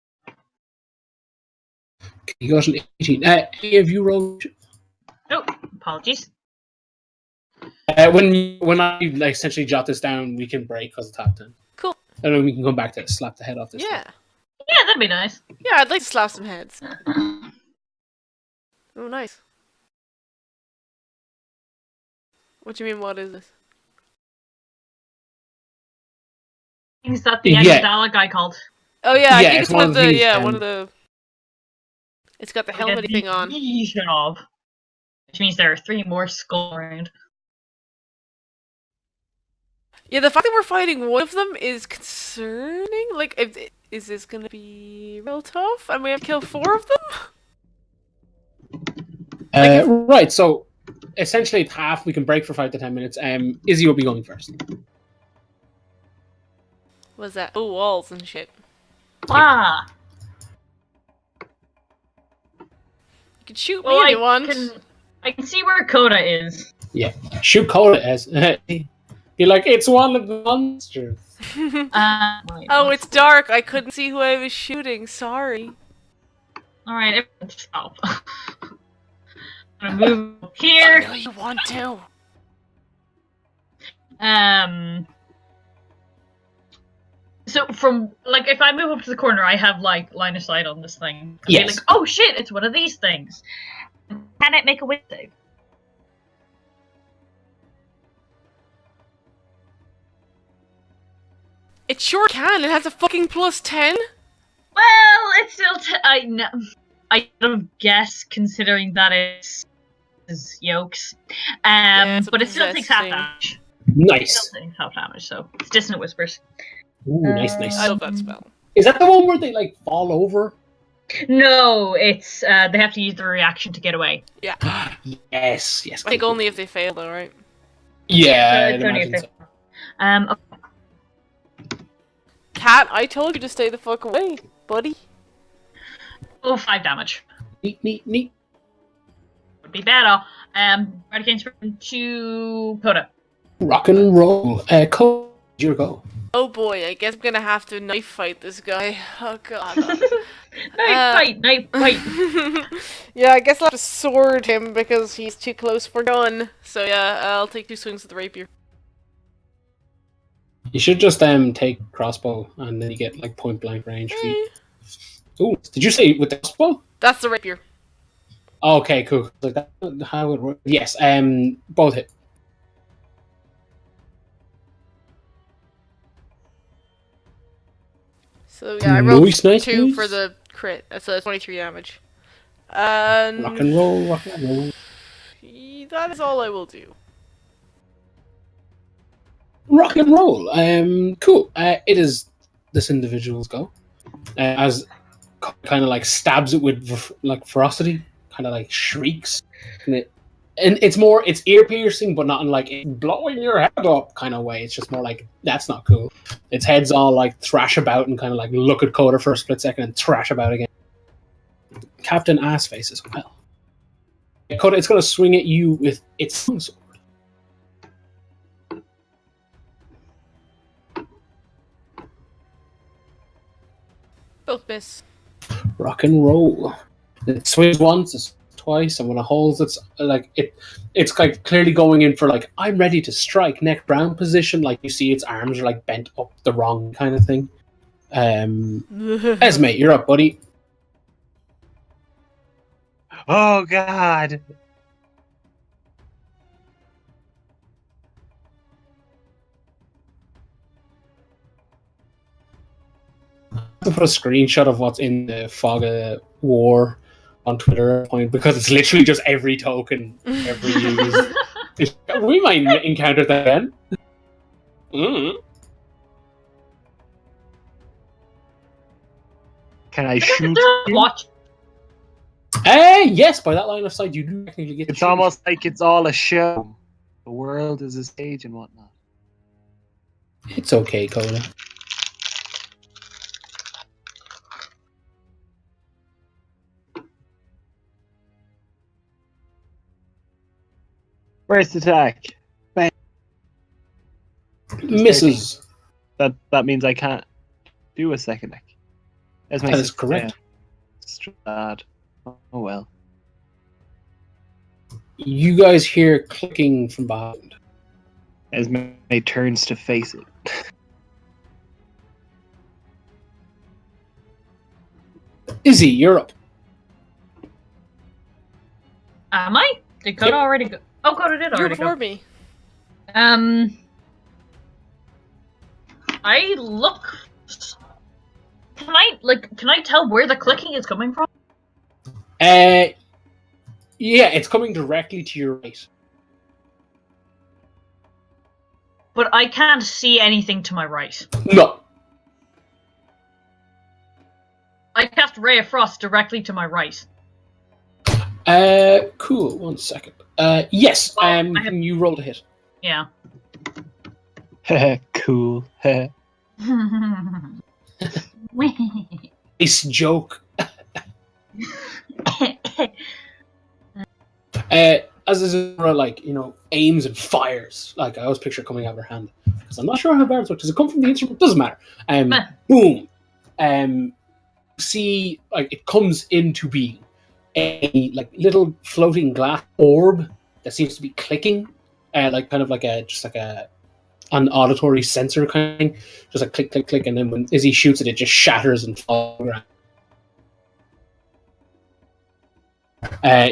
Okay, you got an 18. Any of you rolled? Oh, apologies. When I like, essentially jot this down, we can break because it's half 10. Cool. And then we can come back to slap the head off this. Yeah. Thing. Yeah, that'd be nice. Yeah, I'd like to slap some heads. Oh, nice. What do you mean, what is this? Is that the Dalek guy called? Oh yeah, I Yeah, think it's it's one of the, these, one of the... It's got the helmet thing on. Which means there are 3 more skull around. Yeah, the fact that we're fighting one of them is concerning. Like, is this gonna be real tough? And we have to kill 4 of them? Right, so essentially it's half. We can break for 5 to 10 minutes. Izzy will be going first. What's that? Oh, walls and shit. Ah! You can shoot me if you want. I can see where Coda is. Yeah, shoot Coda as. You're like, it's one of the monsters. Oh, it's dark. I couldn't see who I was shooting. Sorry. Alright, everyone stop. I'm gonna move here. I know you want to. So from, like, if I move up to the corner, I have, like, line of sight on this thing. I'd Yes. be like, oh shit, it's one of these things. Can it make a wit save? It sure can. It has a fucking +10. Well, it's still. I don't guess, considering that it's yokes. it's a but it still takes half possessed damage. Nice. It still takes half damage, so it's dissonant whispers. Ooh, nice. I love that spell. Is that the one where they like fall over? No, it's they have to use the reaction to get away. Yeah. Yes. I think only if they fail, though, right? Yeah, it's I'd only if imagine they. so. Cat, I told you to stay the fuck away, buddy. Oh, 5 damage. Neat. Would be better. Right against to Coda. Rock and roll. Coda, your go. Oh boy, I guess I'm gonna have to knife fight this guy. Oh god. Knife fight. Yeah, I guess I'll have to sword him because he's too close for gun. So yeah, I'll take 2 swings with the rapier. You should just take crossbow and then you get like point blank range. Ooh, did you say with the crossbow? That's the rapier. Okay, cool. Like that, how it work? Yes, both hit. So yeah, I rolled Nice, 2 for nice. the crit. That's 23 damage. Rock And and roll, rock and roll. that is all I will do. Rock and roll. Cool. It is this individual's go. As kind of like stabs it with like ferocity, kind of like shrieks, and it's ear piercing, but not in like blowing your head up kind of way. It's just more like that's not cool. Its head's all like thrash about and kind of like look at Coda for a split second and thrash about again. Captain Assface as well. Coda, it's gonna swing at you with its sword. Both miss. Rock and roll. It swings once, it's twice, and when it holds, it's like clearly going in for like I'm ready to strike neck brown position. Like you see, its arms are like bent up the wrong kind of thing. Esme, you're up, buddy. Oh God! To put a screenshot of what's in the Fog of War on Twitter point because it's literally just every token ever used. We might encounter that again. Can I shoot? Watch. Yes, by that line of sight, you do technically get. It's almost like it's all a show. The world is a stage and whatnot. It's okay, Coda. First attack. Bang. Misses. That means I can't do a second attack. That is correct. Strad. Oh well. You guys hear clicking from behind. Esme turns to face it. Izzy, you're up. Am I? Did Coda already go? Oh, Coda did You're already before go. me. I look. Can I tell where the clicking is coming from? Yeah, it's coming directly to your right. But I can't see anything to my right. No. I cast Ray of Frost directly to my right. Cool. 1 second. Yes. You rolled a hit. Yeah. Cool. Nice joke. As Azura, like, aims and fires. Like, I always picture it coming out of her hand. Because I'm not sure how bards work. Does it come from the instrument? Doesn't matter. Boom. See, like, it comes into being. A, like, little floating glass orb that seems to be clicking. Like, kind of like an auditory sensor kind of thing. Just like click, click, click. And then when Izzy shoots it, it just shatters and falls around.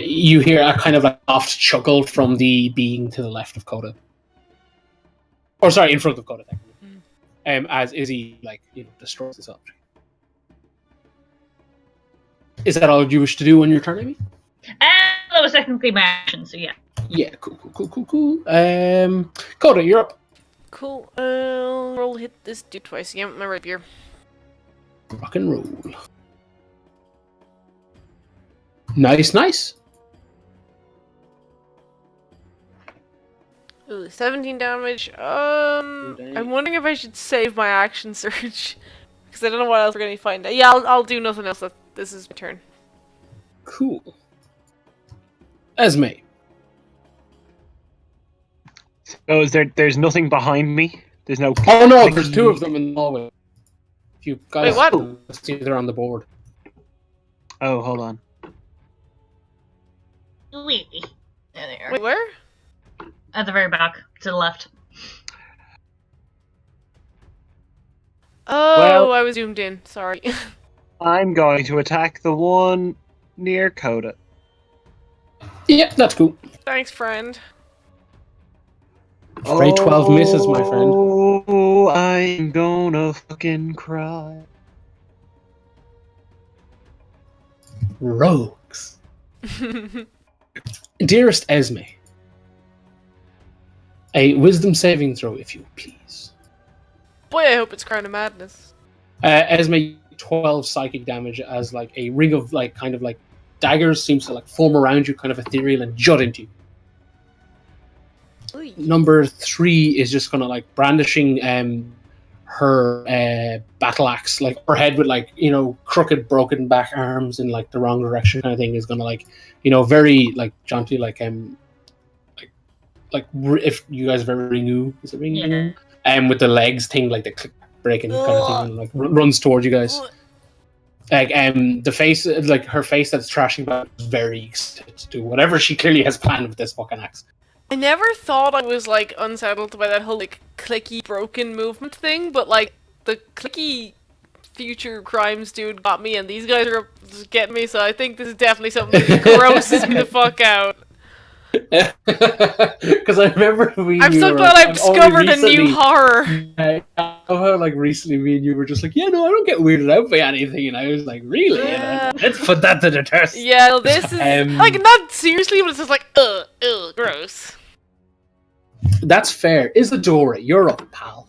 You hear a kind of like soft chuckle from the being to the left of Coda. Or sorry, in front of Coda. As Izzy destroys this object. Is that all you wish to do on your turn, Amy? That was technically my action, so yeah. Yeah, cool. Coda, you're up. Cool. Roll hit this dude twice again with my rapier. Rock and roll. Nice. Ooh, 17 damage. I'm wondering if I should save my action surge. Because I don't know what else we're going to find. Yeah, I'll do nothing else. This is my turn. Cool. Esme. Oh, there's nothing behind me? There's no... Oh no, there's two of them in the hallway. If you guys Wait, see they're on the board. Oh, hold on. There they are. Wait, where? At the very back, to the left. Oh, Well- I was zoomed in. Sorry. I'm going to attack the one near Coda. Yeah, that's cool. Thanks, friend. Afraid 12 misses, my friend. Oh, I'm gonna fucking cry. Rogues. Dearest Esme, a wisdom saving throw, if you please. Boy, I hope it's Crown of Madness. Esme, 12 psychic damage as like a ring of like kind of like daggers seems to like form around you, kind of ethereal, and jut into you. Oy. Number 3 is just gonna like brandishing her battle axe, like her head with like, you know, crooked, broken back arms in like the wrong direction kind of thing, is gonna like, you know, very like jaunty, like if you guys have ever Ringu, is it Ringu? Yeah. With the legs thing, like the click breaking kind of thing, and like runs towards you guys. Like the face, like her face that's trashing back, is very excited to do whatever she clearly has planned with this fucking axe. I never thought I was like unsettled by that whole like clicky broken movement thing, but like the clicky future crimes dude got me, and these guys are just getting me. So I think this is definitely something that grosses me the fuck out. Because I remember I'm so glad I've discovered a new horror. I love how like recently me and you were just like, yeah, no, I don't get weirded out by anything, and I was like, really? Let's put that to the test. Yeah, no, this is like not seriously, but it's just like gross. That's fair. Isadora, you're up, pal.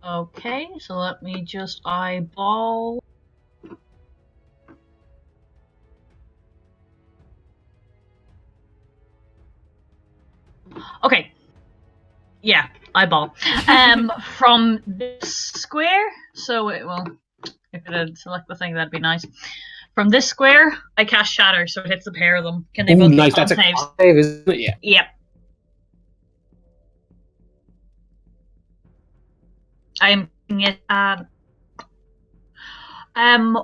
Okay, so let me just eyeball. Okay. Yeah, eyeball. From this square, so it will. If it had select the thing, that'd be nice. From this square, I cast Shatter, so it hits the pair of them. Can they both nice. make That's con a saves? save, isn't it? Yeah. Yep. I am it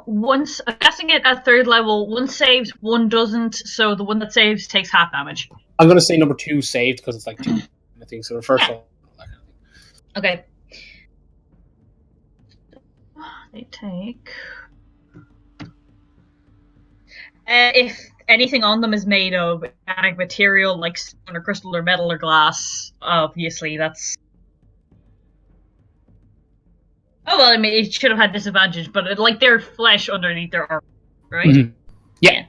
once I'm casting it at 3rd level, one saves, one doesn't, so the one that saves takes half damage. I'm gonna say number 2 saved because it's like 2, I think. So the first one. Okay. They take. If anything on them is made of organic material like stone or crystal or metal or glass, obviously that's. Oh well, I mean, it should have had disadvantage, but like their flesh underneath their armor, right? Mm-hmm. Yeah.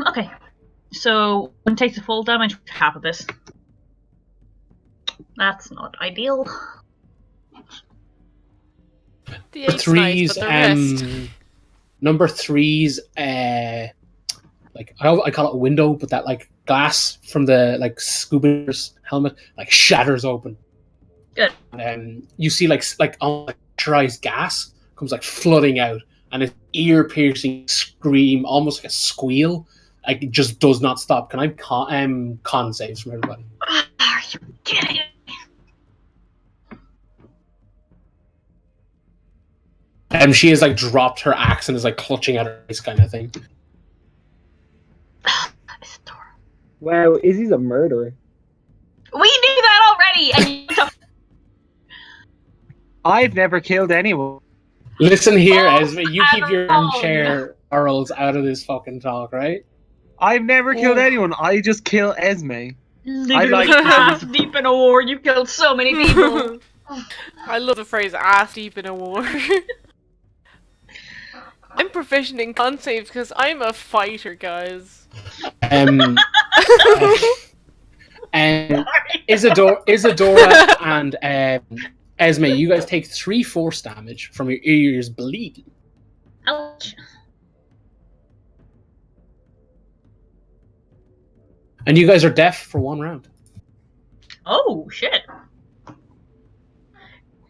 Okay. So one takes the full damage, half of this. That's not ideal. The 8's threes, nice, but the rest. Number 3's, like I call it a window, but that like glass from the like scuba's helmet like shatters open. Good. And you see like pressurized gas comes like flooding out, and an ear-piercing scream, almost like a squeal, like it just does not stop. Can I con saves from everybody? Are you kidding? She has like dropped her axe and is like clutching at her face, kind of thing. Wow, Izzy's a murderer. We knew that already, and you I've never killed anyone. Listen here, Esme, you keep your armchair Earls out of this fucking talk, right? I've never killed anyone. I just kill Esme. literally half deep in a war. You killed so many people. I love the phrase "ass deep in a war." I'm proficient in con saves because I'm a fighter, guys. Isadora and Esme, you guys take 3 force damage from your ears bleeding. Ouch. And you guys are deaf for 1 round. Oh, shit.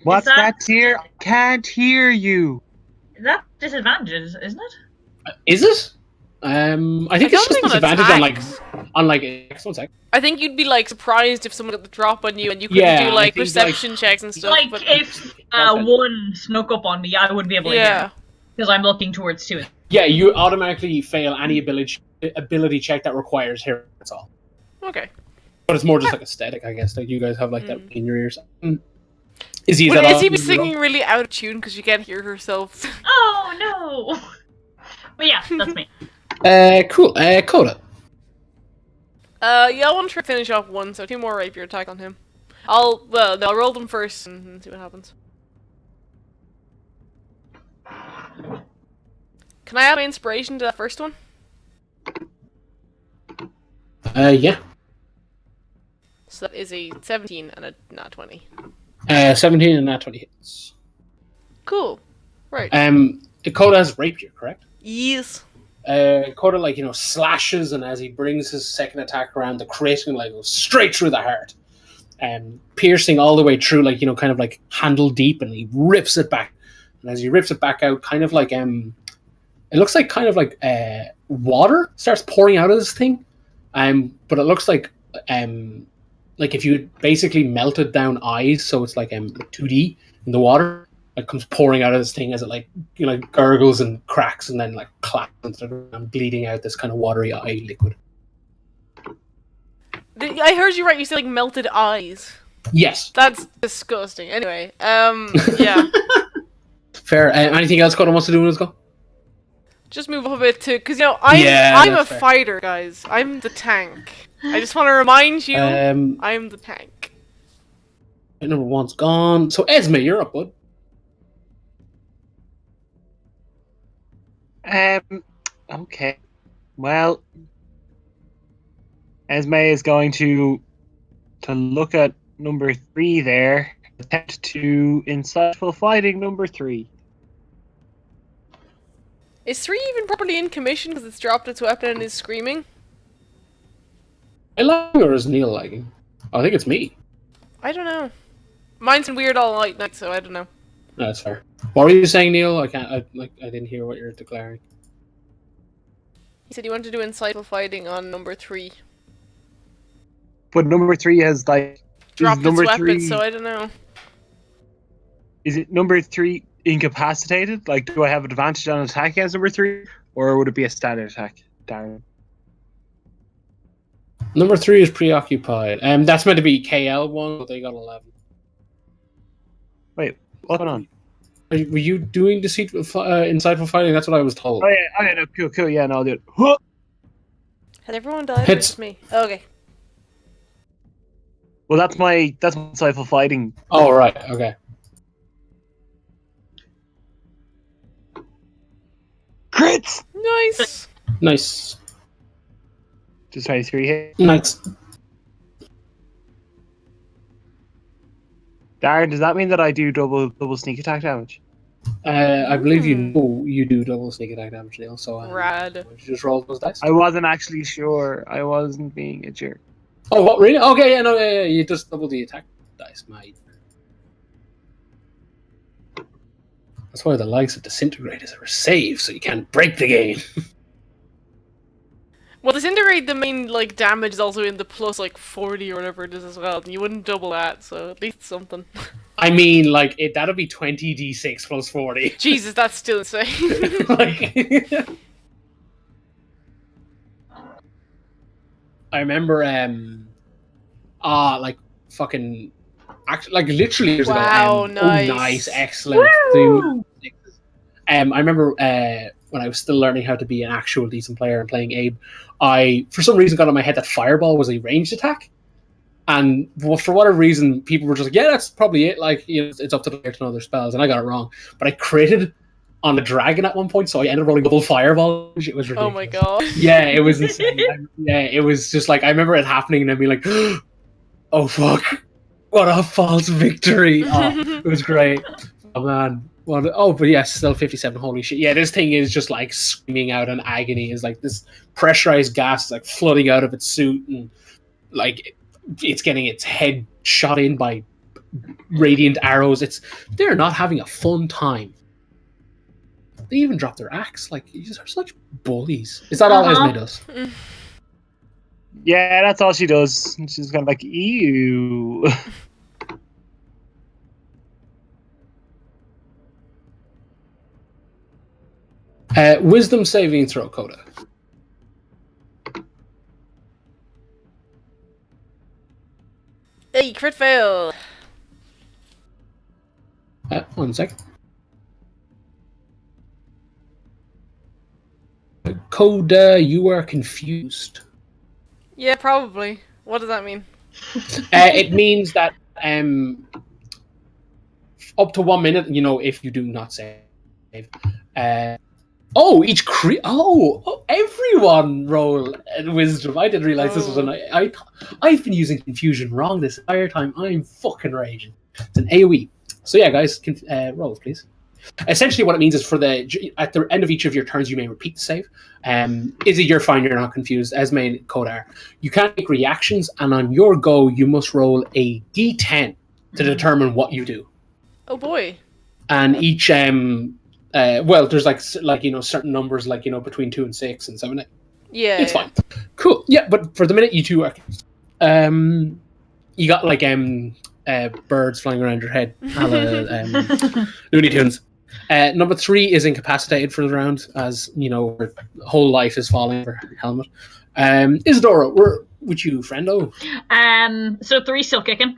What's that tier? I can't hear you. That's disadvantage, isn't it? Is it? I think it's just disadvantage on like excellent sec. I think you'd be like surprised if someone got the drop on you and you couldn't Yeah, do I like think, perception checks and stuff. Like, but if one snuck up on me, I wouldn't be able to hear. Because I'm looking towards 2. Yeah, you automatically fail any ability check that requires hearing. That's all. Okay. But it's more just like aesthetic, I guess. Like you guys have like that in your ears. Is he singing really out of tune because you can't hear herself? Oh no! But yeah, that's me. Cool. Coda. Yeah, I want to try to finish off one, so 2 more rapier attack on him. I'll roll them first and see what happens. Can I add my inspiration to that first one? Yeah. So that is a 17 and a nat 20. 17 and nat 20 hits. Cool. Right. Coda has rapier, correct? Yes. Coda, slashes, and as he brings his second attack around, the crit goes straight through the heart, piercing all the way through, handle deep, and he rips it back. And as he rips it back out, it looks like water starts pouring out of this thing, but it looks like if you basically melted down eyes, so it's 2D in the water. It comes pouring out of this thing as it gurgles and cracks and then claps and bleeding out this kind of watery eye liquid. I heard you right. You said melted eyes. Yes. That's disgusting. Anyway, yeah. Fair. Anything else Coda wants to do in his go? Just move up a bit too, because I'm a fair. fighter, guys. I'm the tank. I just want to remind you, I'm the tank. Number 1's gone. So Esme, you're up, bud. Okay. Well, Esme is going to look at number 3 there. Attempt to insightful fighting number 3. Is 3 even properly in commission because it's dropped its weapon and is screaming? I like or is Neil liking? I think it's me. I don't know. Mine's been weird all night, so I don't know. No, that's fair. What were you saying, Neil? I didn't hear what you're declaring. He said he wanted to do insightful fighting on number 3. But number 3 has Dropped number its weapon, 3, so I don't know. Is it number 3 incapacitated? Do I have advantage on attack against number 3? Or would it be a standard attack? Darren. Number 3 is preoccupied. That's meant to be KL1, but they got 11. Wait, what's going on? Were you doing insightful fighting? That's what I was told. Oh yeah, no, cool, yeah, no, I'll do it. Huh! Had everyone died? Hits. It's me. Okay. Well, that's my insightful fighting. Oh, right, okay. Crits! Nice! Nice. Just 23 hit. Nice. Darren, does that mean that I do double sneak attack damage? I believe you do double sneak attack damage, Neil, so Rad. why don't you just roll those dice? I wasn't actually sure. I wasn't being a jerk. Oh, what, really? Okay, yeah, you just double the attack dice, mate. That's why the likes of Disintegrate is a save, so you can't break the game. Well, Disintegrate, the main damage is also in the plus 40 or whatever it is as well. And you wouldn't double that, so at least something. I mean, that'll be 20d6 plus 40. Jesus, that's still insane. I remember, literally years ago. Wow, nice. Oh, nice, excellent. I remember when I was still learning how to be an actual decent player and playing Abe, I, for some reason, got in my head that Fireball was a ranged attack. And for whatever reason, people were just yeah, that's probably it. It's up to the player to know their spells, and I got it wrong. But I critted on the dragon at one point, so I ended up rolling double Fireball. It was ridiculous. Oh my god. Yeah, it was insane. It was just I remember it happening and then being oh fuck, what a false victory. Oh, it was great. Oh man. But yeah, still 57. Holy shit. Yeah, this thing is just screaming out in agony. Is this pressurized gas is flooding out of its suit, and it's getting its head shot in by radiant arrows. They're not having a fun time. They even drop their axe. These are such bullies. Is that all Esme does? Yeah, that's all she does. She's kind of ew. Wisdom saving throw, Coda. Hey, crit fail. 1 second. Coda, you are confused. Yeah, probably. What does that mean? It means that up to 1 minute, if you do not save. Everyone roll wisdom. I didn't realize this was an. I've been using confusion wrong this entire time. I'm fucking raging. It's an AoE. So yeah, guys, roll please. Essentially, what it means is at the end of each of your turns, you may repeat the save. Izzy, you're fine. You're not confused. Esme and Kodar, you can't make reactions, and on your go, you must roll a d10 to determine what you do. Oh boy! And each there's like certain numbers between 2 and 6 and 7 and 8. Yeah, it's fine. Cool. Yeah, but for the minute, you two are. You got birds flying around your head, Looney Tunes. Number 3 is incapacitated for the round, as her whole life is falling her helmet. Isadora, we're with you, friendo. So 3's still kicking.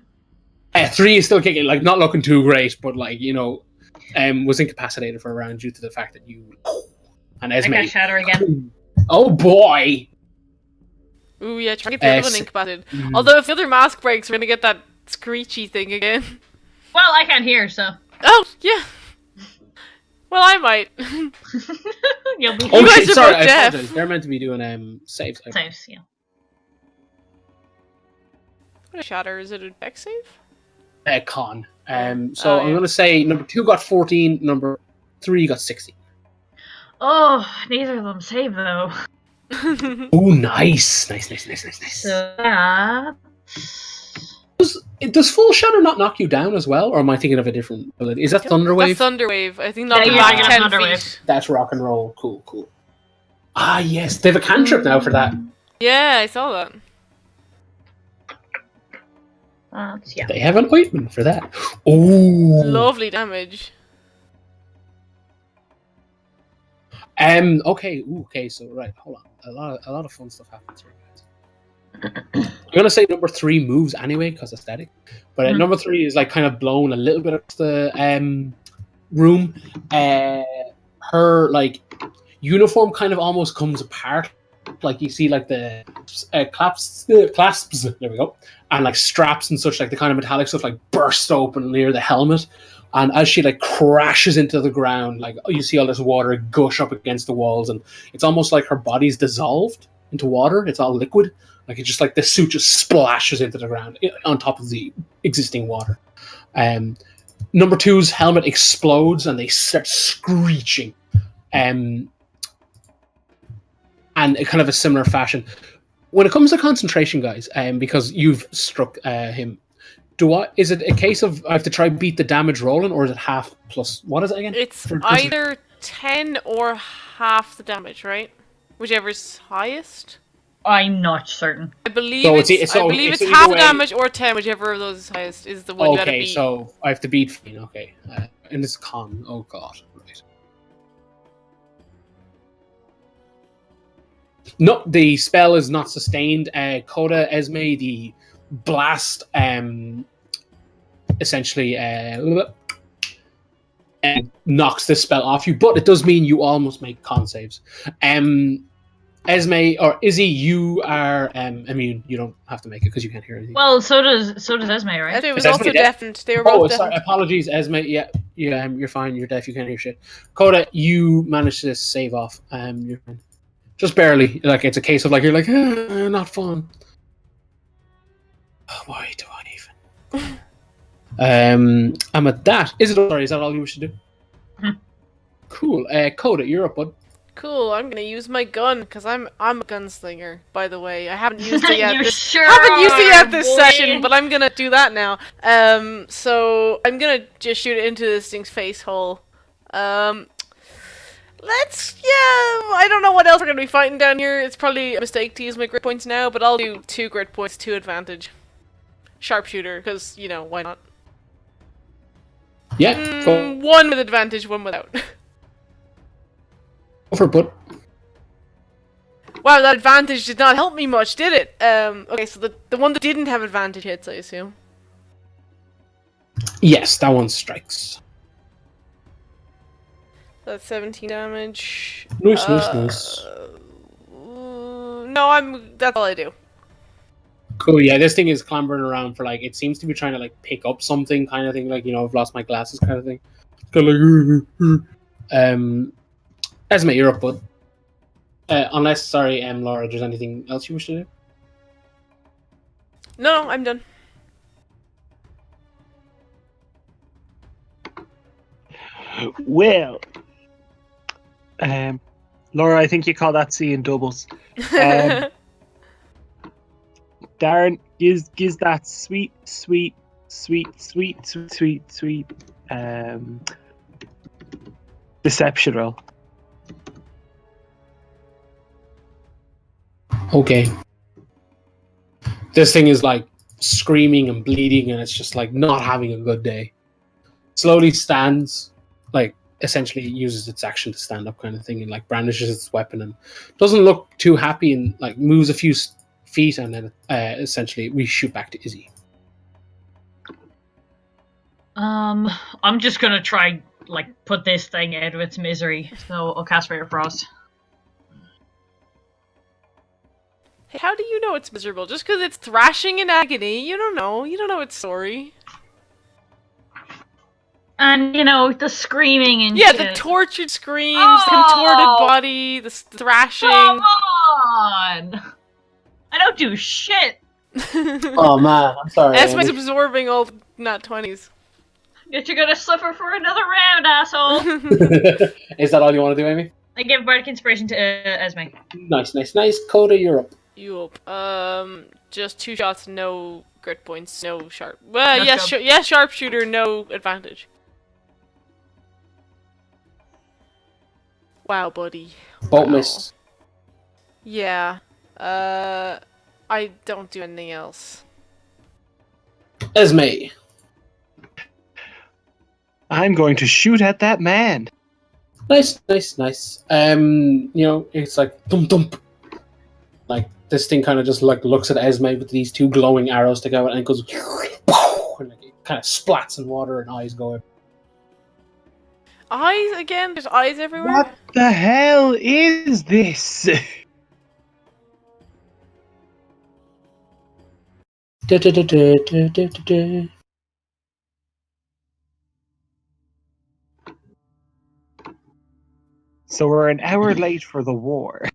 3 is still kicking, not looking too great, but was incapacitated for a round due to the fact that you and Esme. I got shatter again. Oh boy! Ooh yeah, try to get the other one incapacitated. Although if the other mask breaks, we're gonna get that screechy thing again. Well, I can't hear, so. Oh yeah. Well, I might. You'll be. Oh you guys shit! are Sorry, both I deaf. apologize. They're meant to be doing saves. Saves, yeah. What a shatter? Is it a dex save? Con. I'm gonna say number 2 got 14, number 3 got 16. Oh, neither of them save though. Oh, nice. So that. Does full shatter not knock you down as well, or am I thinking of a different ability? Is that Thunderwave? That's Thunderwave. I think not Yeah, back yeah, 10 Thunderwave. feet. That's rock and roll. Cool. Ah, yes, they have a cantrip now for that. Yeah, I saw that. Yeah. They have an ointment for that. Oh, Lovely damage. Okay. Okay. So right, hold on. A lot of fun stuff happens here, guys. I'm gonna say number 3 moves anyway because aesthetic, but number 3 is kind of blown a little bit across the room. Her uniform kind of almost comes apart. You see the clasps. There we go, and straps and such, the kind of metallic stuff burst open near the helmet. And as she crashes into the ground, you see all this water gush up against the walls, and it's almost like her body's dissolved into water. It's all liquid. It's just the suit just splashes into the ground on top of the existing water. Number 2's helmet explodes, and they start screeching. And in kind of a similar fashion. When it comes to concentration, guys, because you've struck him, is it a case of I have to try beat the damage rolling, or is it half plus? What is it again? It's either 10 or half the damage, right? Whichever's highest. I'm not certain. I believe So it's half the damage or 10, whichever of those is highest is the one you gotta beat. Okay, so I have to beat Fiend. Okay, and it's con. Oh god, right. No, the spell is not sustained. Coda, Esme, the blast essentially knocks this spell off you, but it does mean you almost make con saves. Esme or Izzy, you are immune. You don't have to make it because you can't hear anything. Well, so does Esme, right? It was also deafened. They were both deafened. Sorry, apologies, Esme. Yeah, you're fine. You're deaf. You can't hear shit. Coda, you managed to save off. You're fine. Just barely. It's a case of you're not fun. Why do I even? I'm at that. Is that all you wish to do? Cool. Coda, you're up, bud. Cool. I'm gonna use my gun because I'm a gunslinger. By the way, I haven't used it yet. This session, but I'm gonna do that now. So I'm gonna just shoot it into this thing's face hole. I don't know what else we're gonna be fighting down here. It's probably a mistake to use my grit points now, but I'll do 2 grit points, 2 advantage. Sharpshooter, because, why not? Yeah, go. 1 with advantage, 1 without. Go for it, bud. Wow, that advantage did not help me much, did it? Okay, so the one that didn't have advantage hits, I assume. Yes, that one strikes. That's 17 damage. Nice. No, that's all I do. Cool. Yeah, this thing is clambering around for like it seems to be trying to like pick up something kind of thing. Like I've lost my glasses kind of thing. It's kind of like Esme, you're up, bud. Unless, sorry, Laura, there's anything else you wish to do? No, I'm done. Well, Laura, I think you call that seeing doubles. Darren, gives that sweet deception roll. Okay. This thing is like screaming and bleeding, and it's just like not having a good day. Slowly stands, like essentially uses its action to stand up, kind of thing, and like brandishes its weapon and doesn't look too happy, and like moves a few feet, and then essentially we shoot back to Izzy. I'm just gonna try like put this thing out of its misery. So I'll cast Ray of Frost. Hey, how do you know it's miserable? Just because it's thrashing in agony? You don't know. You don't know its story. And the screaming and Yeah, shit. the tortured screams, the contorted body, the thrashing. Come on! I don't do shit. Oh man, I'm sorry. Esme's absorbing all the nat 20s. Yet you're gonna suffer for another round, asshole. Is that all you want to do, Amy? I give Bardic Inspiration to Esme. Nice. Coda, you're up. You up. Just 2 shots, no grit points, no sharp. Well, No yes, sharpshooter, no advantage. Wow, buddy. Bolt Wow. missed. Yeah. I don't do anything else. Esme. I'm going to shoot at that man. Nice. It's like thump. Like this thing kind of just like looks at Esme with these 2 glowing arrows to go, and it goes, and like, it kind of splats in water, and eyes go. Eyes again? There's eyes everywhere? What the hell is this? So we're an hour late for the war.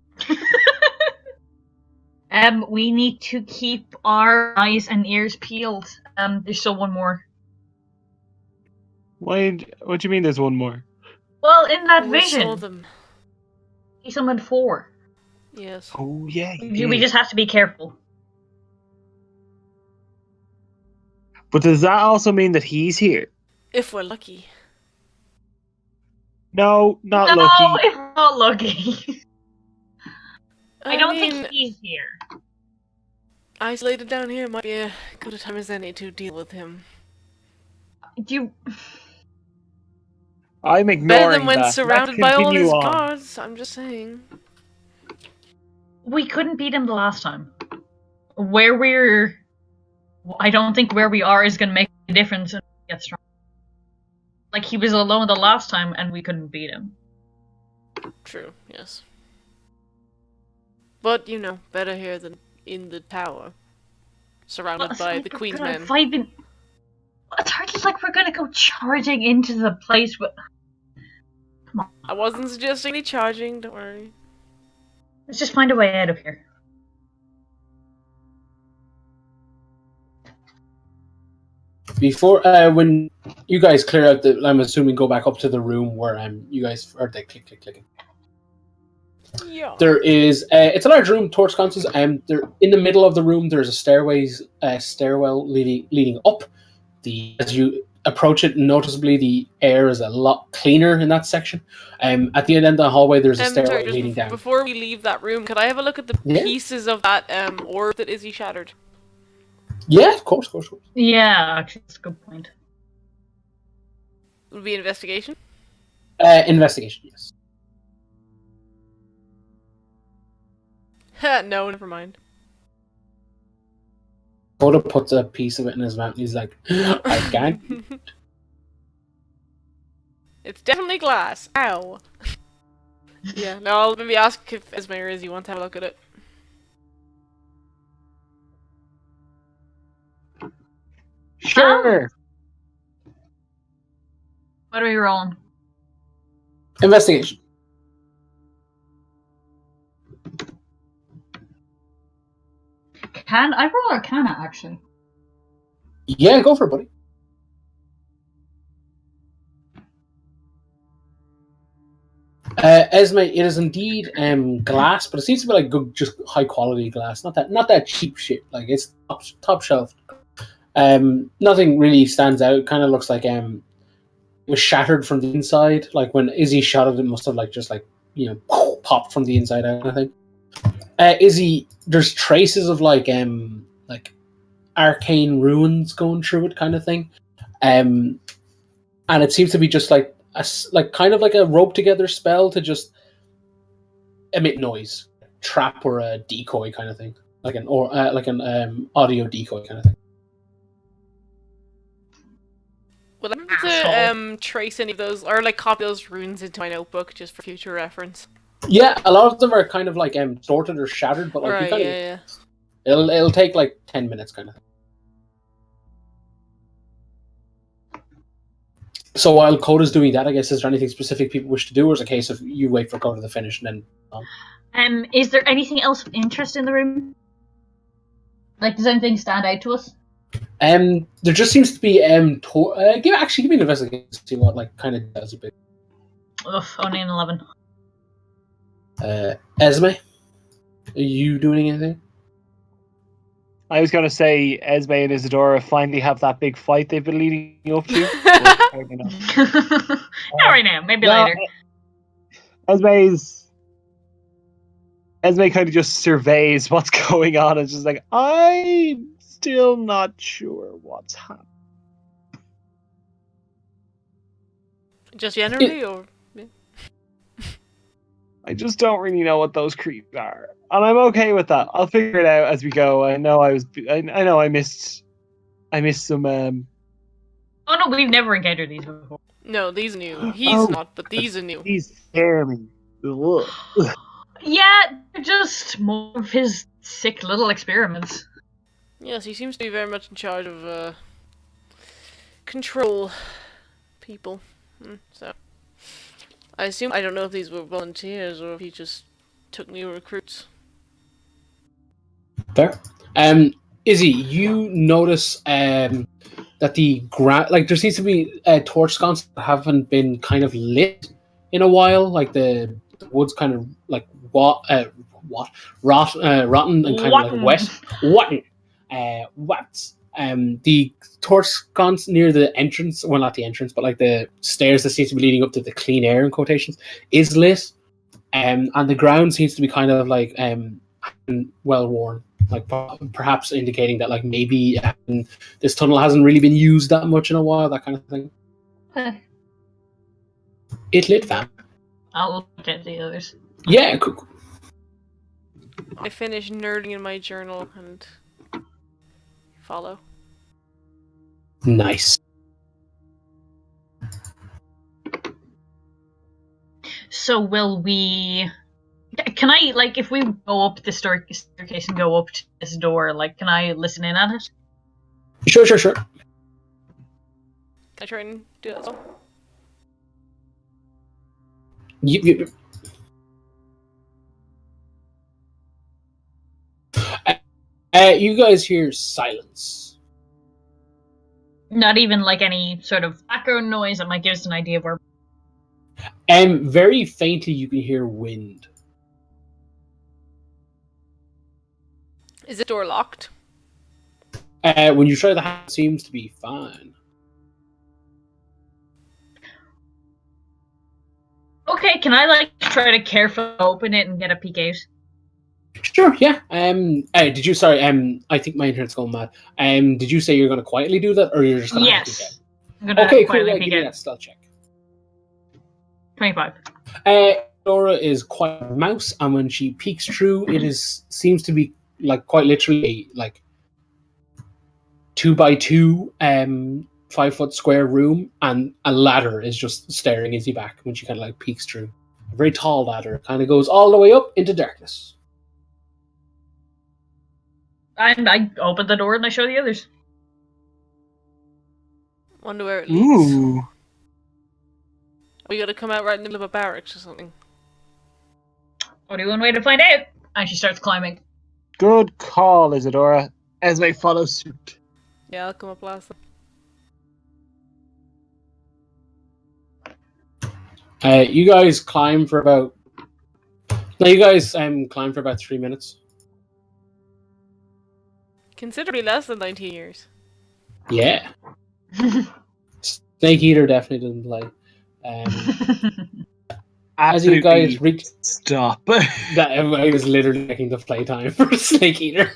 We need to keep our eyes and ears peeled. There's still one more. What do you mean there's one more? Well, in that We saw vision, them. he summoned 4. Yes. Oh yeah. We just have to be careful. But does that also mean that he's here? If we're lucky. No, not No, lucky. if we're not lucky. I don't mean, think he's here. isolated down here might be a good a time as any to deal with him. I'm ignoring Better than when that. surrounded Let's by all continue his on. guards, I'm just saying. We couldn't beat him the last time. I don't think where we are is going to make a difference and get strong. Like, he was alone the last time and we couldn't beat him. True, yes. But, better here than in the tower. Surrounded by the Queen's men. It's hardly like we're going to go charging into the place with... Come on. I wasn't suggesting any charging, don't worry. Let's just find a way out of here. Before, when you guys clear out I'm assuming go back up to the room where you guys are clicking. Yeah. There is it's a large room, torch sconces. There in the middle of the room. There's a stairwell leading up. As you approach it, noticeably the air is a lot cleaner in that section. At the end of the hallway, there's a stairway leading down. Before we leave that room, could I have a look at the pieces of that orb that Izzy shattered? Yeah, of course. Yeah, actually, that's a good point. Would it be investigation? Investigation, yes. No, never mind. Oda puts a piece of it in his mouth. He's like, I can't. It's definitely glass. Ow. Yeah, no, I'll maybe ask if Esme or Izzy want to have a look at it. Sure. What are we rolling? Investigation. Can I roll Arcana, actually? Yeah, go for it, buddy. Esme, it is indeed glass, but it seems to be like good, just high quality glass. Not that cheap shit. Like it's top shelf. Nothing really stands out. Kind of looks like it was shattered from the inside. Like when Izzy shot it, it must have like just like popped from the inside out. I think. Izzy, there's traces of like arcane runes going through it, kind of thing. And it seems to be just like kind of like a rope together spell to just emit noise, trap or a decoy kind of thing, like an audio decoy kind of thing. Will I have to trace any of those or like copy those runes into my notebook just for future reference? Yeah, a lot of them are kind of like distorted or shattered, but like Right, yeah. It'll take like 10 minutes kind of thing. So while Coda's doing that, I guess, is there anything specific people wish to do, or is it a case of you wait for Coda to finish and then... Is there anything else of interest in the room? Like, does anything stand out to us? There just seems to be give me an investigation to see what like kind of does a bit. Ugh, only an 11. Esme, are you doing anything? I was going to say Esme and Isadora finally have that big fight they've been leading up to. Not right now, maybe later. Esme kind of just surveys what's going on and just like, I'm still not sure what's happening. Just generally, or I just don't really know what those creeps are, and I'm okay with that. I'll figure it out as we go. I know I missed some. Oh no, we've never encountered these before. No, these are new. He's not, but these are new. These scare me. Ugh. Yeah, they're just more of his sick little experiments. Yes, he seems to be very much in charge of control people. So I don't know if these were volunteers or if he just took new recruits. Fair. Izzy, you notice that the there seems to be torch sconces that haven't been kind of lit in a while. Like the wood's kind of like rotten and kind of like wet. What? The torch sconce near the entrance, well, not the entrance, but like the stairs that seems to be leading up to the clean air in quotations, is lit. And the ground seems to be kind of like well worn, like perhaps indicating that like maybe this tunnel hasn't really been used that much in a while, that kind of thing. It lit, fam. I'll look at the others. Yeah, cool. I finish nerding in my journal and follow. Nice. So will we... Can I, like, if we go up the staircase and go up to this door, like, can I listen in on it? Sure. Can I try and do that as well? You guys hear silence. Not even, like, any sort of background noise that might give us an idea of where... Very faintly you can hear wind. Is the door locked? When you try the hand, it seems to be fine. Okay, can I, like, try to carefully open it and get a peek out? Sure, yeah. Did you, sorry, I think my internet's going mad. Did you say you're going to quietly do that, or you're just going to have to peek out? I'm gonna okay, cool, quietly yeah, peek give me out. that stealth check. 25. Dora is quite a mouse, and when she peeks through, seems to be like quite literally like 2x2 5-foot square room, and a ladder is just staring Izzy back when she kind of like peeks through. A very tall ladder, kind of goes all the way up into darkness. And I open the door and I show the others. Wonder where it leads. Ooh. We gotta come out right in the middle of a barracks or something. Only one way to find out. And she starts climbing. Good call, Isadora. Esme follows suit. Yeah, I'll come up last. You guys climb for about. No, you guys climb for about 3 minutes. Considerably less than 19 years. Yeah. Snake Eater definitely doesn't play. As you guys reach, Stop. that I was literally checking the playtime for Snake Eater.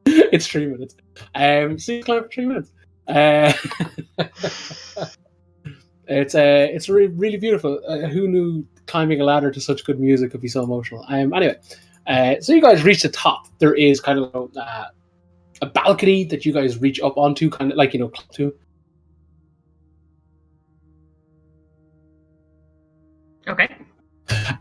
It's 3 minutes. So you climb for 3 minutes. It's really beautiful. Who knew climbing a ladder to such good music could be so emotional? Anyway, so you guys reach the top. There is kind of a balcony that you guys reach up onto, kind of like to. Okay.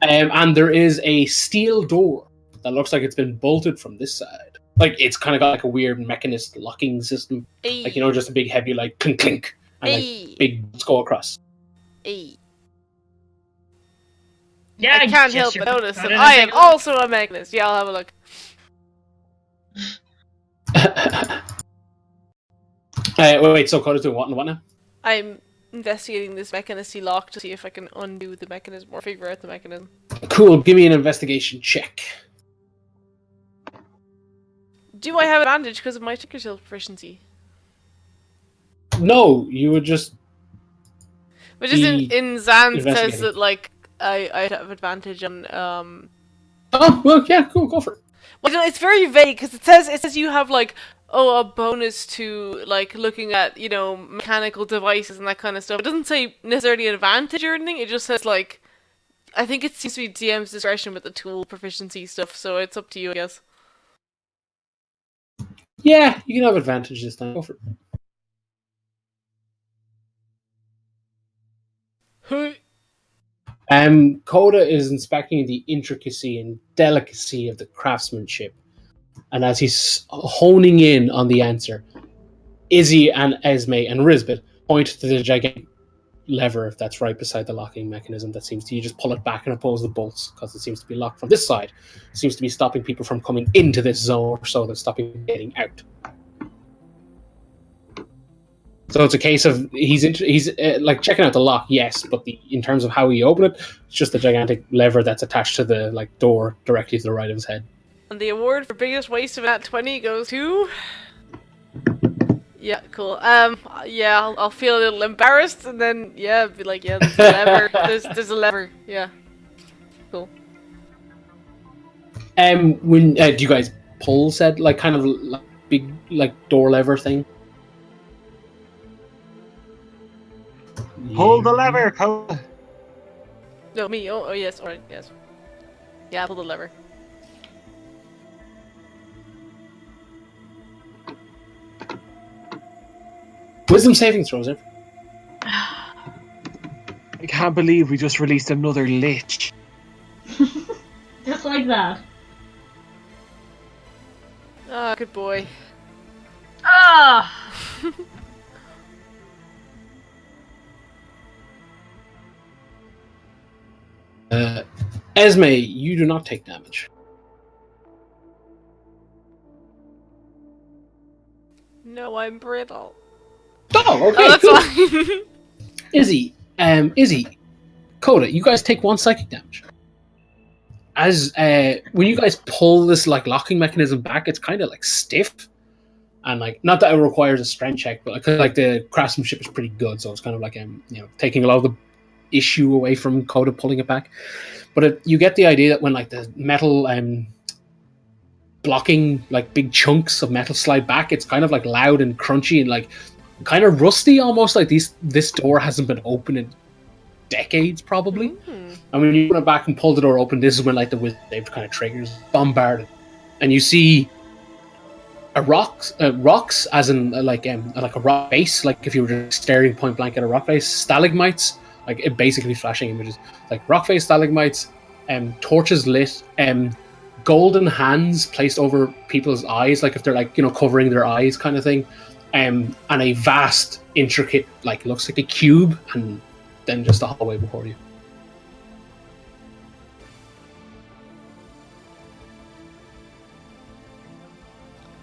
And there is a steel door that looks like it's been bolted from this side. Like it's kind of got like a weird mechanist locking system, Hey. like just a big heavy like clink clink and Hey. like big bolts go across. Hey. Yeah, I can't help but notice that I am also a mechanist. Yeah, I'll have a look. Wait, so Coda's doing what and what now? I'm investigating this mechanisty lock to see if I can undo the mechanism or figure out the mechanism. Cool, give me an investigation check. Do I have advantage because of my Tinkershield proficiency? No, you would just. But just in Zan says investigating. that like I have advantage on Oh well, yeah, cool, go for it. Well, no, it's very vague because it says you have like a bonus to like looking at mechanical devices and that kind of stuff. It doesn't say necessarily an advantage or anything. It just says like I think it seems to be DM's discretion with the tool proficiency stuff. So it's up to you, I guess. Yeah, you can have advantage this time. Go for it. Coda is inspecting the intricacy and delicacy of the craftsmanship, and as he's honing in on the answer, Izzy and Esme and Risbet point to the gigantic lever, if that's right, beside the locking mechanism that seems to, you just pull it back and oppose the bolts because it seems to be locked from this side. It seems to be stopping people from coming into this zone, or so than stopping getting out. So it's a case of he's like checking out the lock, yes, but in terms of how he opened it, it's just a gigantic lever that's attached to the door directly to the right of his head. And the award for biggest waste of that 20 goes to. Yeah, cool. Yeah, I'll feel a little embarrassed, and then be like, yeah, there's a lever. there's a lever. Yeah, cool. When do you guys pull said like kind of like big like door lever thing? Pull the lever, Coda. No, me. Oh, yes. All right. Yes. Yeah, pull the lever. Wisdom saving throws, it. I can't believe we just released another lich. Just like that. Ah, good boy. Ah! Esme, you do not take damage. No, I'm brittle. Oh, okay. Oh, that's cool. fine. Izzy, Coda, you guys take 1 psychic damage. As when you guys pull this like locking mechanism back, it's kind of like stiff, and like not that it requires a strength check, but like the craftsmanship is pretty good, so it's kind of like taking a lot of the issue away from Coda pulling it back. But you get the idea that when like the metal blocking like big chunks of metal slide back, it's kind of like loud and crunchy and like kind of rusty, almost like this door hasn't been open in decades probably. And when you put it back and pull the door open, this is when like the wizard kind of triggers, bombarded, and you see rocks as in like a rock face, like if you were just staring point blank at a rock face, stalagmites, like it basically flashing images, like rock face stalagmites, torches lit, golden hands placed over people's eyes, like if they're like covering their eyes kind of thing, and a vast, intricate, like looks like a cube, and then just a hallway before you.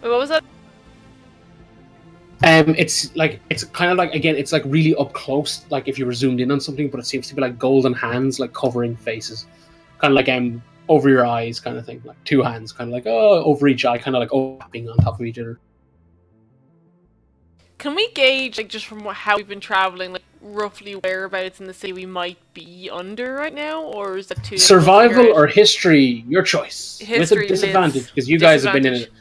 Wait, what was that? It's kind of like, again, it's like really up close, like if you were zoomed in on something, but it seems to be like golden hands, like covering faces, kind of like over your eyes, kind of thing, like two hands, kind of like over each eye, kind of like overlapping on top of each other. Can we gauge, like, just from how we've been traveling, like, roughly whereabouts in the city we might be under right now, or is that too? Survival or history, your choice. History, with a disadvantage, Liz. because you guys have been in it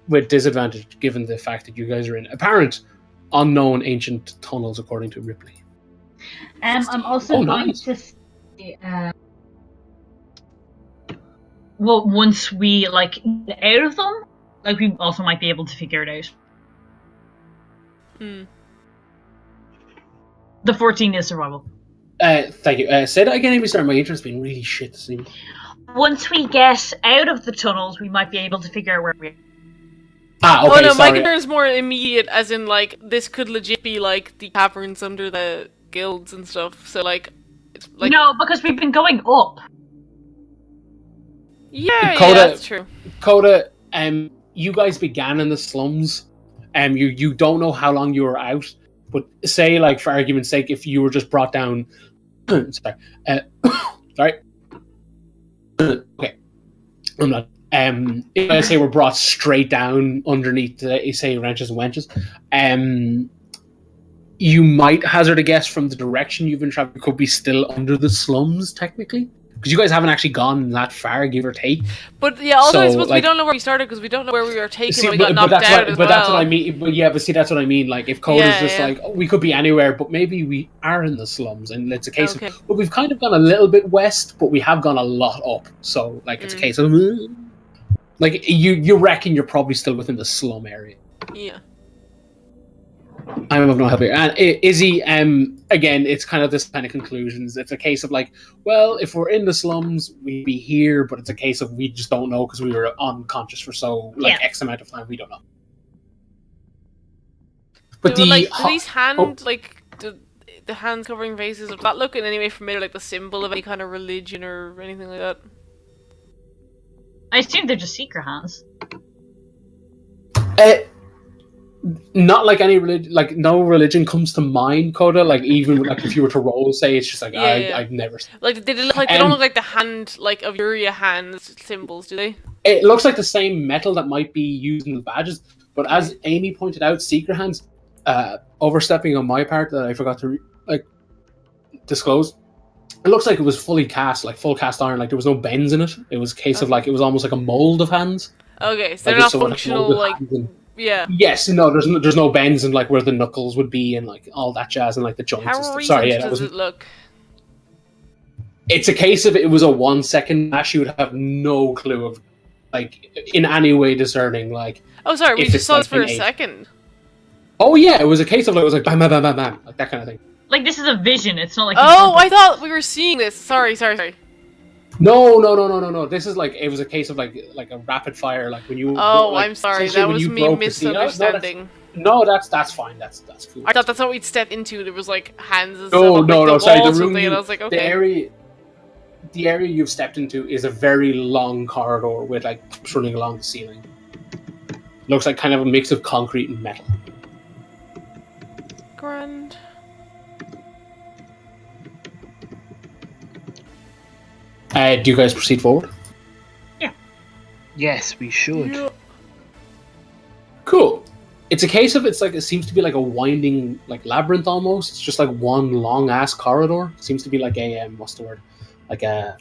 with disadvantage, given the fact that you guys are in apparent, unknown, ancient tunnels, according to Ripley. I'm also going to say, well, once we like get out of them, like we also might be able to figure it out. The 14 is survival. Thank you. Say that again. Sorry, my internet's been really shit this evening. Once we get out of the tunnels, we might be able to figure out where we are. Okay, oh no, sorry. my concern is more immediate, as in, like, this could legit be, like, the caverns under the guilds and stuff, so, like, it's, like... No, because we've been going up. Yeah, Coda, that's true. Coda, you guys began in the slums. You don't know how long you were out, but say, like, for argument's sake, if you were just brought down... sorry. Sorry. Okay. I'm not... if I say we're brought straight down underneath, say, wrenches and wenches, you might hazard a guess from the direction you've been traveling could be still under the slums, technically. Because you guys haven't actually gone that far, give or take. But yeah, also I suppose, like, we don't know where we started because we don't know where we were taken see, when we got knocked out as well. But that's what I mean. But yeah, but see, that's what I mean. Like, if Coda's just like, oh, we could be anywhere, but maybe we are in the slums, and it's a case of, but we've kind of gone a little bit west, but we have gone a lot up. So, like, it's a case of, like, you reckon you're probably still within the slum area. Yeah. I'm of no help here. And Izzy, again, it's kind of this kind of conclusions. It's a case of like, well, if we're in the slums, we'd be here, but it's a case of we just don't know because we were unconscious for X amount of time. We don't know. But these hands, like the hands covering faces, does that look in any way familiar, like the symbol of any kind of religion or anything like that? I assume they're just secret hands. Not like any religion, like no religion comes to mind, Coda. Like even like if you were to roll, say it's just like I've never seen. Like they look like they don't look like the hand, like of Yuria hands symbols, do they? It looks like the same metal that might be used in the badges, but as Amy pointed out, secret hands, overstepping on my part that I forgot to disclose. It looks like it was fully cast, like full cast iron. Like there was no bends in it. It was a case of like it was almost like a mold of hands. Okay, so they're not functional, like. Yeah. Yes, no, there's no bends and like where the knuckles would be and like all that jazz and like the joints and stuff. Sorry, yeah, does it look? It's a case of it was a 1 second dash. You would have no clue of like in any way discerning like. Oh, sorry, we just saw this for a second. Oh yeah, it was a case of it was like bam, bam, bam, bam, bam, like that kind of thing. Like this is a vision. It's not like. Oh, I thought we were seeing this. Sorry. No. This is like it was a case of like a rapid fire, like when you. Oh, like, I'm sorry. That was me misunderstanding. No, that's fine. That's cool. I thought that's what we'd step into. There was like hands and stuff. No. Sorry, the room. And I was like, okay. The area you've stepped into is a very long corridor with like running along the ceiling. Looks like kind of a mix of concrete and metal. Grand. Do you guys proceed forward? Yeah. Yes, we should. Yeah. Cool. It's a case of it seems to be like a winding like labyrinth almost. It's just like one long ass corridor. It seems to be like a what's the word? Like a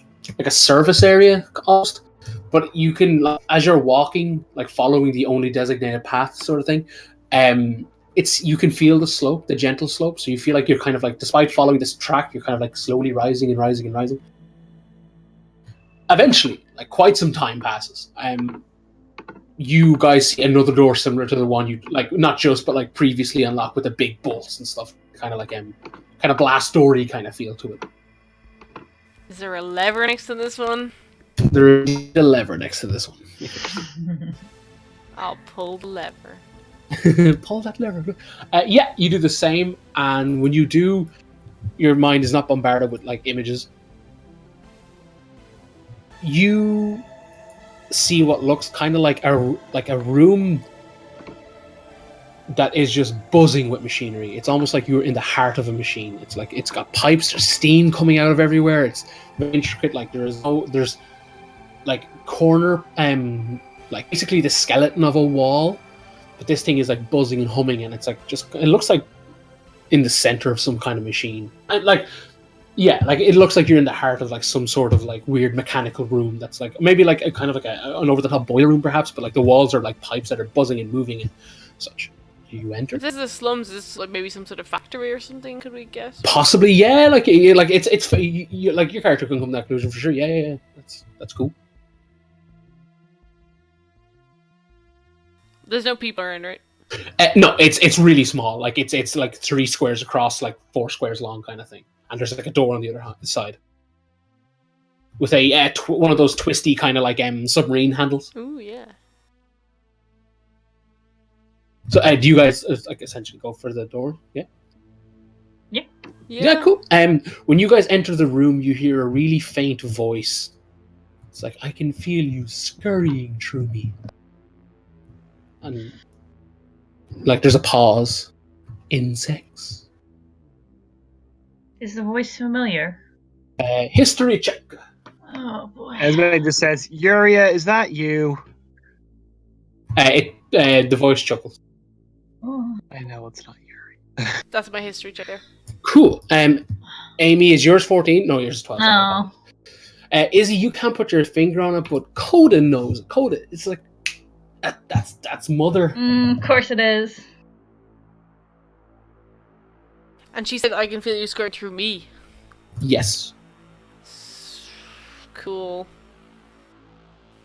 service area almost. But you can as you're walking, like following the only designated path sort of thing, you can feel the slope, the gentle slope. So you feel like you're kind of like despite following this track, you're kind of like slowly rising and rising and rising. Eventually, like quite some time passes, you guys see another door similar to the one you like, not just but like previously unlocked with the big bolts and stuff, kind of like kind of blast door-y kind of feel to it. Is there a lever next to this one? There is a lever next to this one. I'll pull the lever. Pull that lever. Yeah, you do the same, and when you do, your mind is not bombarded with like images. You see what looks kind of like a room that is just buzzing with machinery. It's almost like you're in the heart of a machine. It's like it's got pipes, there's steam coming out of everywhere. It's very intricate. Like there's like corner, like basically the skeleton of a wall, but this thing is like buzzing and humming, and it's like it looks like in the center of some kind of machine. And like, yeah, like it looks like you're in the heart of like some sort of like weird mechanical room that's like maybe like a kind of like an over the top boiler room perhaps, but like the walls are like pipes that are buzzing and moving and such. Do you enter? If this is the slums, is this like maybe some sort of factory or something? Could we guess? Possibly, yeah. Like it's like your character can come to that conclusion for sure. Yeah. That's cool. There's no people around, right? No, it's really small. Like it's like 3 squares across, like 4 squares long, kind of thing. And there's like a door on the other side with a one of those twisty kind of like submarine handles. Ooh, yeah. So, do you guys like essentially go for the door? Yeah. Yeah. Cool. When you guys enter the room, you hear a really faint voice. It's like, I can feel you scurrying through me. And like there's a pause. Insects. Is the voice familiar? History check. Oh boy. Esme just says, Yuria, is that you? The voice chuckles. Oh. I know it's not Yuri. That's my history check there. Cool. Amy, is yours 14? No, yours is 12. No. Izzy, you can't put your finger on it, but Coda knows. Coda, it's like that's mother. Of course it is. And she said, I can feel you scurry through me. Yes. Cool.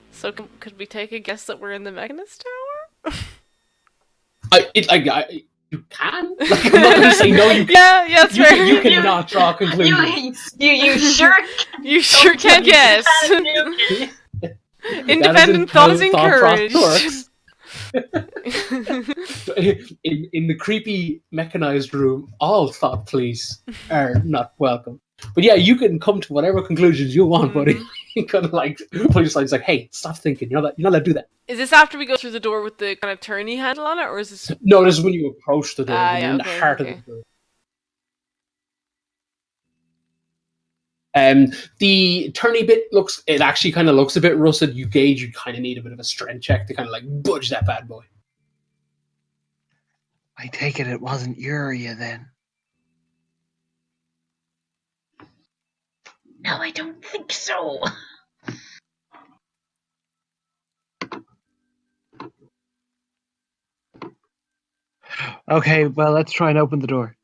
So could we take a guess that we're in the Mechanist Tower? You can. Like, I'm not going to say no. You can. Yeah, that's fair. You cannot draw conclusions. You sure? You sure can guess. Independent thought is encouraged. in the creepy mechanized room, all thought please are not welcome. But yeah, you can come to whatever conclusions you want, buddy. You kind of like pull your slides like, hey, stop thinking. You're not allowed to do that. Is this after we go through the door with the kind of turny handle on it, or is this? No, this is when you approach the door. When you're in the okay, heart okay. of the door. The turny bit it actually kind of looks a bit rusted. You gauge you kind of need a bit of a strength check to kind of like budge that bad boy. I take it wasn't Yuria then. No, I don't think so. Okay, well, let's try and open the door.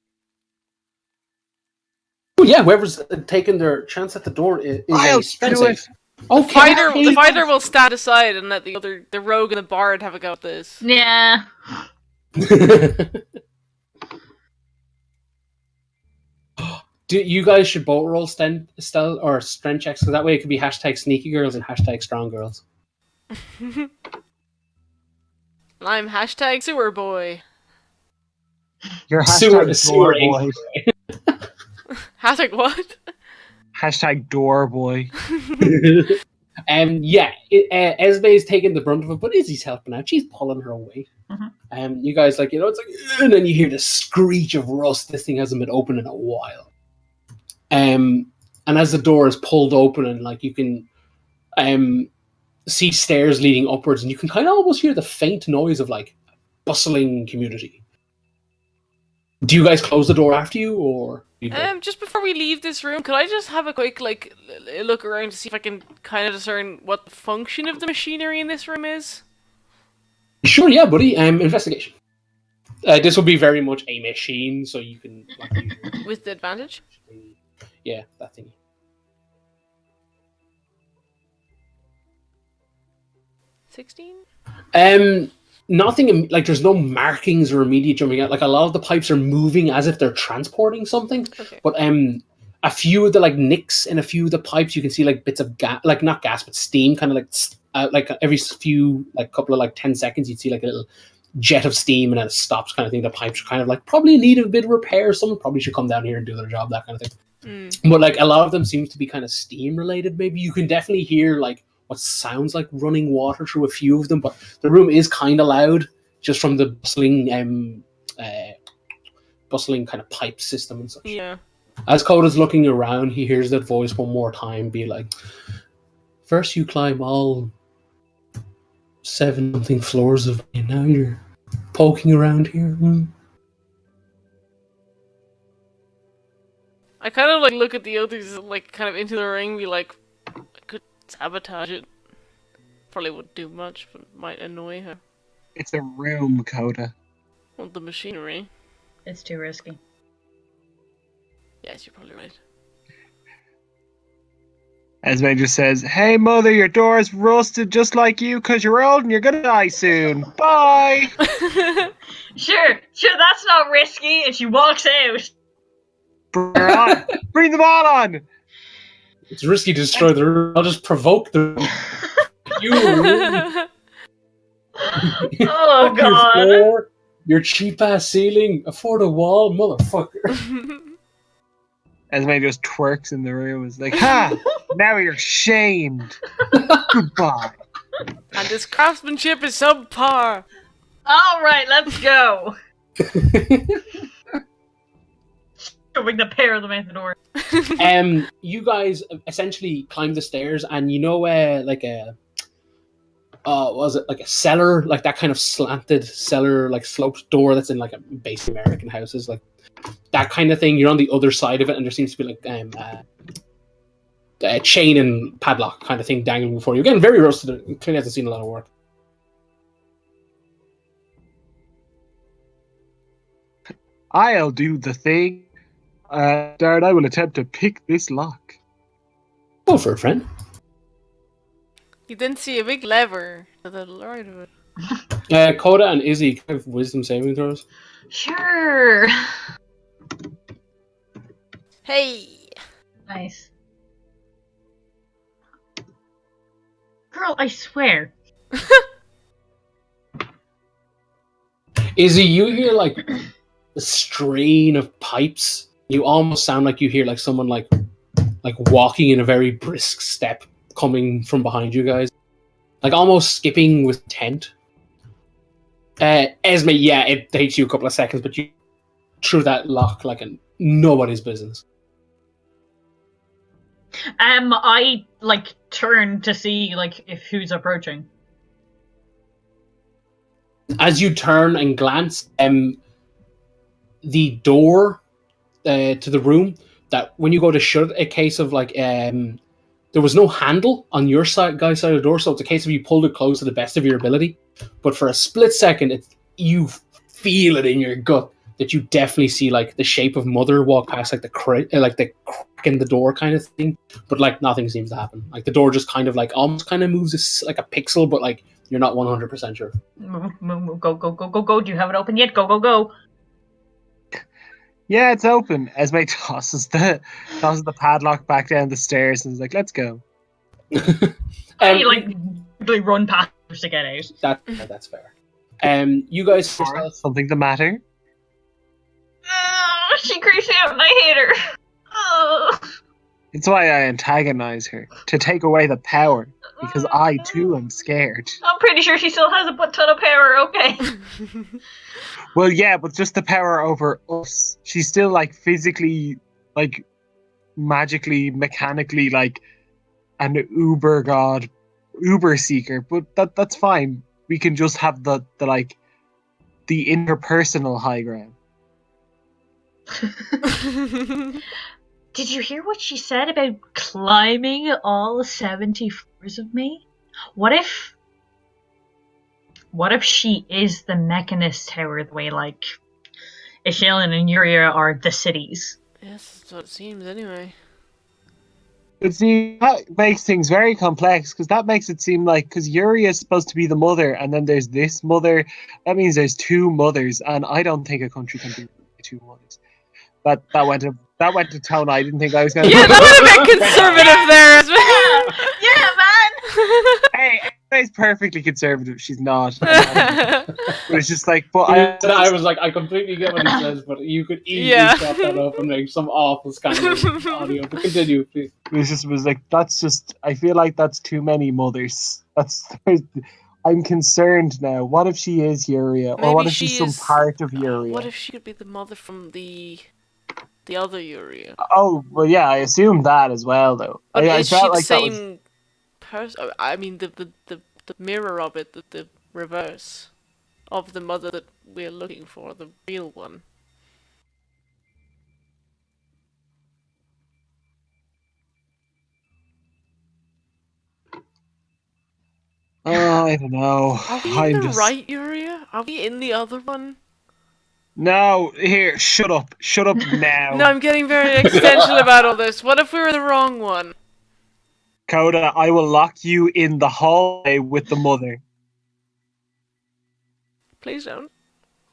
Oh yeah, whoever's taking their chance at the door is I'll a strength do it. save. The fighter will stand aside and let the rogue and the bard have a go at this. Yeah. You guys should both roll stealth or strength checks, so that way it could be hashtag sneaky girls and hashtag strong girls. I'm hashtag sewer boy. You're Sewer door boy. Hashtag what? Hashtag door boy. Esme is taking the brunt of it, but Izzy's helping out. She's pulling her away. You guys it's like, and then you hear the screech of rust. This thing hasn't been open in a while. And as the door is pulled open, and like you can see stairs leading upwards, and you can kind of almost hear the faint noise of like bustling community. Do you guys close the door after you, or? Just before we leave this room, could I just have a quick look around to see if I can kind of discern what the function of the machinery in this room is? Sure, yeah, buddy. Investigation. This will be very much a machine, so you can With the advantage? Yeah, that thing. 16? Nothing like there's no markings or immediate jumping out. Like a lot of the pipes are moving as if they're transporting something. Okay. But a few of the like nicks in a few of the pipes, you can see like bits of gas, like not gas but steam, kind of like every few like couple of like 10 seconds, you'd see like a little jet of steam and then it stops kind of thing. The pipes are kind of like probably in need of a bit of repair. Someone probably should come down here and do their job, that kind of thing. But like a lot of them seems to be kind of steam related. Maybe you can definitely hear like what sounds like running water through a few of them, but the room is kind of loud just from the bustling kind of pipe system and such. Yeah. As Coda's looking around, he hears that voice one more time be like, first you climb all 7-something floors of me, and now you're poking around here. I kind of like look at the others like kind of into the ring, be like, I could sabotage it. Probably wouldn't do much, but might annoy her. It's a room, Coda. Well, the machinery. It's too risky. Yes, you're probably right. Esme just says, "Hey mother, your door's rusted just like you because you're old and you're gonna die soon. Bye!" Sure, that's not risky, and she walks out. Bring her on. Bring them all on! It's risky to destroy the room. I'll just provoke the you. Oh Fuck your god. floor, your cheap ass ceiling, afford a wall, motherfucker. Esme just twerks in the room. It's like, ha! Now you're shamed. Goodbye. And this craftsmanship is subpar. Alright, let's go. Shoving the pair of them out the door. You guys essentially climb the stairs, and you know like a was it like a cellar, like that kind of slanted cellar, like sloped door that's in like a basic American houses, like that kind of thing. You're on the other side of it, and there seems to be like a chain and padlock kind of thing dangling before you. Again, very rusted. Clearly hasn't seen a lot of work. I'll do the thing. Darren, I will attempt to pick this lock. Go for it, friend. You didn't see a big lever to the right of it. Coda and Izzy have wisdom saving throws. Sure. Hey! Nice. Girl, I swear. Izzy, you hear like the strain of pipes. You almost sound like you hear like someone like walking in a very brisk step coming from behind you guys, like almost skipping with intent. Esme, yeah, it takes you a couple of seconds, but you through that lock like nobody's business. I like turn to see like if who's approaching. As you turn and glance, the door to the room, that when you go to shut it, a case of like there was no handle on your side, guy's side of the door, so it's a case of you pulled it closed to the best of your ability. But for a split second, you feel it in your gut that you definitely see like the shape of Mother walk past like the crack in the door kind of thing. But like nothing seems to happen. Like the door just kind of like almost kind of moves like a pixel, but like you're not 100% sure. Move, go. Do you have it open yet? Go. Yeah, it's open. Esme tosses the padlock back down the stairs and is like, "Let's go." I like run past to get out. That's fair. You guys Something the matter? She creeps me out and I hate her. It's why I antagonize her, to take away the power, because I too am scared. I'm pretty sure she still has a ton of power, okay? Well, yeah, but just the power over us. She's still like physically, like magically, mechanically, like an uber god, uber seeker. But that's fine. We can just have the interpersonal high ground. Did you hear what she said about climbing all 70 floors of me? What if she is the Mechanist Tower, the way like Ishilin and Yuria are the cities? Yes, that's what it seems anyway. But see, that makes things very complex, because that makes it seem like, because Yuri is supposed to be the mother, and then there's this mother. That means there's two mothers, and I don't think a country can be two mothers. That went to tone. I didn't think I was going to... Yeah, that was a bit conservative there as well. Yeah, man! Hey, It's perfectly conservative. She's not. But it's just like, but I was like, I completely get what he says, but you could easily chop that up and make some awful scandalous audio. But continue, please. it was like, that's just, I feel like that's too many mothers. I'm concerned now. What if she is Yuria? Or what if she's some part of Yuria? What if she could be the mother from the other Yuria? Oh, well, yeah, I assume that as well, though. But I is she felt the like that was... same person? I mean, the mirror of it, the reverse of the mother that we're looking for, the real one. I don't know. Are we in the right Yuria? Are we in the other one? No, here, shut up. Shut up now. No, I'm getting very existential about all this. What if we were the wrong one? Coda, I will lock you in the hallway with the mother. Please don't.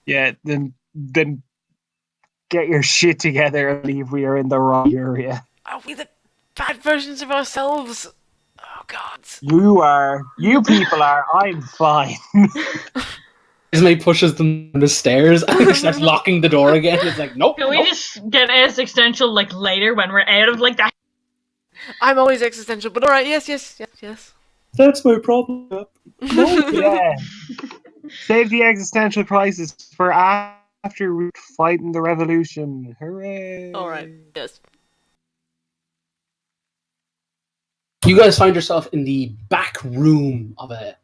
Yeah, then get your shit together and leave. We are in the wrong area. Are we the bad versions of ourselves? Oh, God. You are. You people are. I'm fine. Esme pushes them down the stairs and starts locking the door again. It's like, nope. Can we just get existential like later when we're out of like that? I'm always existential, but alright, yes. That's my problem. Yeah. Save the existential crisis for after we fighting the revolution. Hooray! Alright, yes. You guys find yourself in the back room of a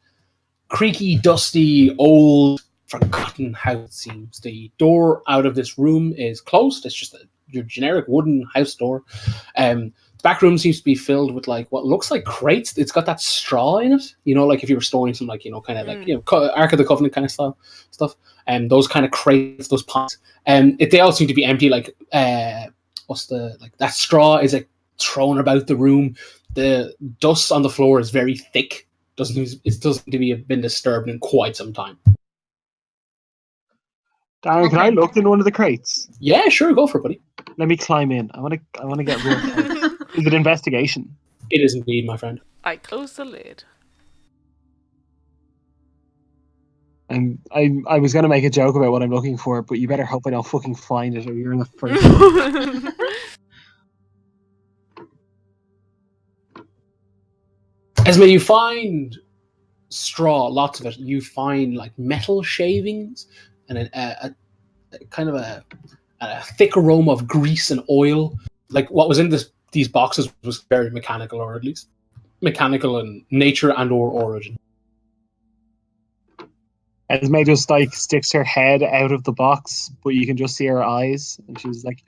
creaky, dusty, old, forgotten house, it seems. The door out of this room is closed. It's just your generic wooden house door. The back room seems to be filled with like what looks like crates. It's got that straw in it, you know, like if you were storing some like, you know, kind of like, you know, Ark of the Covenant kind of style stuff. And those kind of crates, those pots. They all seem to be empty. Like, what's the, like that straw is like thrown about the room. The dust on the floor is very thick. It doesn't seem to have been disturbed in quite some time. Darren, can I look in one of the crates? Yeah, sure, go for it, buddy. Let me climb in. I want to get real close. Is it investigation? It is indeed, my friend. I close the lid. And I was gonna make a joke about what I'm looking for, but you better hope I don't fucking find it, or you're in the first. Esme, you find straw, lots of it. You find like metal shavings and a kind of a thick aroma of grease and oil. Like what was in these boxes was very mechanical, or at least mechanical in nature and or origin. Esme just like sticks her head out of the box, but you can just see her eyes, and she's like,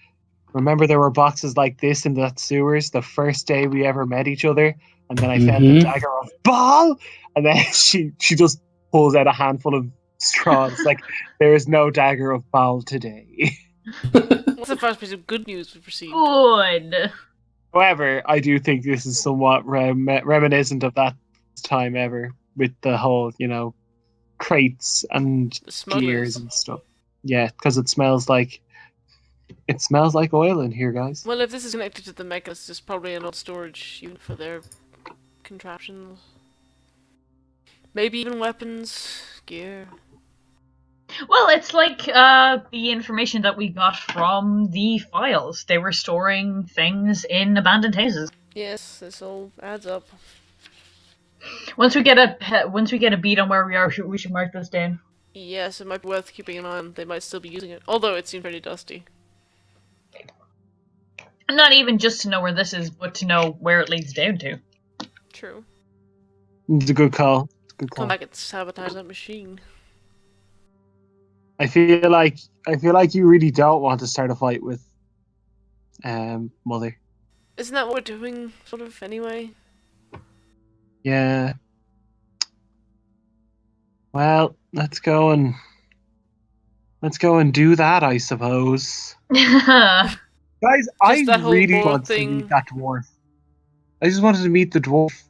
"Remember, there were boxes like this in the sewers the first day we ever met each other, and then I found the dagger of Baal." And then she just pulls out a handful of straws. Like, there is no dagger of Baal today. What's the first piece of good news we've received? Good. However, I do think this is somewhat reminiscent of that time ever, with the whole, you know, crates and gears and stuff. Yeah, because it smells like oil in here, guys. Well, if this is connected to the mechas, there's probably an old storage unit for their contraptions. Maybe even weapons, gear. Well, it's like the information that we got from the files. They were storing things in abandoned houses. Yes, this all adds up. Once we get a beat on where we are, we should mark this down. Yes, it might be worth keeping an eye on. They might still be using it, although it seems pretty dusty. Not even just to know where this is, but to know where it leads down to. True. It's a good call. Come back and sabotage that machine. I feel like you really don't want to start a fight with Mother. Isn't that what we're doing, sort of, anyway? Yeah. Well, let's go and do that, I suppose. Guys, I really want to meet that dwarf. I just wanted to meet the dwarf.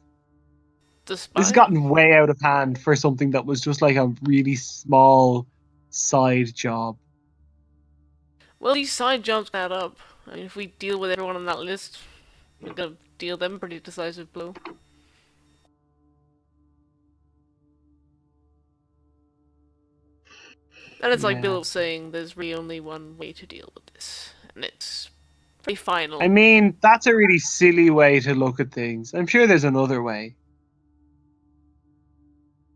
This has gotten way out of hand for something that was just like a really small side job. Well, these side jobs add up. I mean, if we deal with everyone on that list, we're gonna deal them a pretty decisive blow. And it's like Yeah. Bill was saying, there's really only one way to deal with this. And it's pretty final. I mean, that's a really silly way to look at things. I'm sure there's another way.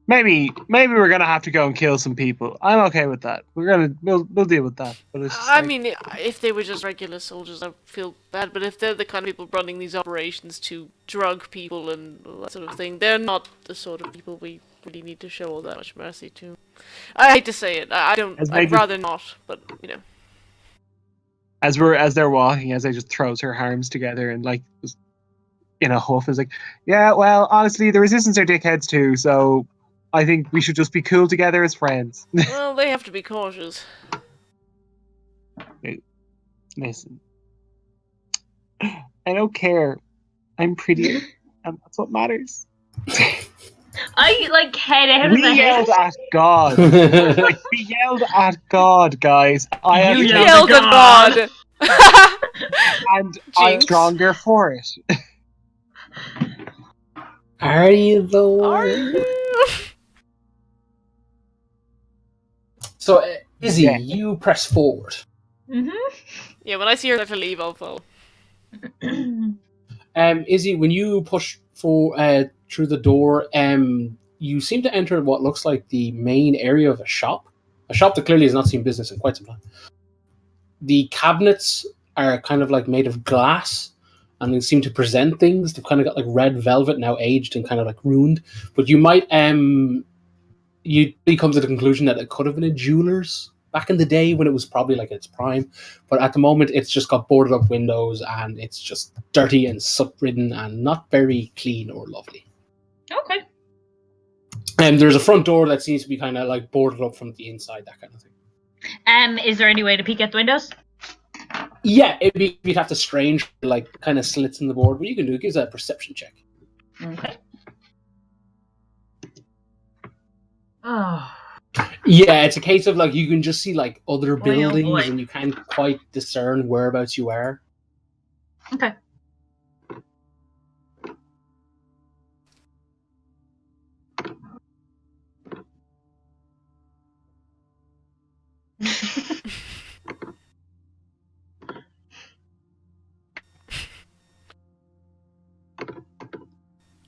Maybe we're gonna have to go and kill some people. I'm okay with that. We'll deal with that. But it's just I like, mean, if they were just regular soldiers, I feel bad. But if they're the kind of people running these operations to drug people and all that sort of thing, they're not the sort of people we really need to show all that much mercy to. I hate to say it. I don't. As I'd maybe- rather not. But you know. as they're walking, as they just throws her arms together and like just in a huff is like, yeah, well, honestly, the resistance are dickheads too, so I think we should just be cool together as friends. Well, they have to be cautious. Listen, I don't care. I'm prettier, and that's what matters. I like head out of We the yelled house. at God. Like, we yelled at God, guys. I have You to- yelled Yelled at God! and I'm Jinx. stronger for it. Are you the Are one? you? So, Izzy, Yeah. you press forward. Yeah, when I see her start to leave, I'll follow. Izzy, when you push through the door, you seem to enter what looks like the main area of a shop that clearly has not seen business in quite some time. The cabinets are kind of like made of glass, and they seem to present things. They've kind of got like red velvet, now aged and kind of like ruined. But you might you come to the conclusion that it could have been a jeweler's back in the day when it was probably like its prime, but at the moment it's just got boarded up windows and it's just dirty and soot-ridden and not very clean or lovely. Okay. And there's a front door that seems to be kind of like boarded up from the inside, that kind of thing. Is there any way to peek at the windows? Yeah, you'd have to strange like kind of slits in the board. What you can do, it gives a perception check. Okay. Oh. Yeah, it's a case of like you can just see like other Boy, oh buildings boy. and you can't quite discern whereabouts you are. Okay.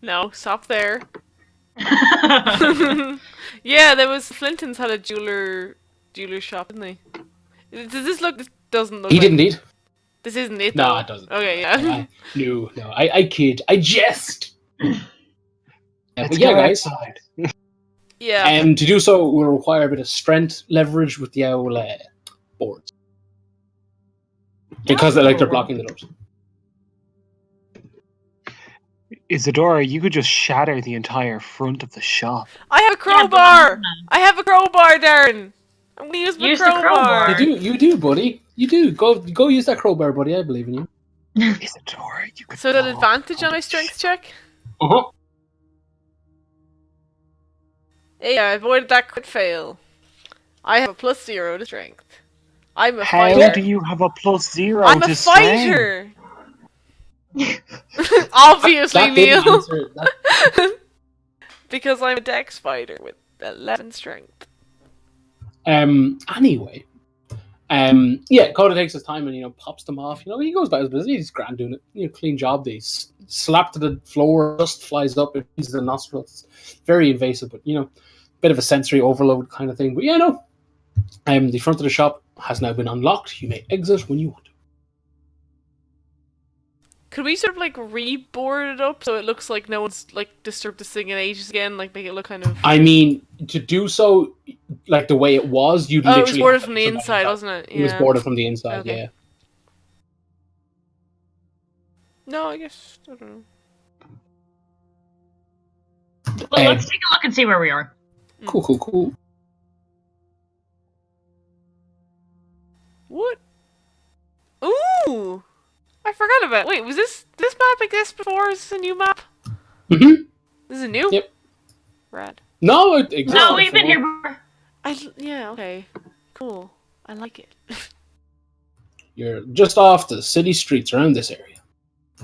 No, stop there. Yeah, there was Flintons had a jeweler shop, didn't they? Does this look? This doesn't look. He like, didn't eat. This isn't it. No, though. it doesn't. Okay, yeah. No. I kid. I jest. Let's But yeah, go guys. outside. Yeah. And to do so will require a bit of strength leverage with the owl boards. Because they're Oh. blocking the doors. Isadora, you could just shatter the entire front of the shop. I have a crowbar. I have a crowbar, Darren. I'm gonna use my Use the crowbar. crowbar. You do, buddy. You do. Go use that crowbar, buddy. I believe in you. Isadora, you could. So that blow up advantage the on my strength check? Uh-huh. Hey, I avoided that crit fail. I have a +0 to strength. I'm a How fighter. do you have a +0 I'm to a strength? fighter. Obviously, That didn't Neil. answer that. Because I'm a dex fighter with 11 strength. Anyway. Yeah, Coda takes his time and, pops them off. He goes about his business. He's grand doing it. Clean job. They slap to the floor, dust flies up, it hits the nostrils. Very invasive, but, bit of a sensory overload kind of thing. But yeah, no. The front of the shop has now been unlocked. You may exit when you want. Could we sort of reboard it up so it looks like no one's disturbed this thing in ages again? Make it look kind of. I mean, to do so, the way it was, you'd Oh, it literally. was boarded have from to the put somebody inside, wasn't it? It was Yeah. boarded from the inside, Okay. yeah. No, I guess I don't know. Well, let's take a look and see where we are. Cool. What? Ooh! I forgot about. Wait, was this map exist before? Is this a new map? Mm-hmm. This is new. Yep. Rad. No, it exists. No, we've been before. here. Yeah. Okay. Cool. I like it. You're just off the city streets around this area.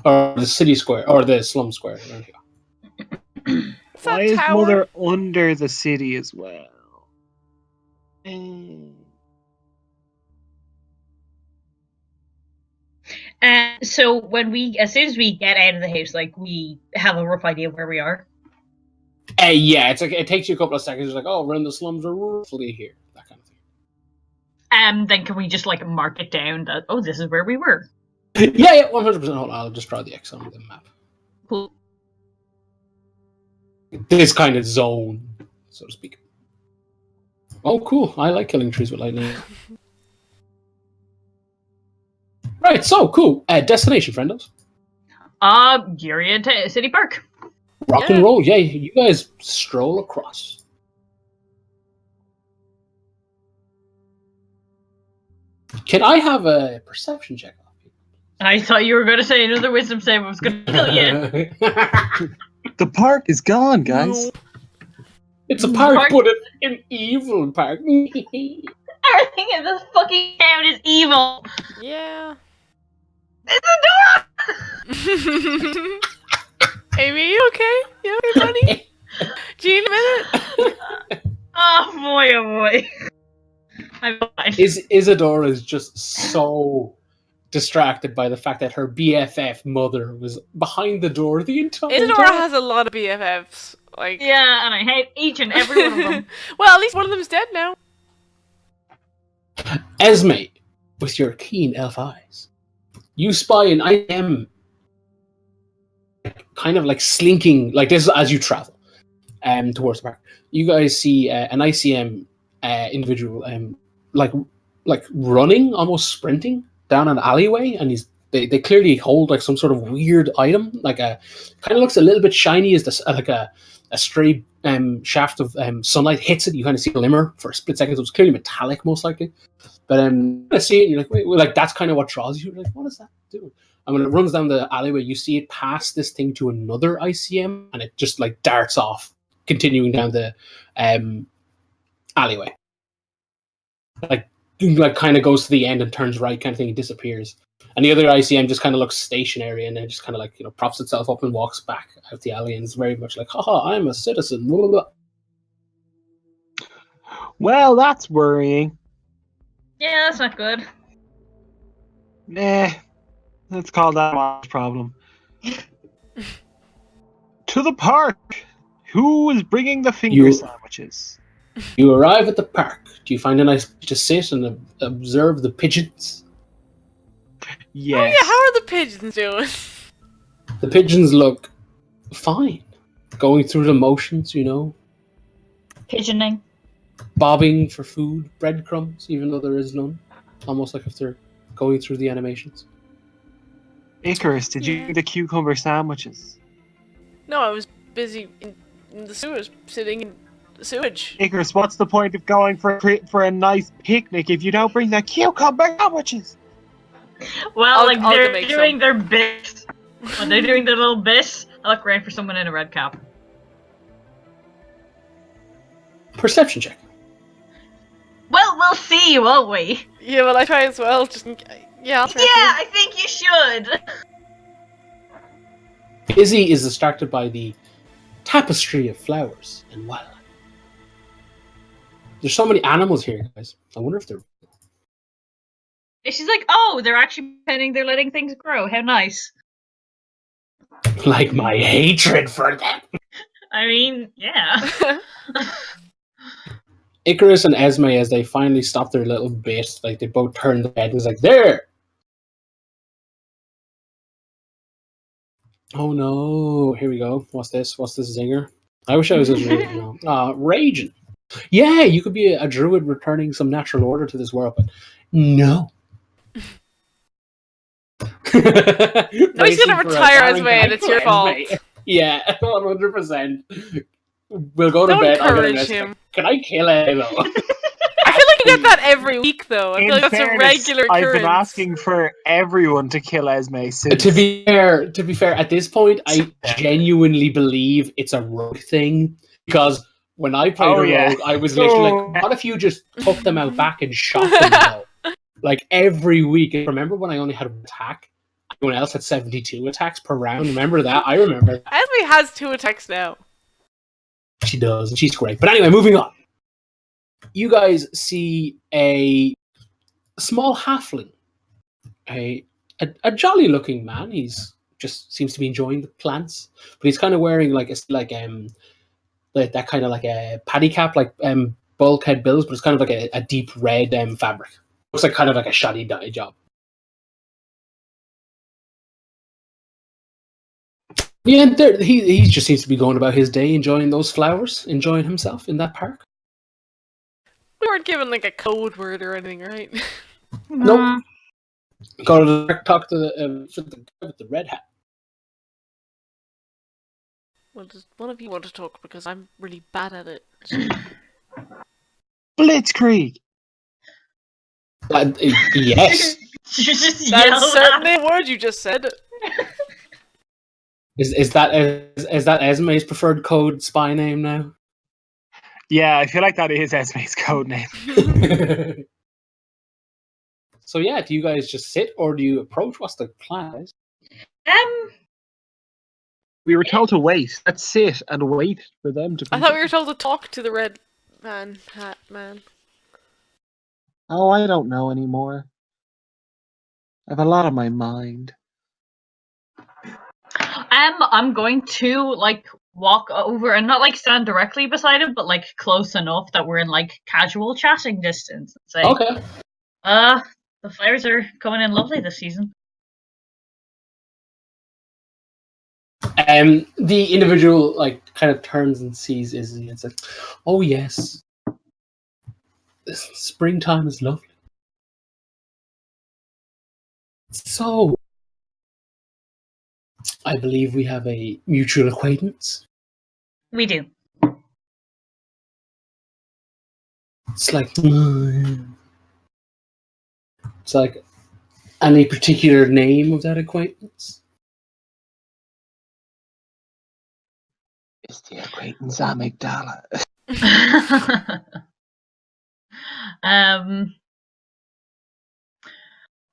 Or the city square, or the slum square around here. What's that Why is tower? Mother under the city as well? So as soon as we get out of the house, like, we have a rough idea where we are. Yeah, it's like it takes you a couple of seconds. It's like, oh, we're in the slums, are roughly here, that kind of thing. Then can we just like mark it down that this is where we were? Yeah, 100%. Hold on, I'll just draw the X on the map. Cool. This kind of zone, so to speak. Oh, cool! I like killing trees with lightning. Right, so cool. Destination, friendos. Urian City Park. Rock and roll, yeah. You guys stroll across. Can I have a perception check? I thought you were going to say another wisdom save. I was going to kill you. The park is gone, guys. No. It's a park, but an evil park. Everything in this fucking town is evil. Yeah. It's adorable. Amy, you okay? You okay, buddy? Gene, a minute. Oh boy. I'm fine. Isadora is just so distracted by the fact that her BFF mother was behind the door the entire Isadora time. has a lot of BFFs. Like, yeah, and I hate each and every one of them. Well, at least one of them's dead now. Esme, with your keen elf eyes, you spy an IM kind of like slinking, like this as you travel towards the park. You guys see an ICM individual like running, almost sprinting down an alleyway, and they clearly hold like some sort of weird item, like a kind of looks a little bit shiny as like a stray shaft of sunlight hits it. You kind of see a glimmer for a split second, so it's clearly metallic, most likely. But I see it, and you're like, wait, like that's kind of what draws you. You're like, what is that doing? And when it runs down the alleyway, you see it pass this thing to another ICM, and it just like darts off, continuing down the alleyway. Like kind of goes to the end and turns right, kind of thing, and disappears. And the other ICM just kind of looks stationary, and then just kind of like, props itself up and walks back out the alley, and is very much like, haha, I'm a citizen. Blah, blah, blah. Well, that's worrying. Yeah, that's not good. Nah, let's call that a problem. To the park. Who is bringing the finger sandwiches? You arrive at the park. Do you find a nice place to sit and observe the pigeons? Yes. Oh yeah, how are the pigeons doing? The pigeons look fine. Going through the motions, Pigeoning. Bobbing for food, breadcrumbs, even though there is none. Almost like if they're going through the animations. Icarus, did you do the cucumber sandwiches? No, I was busy in the sewers, sitting in the sewage. Icarus, what's the point of going for a nice picnic if you don't bring the cucumber sandwiches? Well, I'll they're make doing some. their bit. When they're doing their little bit, I look around for someone in a red cap. Perception check. Well, we'll see, won't we? Yeah, well, I try as well. I'll try. Yeah, I think you should. Izzy is distracted by the tapestry of flowers and wildlife. There's so many animals here, guys. I wonder if they're... She's like, oh, they're actually pretending they're letting things grow. How nice. Like my hatred for them. I mean, yeah. Icarus and Esme, as they finally stop their little bit, like they both turn their head and it's like, there! Oh no, here we go. What's this? What's this zinger? I wish I was as raging. Yeah, you could be a druid returning some natural order to this world, but no. Nobody's gonna retire Esme, and it's your fault. Yeah, 100%. We'll go to Don't bed. encourage him. Can I kill him? I feel like you get that every week, though. I feel like that's a regular occurrence. I've been asking for everyone to kill Esme since. To be fair, at this point, I genuinely believe it's a rogue thing, because when I played rogue, I was literally like, what if you just took them out back and shot them all? Like every week. Remember when I only had one attack? Everyone else had 72 attacks per round. Remember that? I remember that. Esme has 2 attacks now. She does, and she's great. But anyway, moving on. you guys see a small halfling, a jolly looking man. He's just seems to be enjoying the plants, but he's kind of wearing like that kind of like a paddy cap, like bulkhead bills, but it's kind of like a deep red fabric. Looks like kind of like a shoddy dye job. Yeah, he just seems to be going about his day, enjoying those flowers, enjoying himself in that park. We weren't given like a code word or anything, right? Nope. Go to talk to the guy with the red hat. Well, does one of you want to talk? Because I'm really bad at it. Blitzkrieg. Yes. You just That yelled is certainly a word you just said. Is that Esme's preferred code spy name now? Yeah, I feel like that is Esme's code name. So yeah, do you guys just sit or do you approach? What's the plan? We were told to wait. Let's sit and wait for them to I come. thought we were told to talk to the red hat man. Oh, I don't know anymore. I have a lot on my mind. I'm going to like walk over and not like stand directly beside him, but like close enough that we're in like casual chatting distance. And say, Okay. the flowers are coming in lovely this season. The individual like kind of turns and sees Izzy and says, "Oh yes, this springtime is lovely. So, I believe we have a mutual acquaintance. We do. It's like any particular name of that acquaintance? It's the acquaintance amygdala.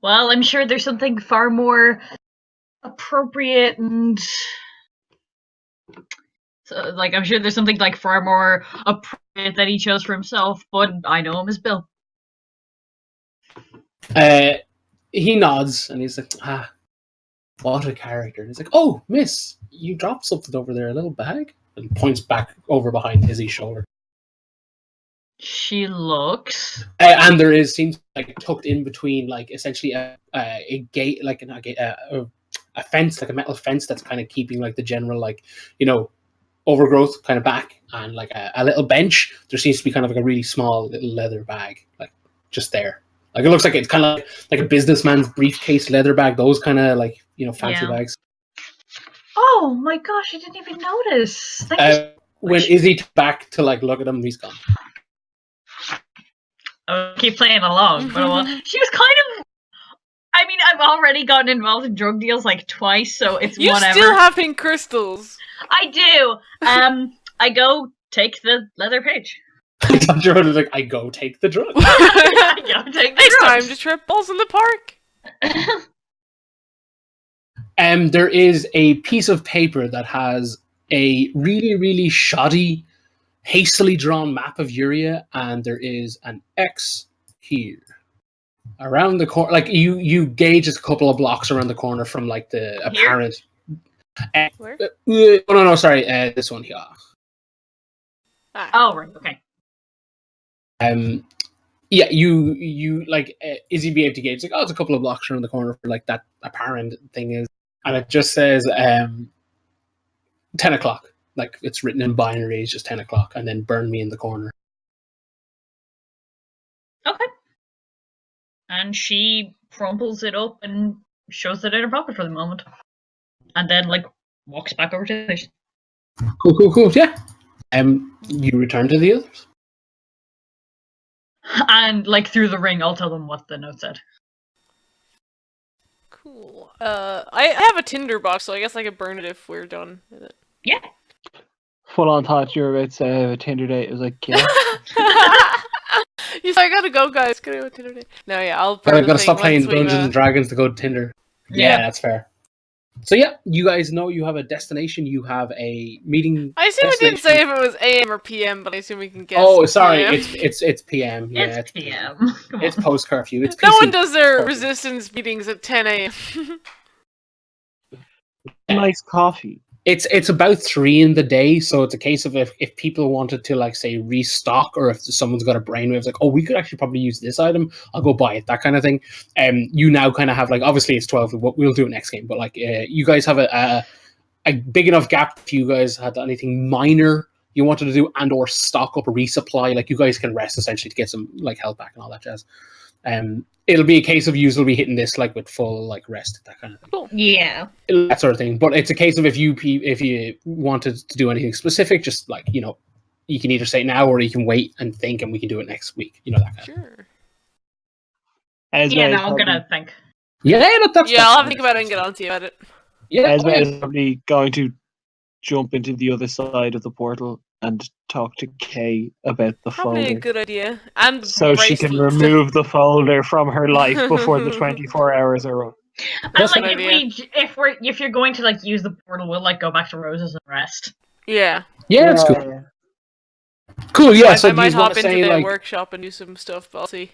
Well, I'm sure there's something far more appropriate and like I'm sure there's something like far more appropriate that he chose for himself, but I know him as Bill. He nods and he's like, what a character. And he's like, oh, miss, you dropped something over there, a little bag? And points back over behind Izzy's shoulder. She looks. And there seems like tucked in between, like essentially a gate, like a fence, like a metal fence that's kind of keeping like the general, like, overgrowth kind of back, and like a little bench. There seems to be kind of like a really small little leather bag, like just there. Like it looks like it's kind of like a businessman's briefcase leather bag. Those kind of like fancy bags. Oh my gosh! I didn't even notice. Thank you. When Izzy back to like look at him, he's gone. I'll keep playing along, but she was kind of. I mean, I've already gotten involved in drug deals like twice, so it's you whatever. You still have pink crystals. I do. I go take the leather page. I thought you were like, I go take the drug. I go take the Next drug. time to trip balls in the park. There is a piece of paper that has a really, really shoddy, hastily drawn map of Uria, and there is an X here. Around the corner, like you gauge a couple of blocks around the corner from like the apparent. Where? No, sorry, this one here. Oh, right, okay. Yeah, you like Izzy be able to gauge like, oh, it's a couple of blocks around the corner for like that apparent thing is, and it just says 10 o'clock. Like it's written in binary, it's just 10 o'clock, and then burn me in the corner. Okay. And she crumples it up and shows it in her pocket for the moment. And then, like, walks back over to the station. Cool, yeah. You return to the others. And, like, through the ring, I'll tell them what the note said. Cool. I have a tinder box, so I guess I could burn it if we're done with it. Yeah. Full on thought you were about to say a Tinder date. It was like, yeah. You said, I gotta go, guys. Gotta go to Tinder date. No, yeah, I'll burn Gotta stop playing Dungeons and Dragons to go to Tinder. Yeah, that's fair. So yeah, you guys know you have a destination. You have a meeting. I assume it didn't destination. say if it was AM or PM, but I assume we can guess. Oh, sorry, PM. it's PM. Yeah, It's PM. Come It's on. post curfew. It's PC. No one does their Curfew. resistance meetings at 10 AM. Nice coffee. It's about 3 in the day, so it's a case of if people wanted to like say restock, or if someone's got a brainwave, it's like, oh, we could actually probably use this item. I'll go buy it, that kind of thing. You now kind of have like, obviously it's 12. We'll do it next game, but like you guys have a big enough gap. If you guys had anything minor you wanted to do and or stock up a resupply, like you guys can rest essentially to get some like health back and all that jazz. It'll be a case of you will be hitting this like with full like rest, that kind of thing. Yeah. That sort of thing. But it's a case of if you wanted to do anything specific, just like, you can either say now or you can wait and think, and we can do it next week. That kind of thing. Sure. Yeah, no, I'm gonna think. Yeah, that's Yeah, I'll have to think about it and get on to you about it. Yeah, Esme is probably going to jump into the other side of the portal and talk to Kay about the Probably folder. a good idea. And So she can bracelets. remove the folder from her life before the 24 hours are up. And That's like an if you're going to like use the portal, we'll like go back to Roses and rest. Yeah. Yeah, that's cool. Cool, yeah. So I do might you want hop to into say the like, workshop and do some stuff, but I'll see.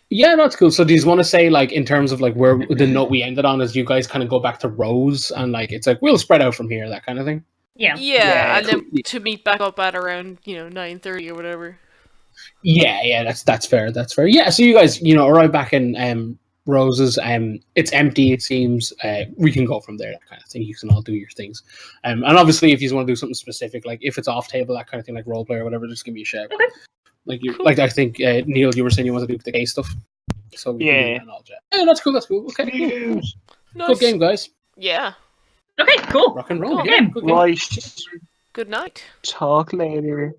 yeah, that's cool. So do you want to say like, in terms of like where the note we ended on is you guys kind of go back to Rose and like it's like we'll spread out from here, that kind of thing. Yeah. Yeah, and cool. then to meet back up at around 9:30 or whatever. Yeah, that's fair. That's fair. Yeah, so you guys, arrive back in Rose's. It's empty. It seems. We can go from there. That kind of thing. You can all do your things. And obviously, if you want to do something specific, like if it's off table, that kind of thing, like roleplay or whatever, just give me a shout. Okay. Like I think Neil, you were saying you want to do the gay stuff. So we can do that and all that. Yeah, that's cool. That's cool. Okay, cool. Nice. Good game, guys. Yeah. Okay, cool. Rock and roll. Cool Yeah, game. good game. Right. Good night. Talk later.